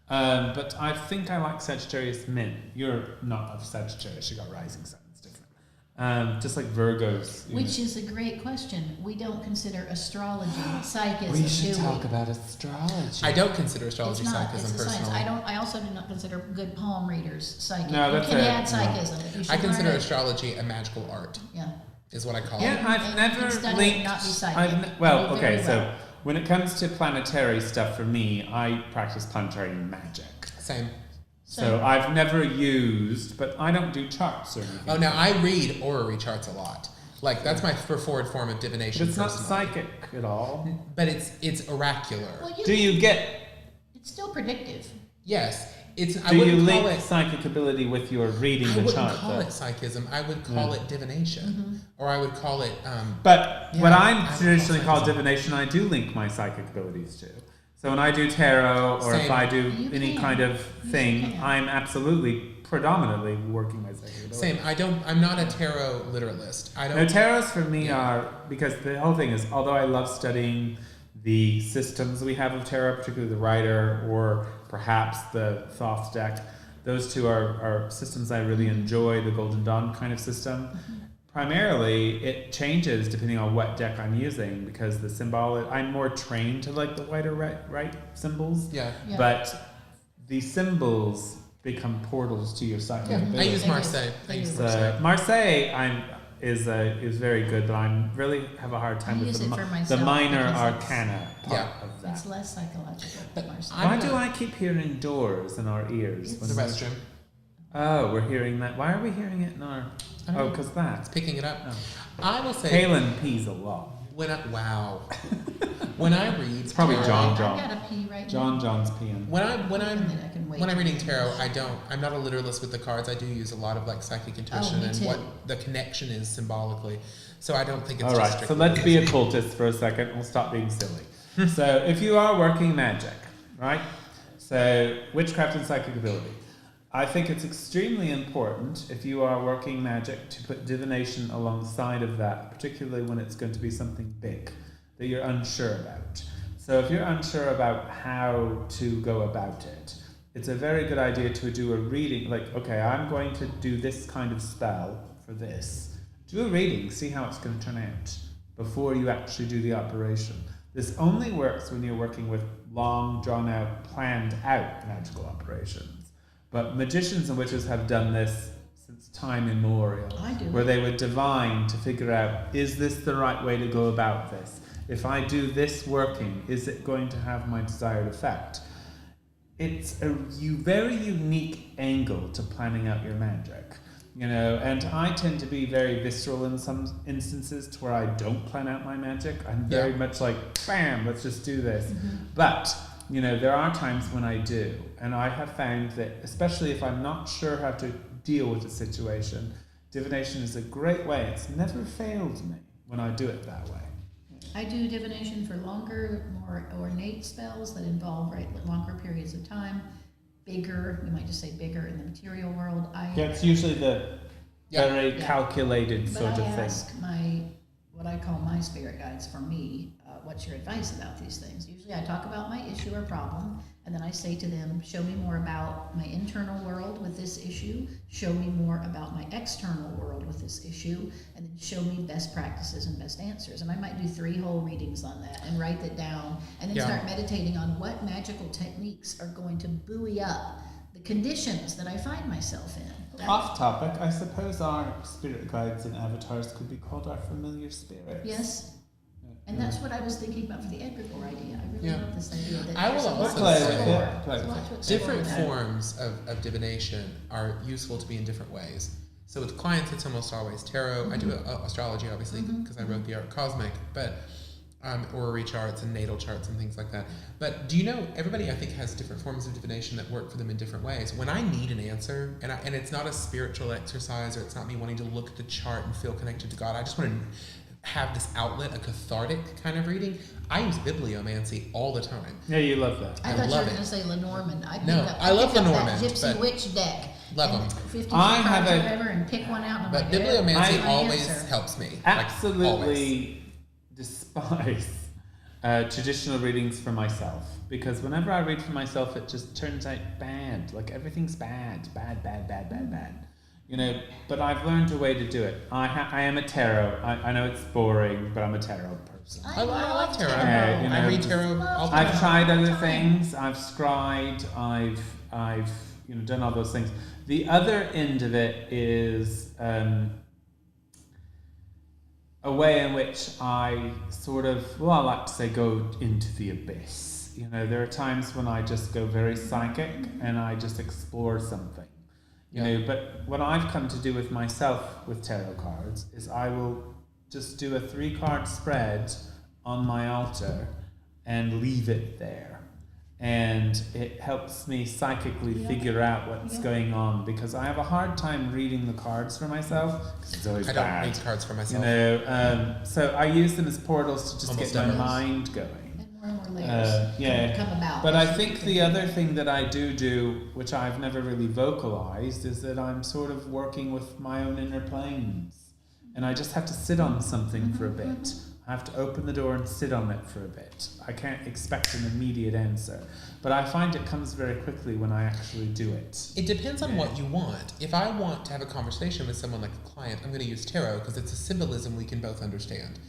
But I think I like Sagittarius men. You're not of Sagittarius, you got rising signs different. Just like Virgos. Which is a great question. We don't consider astrology psychism. We should do talk we? about astrology. I don't consider astrology It's not. psychism It's a personally. science. I also do not consider good palm readers psychic. No, you that's can it. add psychism. You should I consider learn it. astrology a magical art, Yeah. is what I call Yeah, it. I've And never you can study it, linked. not be psychic. Well, You do very okay, so well. when it comes to planetary stuff for me, I practice planetary magic. Same. So I've never used, but I don't do charts or anything. Oh, now I read orrery charts a lot. Like, that's my preferred form of divination. But it's not personally. psychic at all. But it's oracular. Well, Do you get? It's still predictive. Yes. I Do you wouldn't link call it psychic ability with your reading I the wouldn't chart? call though? it psychism. I would call it divination, or I would call it. But Yeah, what I I'm would traditionally call called divination, I do link my psychic abilities to. So when I do tarot, or if Same. I do You any can. kind of You thing, can. I'm absolutely predominantly working my psychic ability. Same. I'm not a tarot literalist. I don't. No, tarots for me Yeah. are, because the whole thing is, although I love studying the systems we have of tarot, particularly the Rider or perhaps the Thoth deck, those two are systems I really enjoy, the Golden Dawn kind of system. Primarily, it changes depending on what deck I'm using, because the symbol, I'm more trained to like the white or right symbols, Yeah. Yeah. but the symbols become portals to your psychic I ability. use They do. Marseille. I They use do. Marseille. Marseille is very good, but I really have a hard time I with use the, it for the myself minor because it's- arcana part Yeah. of that. It's less psychological. But Marcel. Why I'm do not- I keep hearing doors in our ears? It's- when The we- restroom. Oh, we're hearing that. Why are we hearing it in our? I don't Oh, know. because that. It's picking it up. Oh. I will say Palin pees a lot. when I when I read, It's probably John. I've got a pee right now. John's peeing. When I'm And then I can wait when I'm till reading you tarot, finish. I'm not a literalist with the cards. I do use a lot of like psychic intuition me and too. what the connection is symbolically. So I don't think it's All just right, so strictly let's be realistic. occultists for a second. We'll stop being silly. So, if you are working magic, right? So, witchcraft and psychic ability. I think it's extremely important if you are working magic to put divination alongside of that, particularly when it's going to be something big that you're unsure about. So, if you're unsure about how to go about it, it's a very good idea to do a reading. Like, okay, I'm going to do this kind of spell for this. Do a reading, see how it's going to turn out before you actually do the operation. This only works when you're working with long, drawn out, planned out magical operations. But magicians and witches have done this since time immemorial. I do. Where they would divine to figure out, is this the right way to go about this? If I do this working, is it going to have my desired effect? It's a very unique angle to planning out your magic. You know, and I tend to be very visceral in some instances to where I don't plan out my magic. I'm very much like, bam, let's just do this. But, you know, there are times when I do. And I have found that, especially if I'm not sure how to deal with a situation, divination is a great way. It's never failed me when I do it that way. I do divination for longer, more ornate spells that involve longer periods of time. Bigger, we might just say bigger in the material world. Yeah, it's usually the very Yeah. calculated But sort I of thing. ask what I call my spirit guides for me, what's your advice about these things? Usually I talk about my issue or problem, and then I say to them, show me more about my internal world with this issue, show me more about my external world with this issue, and then show me best practices and best answers. And I might do 3 whole readings on that and write that down, and then start meditating on what magical techniques are going to buoy up the conditions that I find myself in. Off topic, I suppose our spirit guides and avatars could be called our familiar spirits. Yes. And that's what I was thinking about for the Icebreaker idea. I really Yeah. love this idea that I there's will a lot also to say- explore. Play There's a with lot it. to explore Different with that. forms of divination are useful to me in different ways. So with clients, it's almost always tarot. I do astrology, obviously, because I wrote the art Cosmic, but orrery charts and natal charts and things like that. But do you know, everybody I think has different forms of divination that work for them in different ways. When I need an answer, and it's not a spiritual exercise, or it's not me wanting to look at the chart and feel connected to God, I just want to have this outlet, a cathartic kind of reading, I use bibliomancy all the time. Yeah, you love that. I I thought you love were it. going to say Lenormand. I love pick up Lenormand, that Gypsy but- Witch deck. Love and 'em. 50 I cards have or a- whatever and pick one out. And I'm But like, bibliomancy that's my always answer. helps me. Absolutely despise traditional readings for myself, because whenever I read for myself, it just turns out bad. Like everything's bad. But I've learned a way to do it. I am a tarot. I know it's boring, but I'm a tarot person. I like tarot. I read tarot all the time. I've tried other things. I've scryed. I've done all those things. The other end of it is a way in which I sort of, I like to say, go into the abyss. There are times when I just go very psychic and I just explore something. But what I've come to do with myself with tarot cards is I will just do a 3-card spread on my altar and leave it there. And it helps me psychically figure out what's going on, because I have a hard time reading the cards for myself because it's always bad. I don't read cards for myself. So I use them as portals to just Almost get my never. mind going. And more layers come about. But I think the other thing that I do, which I've never really vocalized, is that I'm sort of working with my own inner planes. And I just have to sit on something for a bit. I have to open the door and sit on it for a bit. I can't expect an immediate answer. But I find it comes very quickly when I actually do it. It depends on what you want. If I want to have a conversation with someone like a client, I'm going to use tarot because it's a symbolism we can both understand.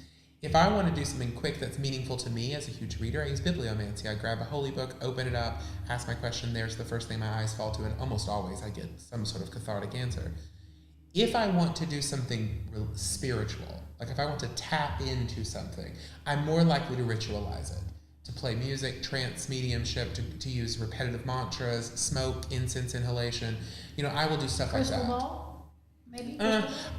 If I want to do something quick that's meaningful to me as a huge reader, I use bibliomancy. I grab a holy book, open it up, ask my question, there's the first thing my eyes fall to, and almost always I get some sort of cathartic answer. If I want to do something spiritual, like if I want to tap into something, I'm more likely to ritualize it, to play music, trance, mediumship, to use repetitive mantras, smoke, incense inhalation. I will do stuff Crystal like that. ball, maybe.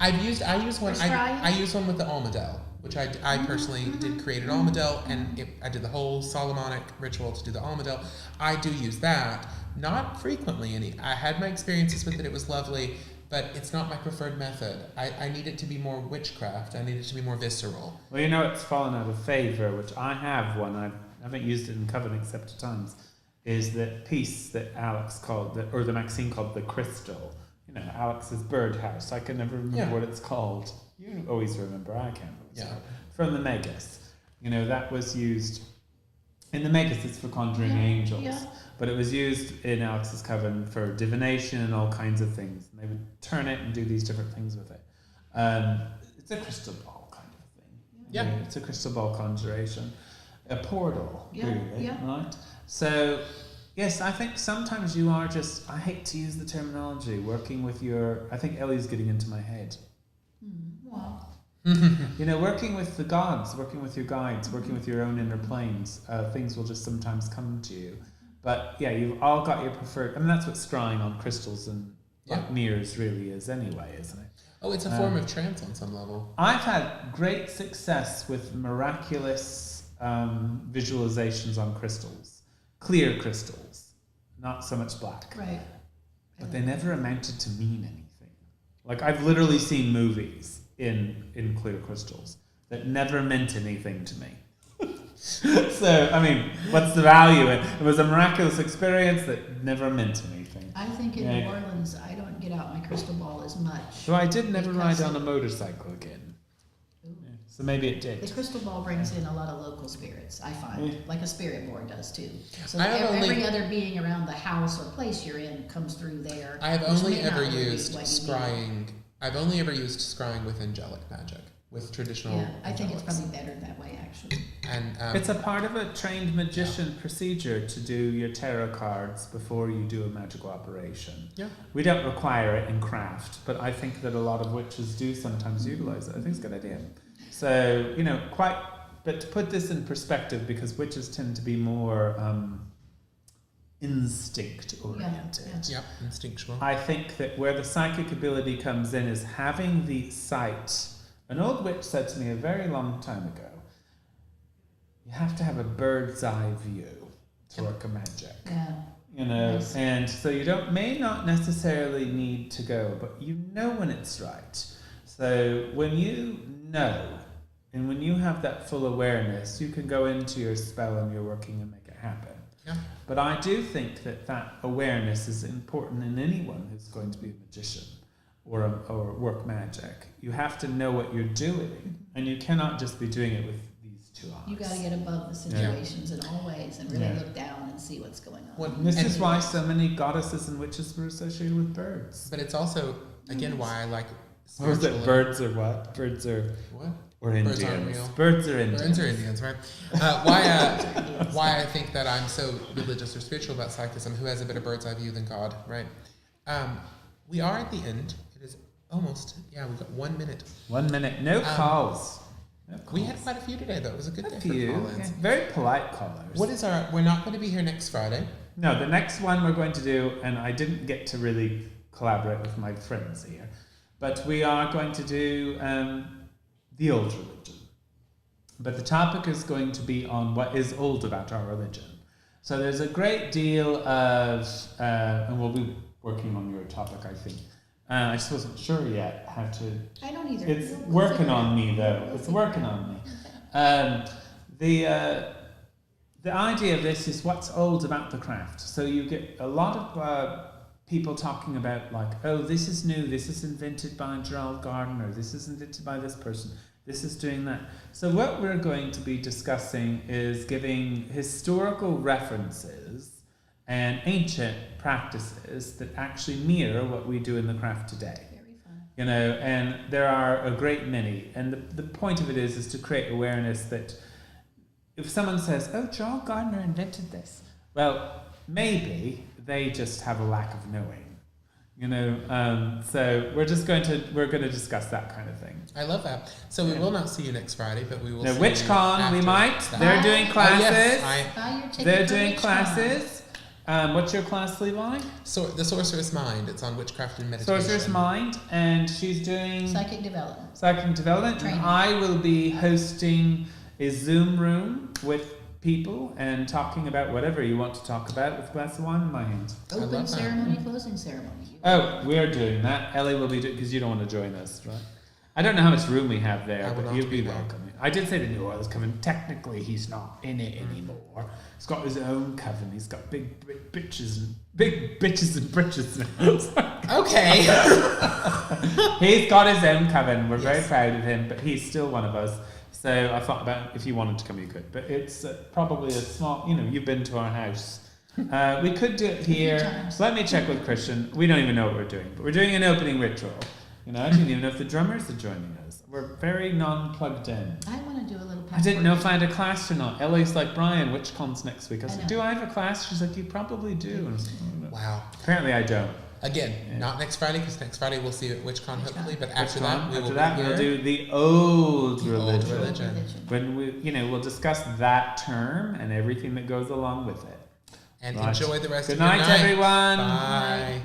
I use one. I use one with the almadel, which I personally did create an almadel, and I did the whole Solomonic ritual to do the almadel. I do use that, not frequently. I had my experiences with it. It was lovely. But it's not my preferred method. I need it to be more witchcraft. I need it to be more visceral. Well, it's fallen out of favor, which I have one. I haven't used it in Coven except at times. Is that piece that Alex called, or the Maxine called the crystal. Alex's birdhouse. I can never remember what it's called. You always remember. I can't remember. From the Magus. That was used. In the Magus, it's for conjuring angels. Yeah. But it was used in Alex's Coven for divination and all kinds of things. And they would turn it and do these different things with it. It's a crystal ball kind of thing. Yeah. It's a crystal ball conjuration. A portal, really. Yeah. Right? So, yes, I think sometimes you are just, I hate to use the terminology, working with I think Elie's getting into my head. Wow. Working with the gods, working with your guides, working with your own inner planes, things will just sometimes come to you. But yeah, you've all got your preferred. That's what scrying on crystals and mirrors really is, anyway, isn't it? Oh, it's a form of trance on some level. I've had great success with miraculous visualizations on crystals, clear crystals, not so much black. Right. But they never amounted to mean anything. Like I've literally seen movies in clear crystals that never meant anything to me. So, what's the value? It was a miraculous experience that never meant anything. I think in New Orleans, I don't get out my crystal ball as much. So I did never ride on a motorcycle again. Yeah. So maybe it did. The crystal ball brings in a lot of local spirits, I find, like a spirit board does too. So every other being around the house or place you're in comes through there. I have only ever used scrying. I've only ever used scrying with angelic magic. With traditional. Yeah, I think it's probably better that way, actually. And it's a part of a trained magician procedure to do your tarot cards before you do a magical operation. Yeah. We don't require it in craft, but I think that a lot of witches do sometimes utilize it. I think it's a good idea. So, but to put this in perspective, because witches tend to be more instinct oriented. Yep, instinctual. I think that where the psychic ability comes in is having the sight. An old witch said to me a very long time ago, you have to have a bird's eye view to work a magic. Yeah. Nice. And so you may not necessarily need to go, but you know when it's right. So when you know, and when you have that full awareness, you can go into your spell and you're working and make it happen. Yeah. But I do think that awareness is important in anyone who's going to be a magician. Or work magic. You have to know what you're doing, and you cannot just be doing it with these two eyes. You got to get above the situations in all ways and really look down and see what's going on. This is why so many goddesses and witches were associated with birds. But it's also Again, why I like Or is it birds or what? Birds are what? Or Birds Indians. aren't real. Birds are Indians. Birds are Indians, right? Why I think that I'm so religious or spiritual about psychism, who has a better bird's eye view than God, right? We are at the end. It is almost, we've got 1 minute. 1 minute. No calls. No calls. We had quite a few today, though. It was a good day for call-ins. Very polite callers. We're not going to be here next Friday. No, the next one we're going to do, and I didn't get to really collaborate with my friends here, but we are going to do the old religion. But the topic is going to be on what is old about our religion. So there's a great deal of, and we'll be working on your topic, I think. I just wasn't sure yet how to. I don't either. It's working on me, though. It's working on me. The idea of this is what's old about the craft. So you get a lot of people talking about like, oh, this is new, this is invented by Gerald Gardner, this is invented by this person, this is doing that. So what we're going to be discussing is giving historical references and ancient practices that actually mirror what we do in the craft today. Very fun. You know, and there are a great many. And the point of it is to create awareness that if someone says, oh, Gerald Gardner invented this, well, maybe they just have a lack of knowing. You know, so we're going to discuss that kind of thing. I love that. So we will not see you next Friday, but we will see WitchCon, we might. That. They're doing classes. They're doing classes. What's your class, Levi? So the Sorceress Mind. It's on Witchcraft and Meditation. Sorceress Mind, and she's doing Psychic Development. Psychic Development. Training. And I will be hosting a Zoom room with people and talking about whatever you want to talk about with a glass of wine in my hand. Open ceremony, closing ceremony. Oh, we're doing that. Elie will be doing, because you don't want to join us, right? I don't know how much room we have there, but you'll be welcome. I did say to New Orleans coming. Technically, he's not in it anymore. He's got his own coven. He's got big bitches and britches. Okay. He's got his own coven. We're very proud of him, but he's still one of us. So I thought about if you wanted to come, you could. But it's probably a small. You know, you've been to our house. We could do it here. Let me check with Christian. We don't even know what we're doing, but we're doing an opening ritual. You know, I didn't even know if the drummers are joining us. We're very non-plugged in. I want to do a little. I didn't know if I had a class or not. Elie's like, Brian, WitchCon's next week. I said, do I have a class? She's like, you probably do. And I was like, wow. Apparently I don't. Again, not next Friday, because next Friday we'll see you at WitchCon hopefully. But after that, we'll do the old religion. When we'll discuss that term and everything that goes along with it. And enjoy the rest of your night. Good night, everyone. Bye.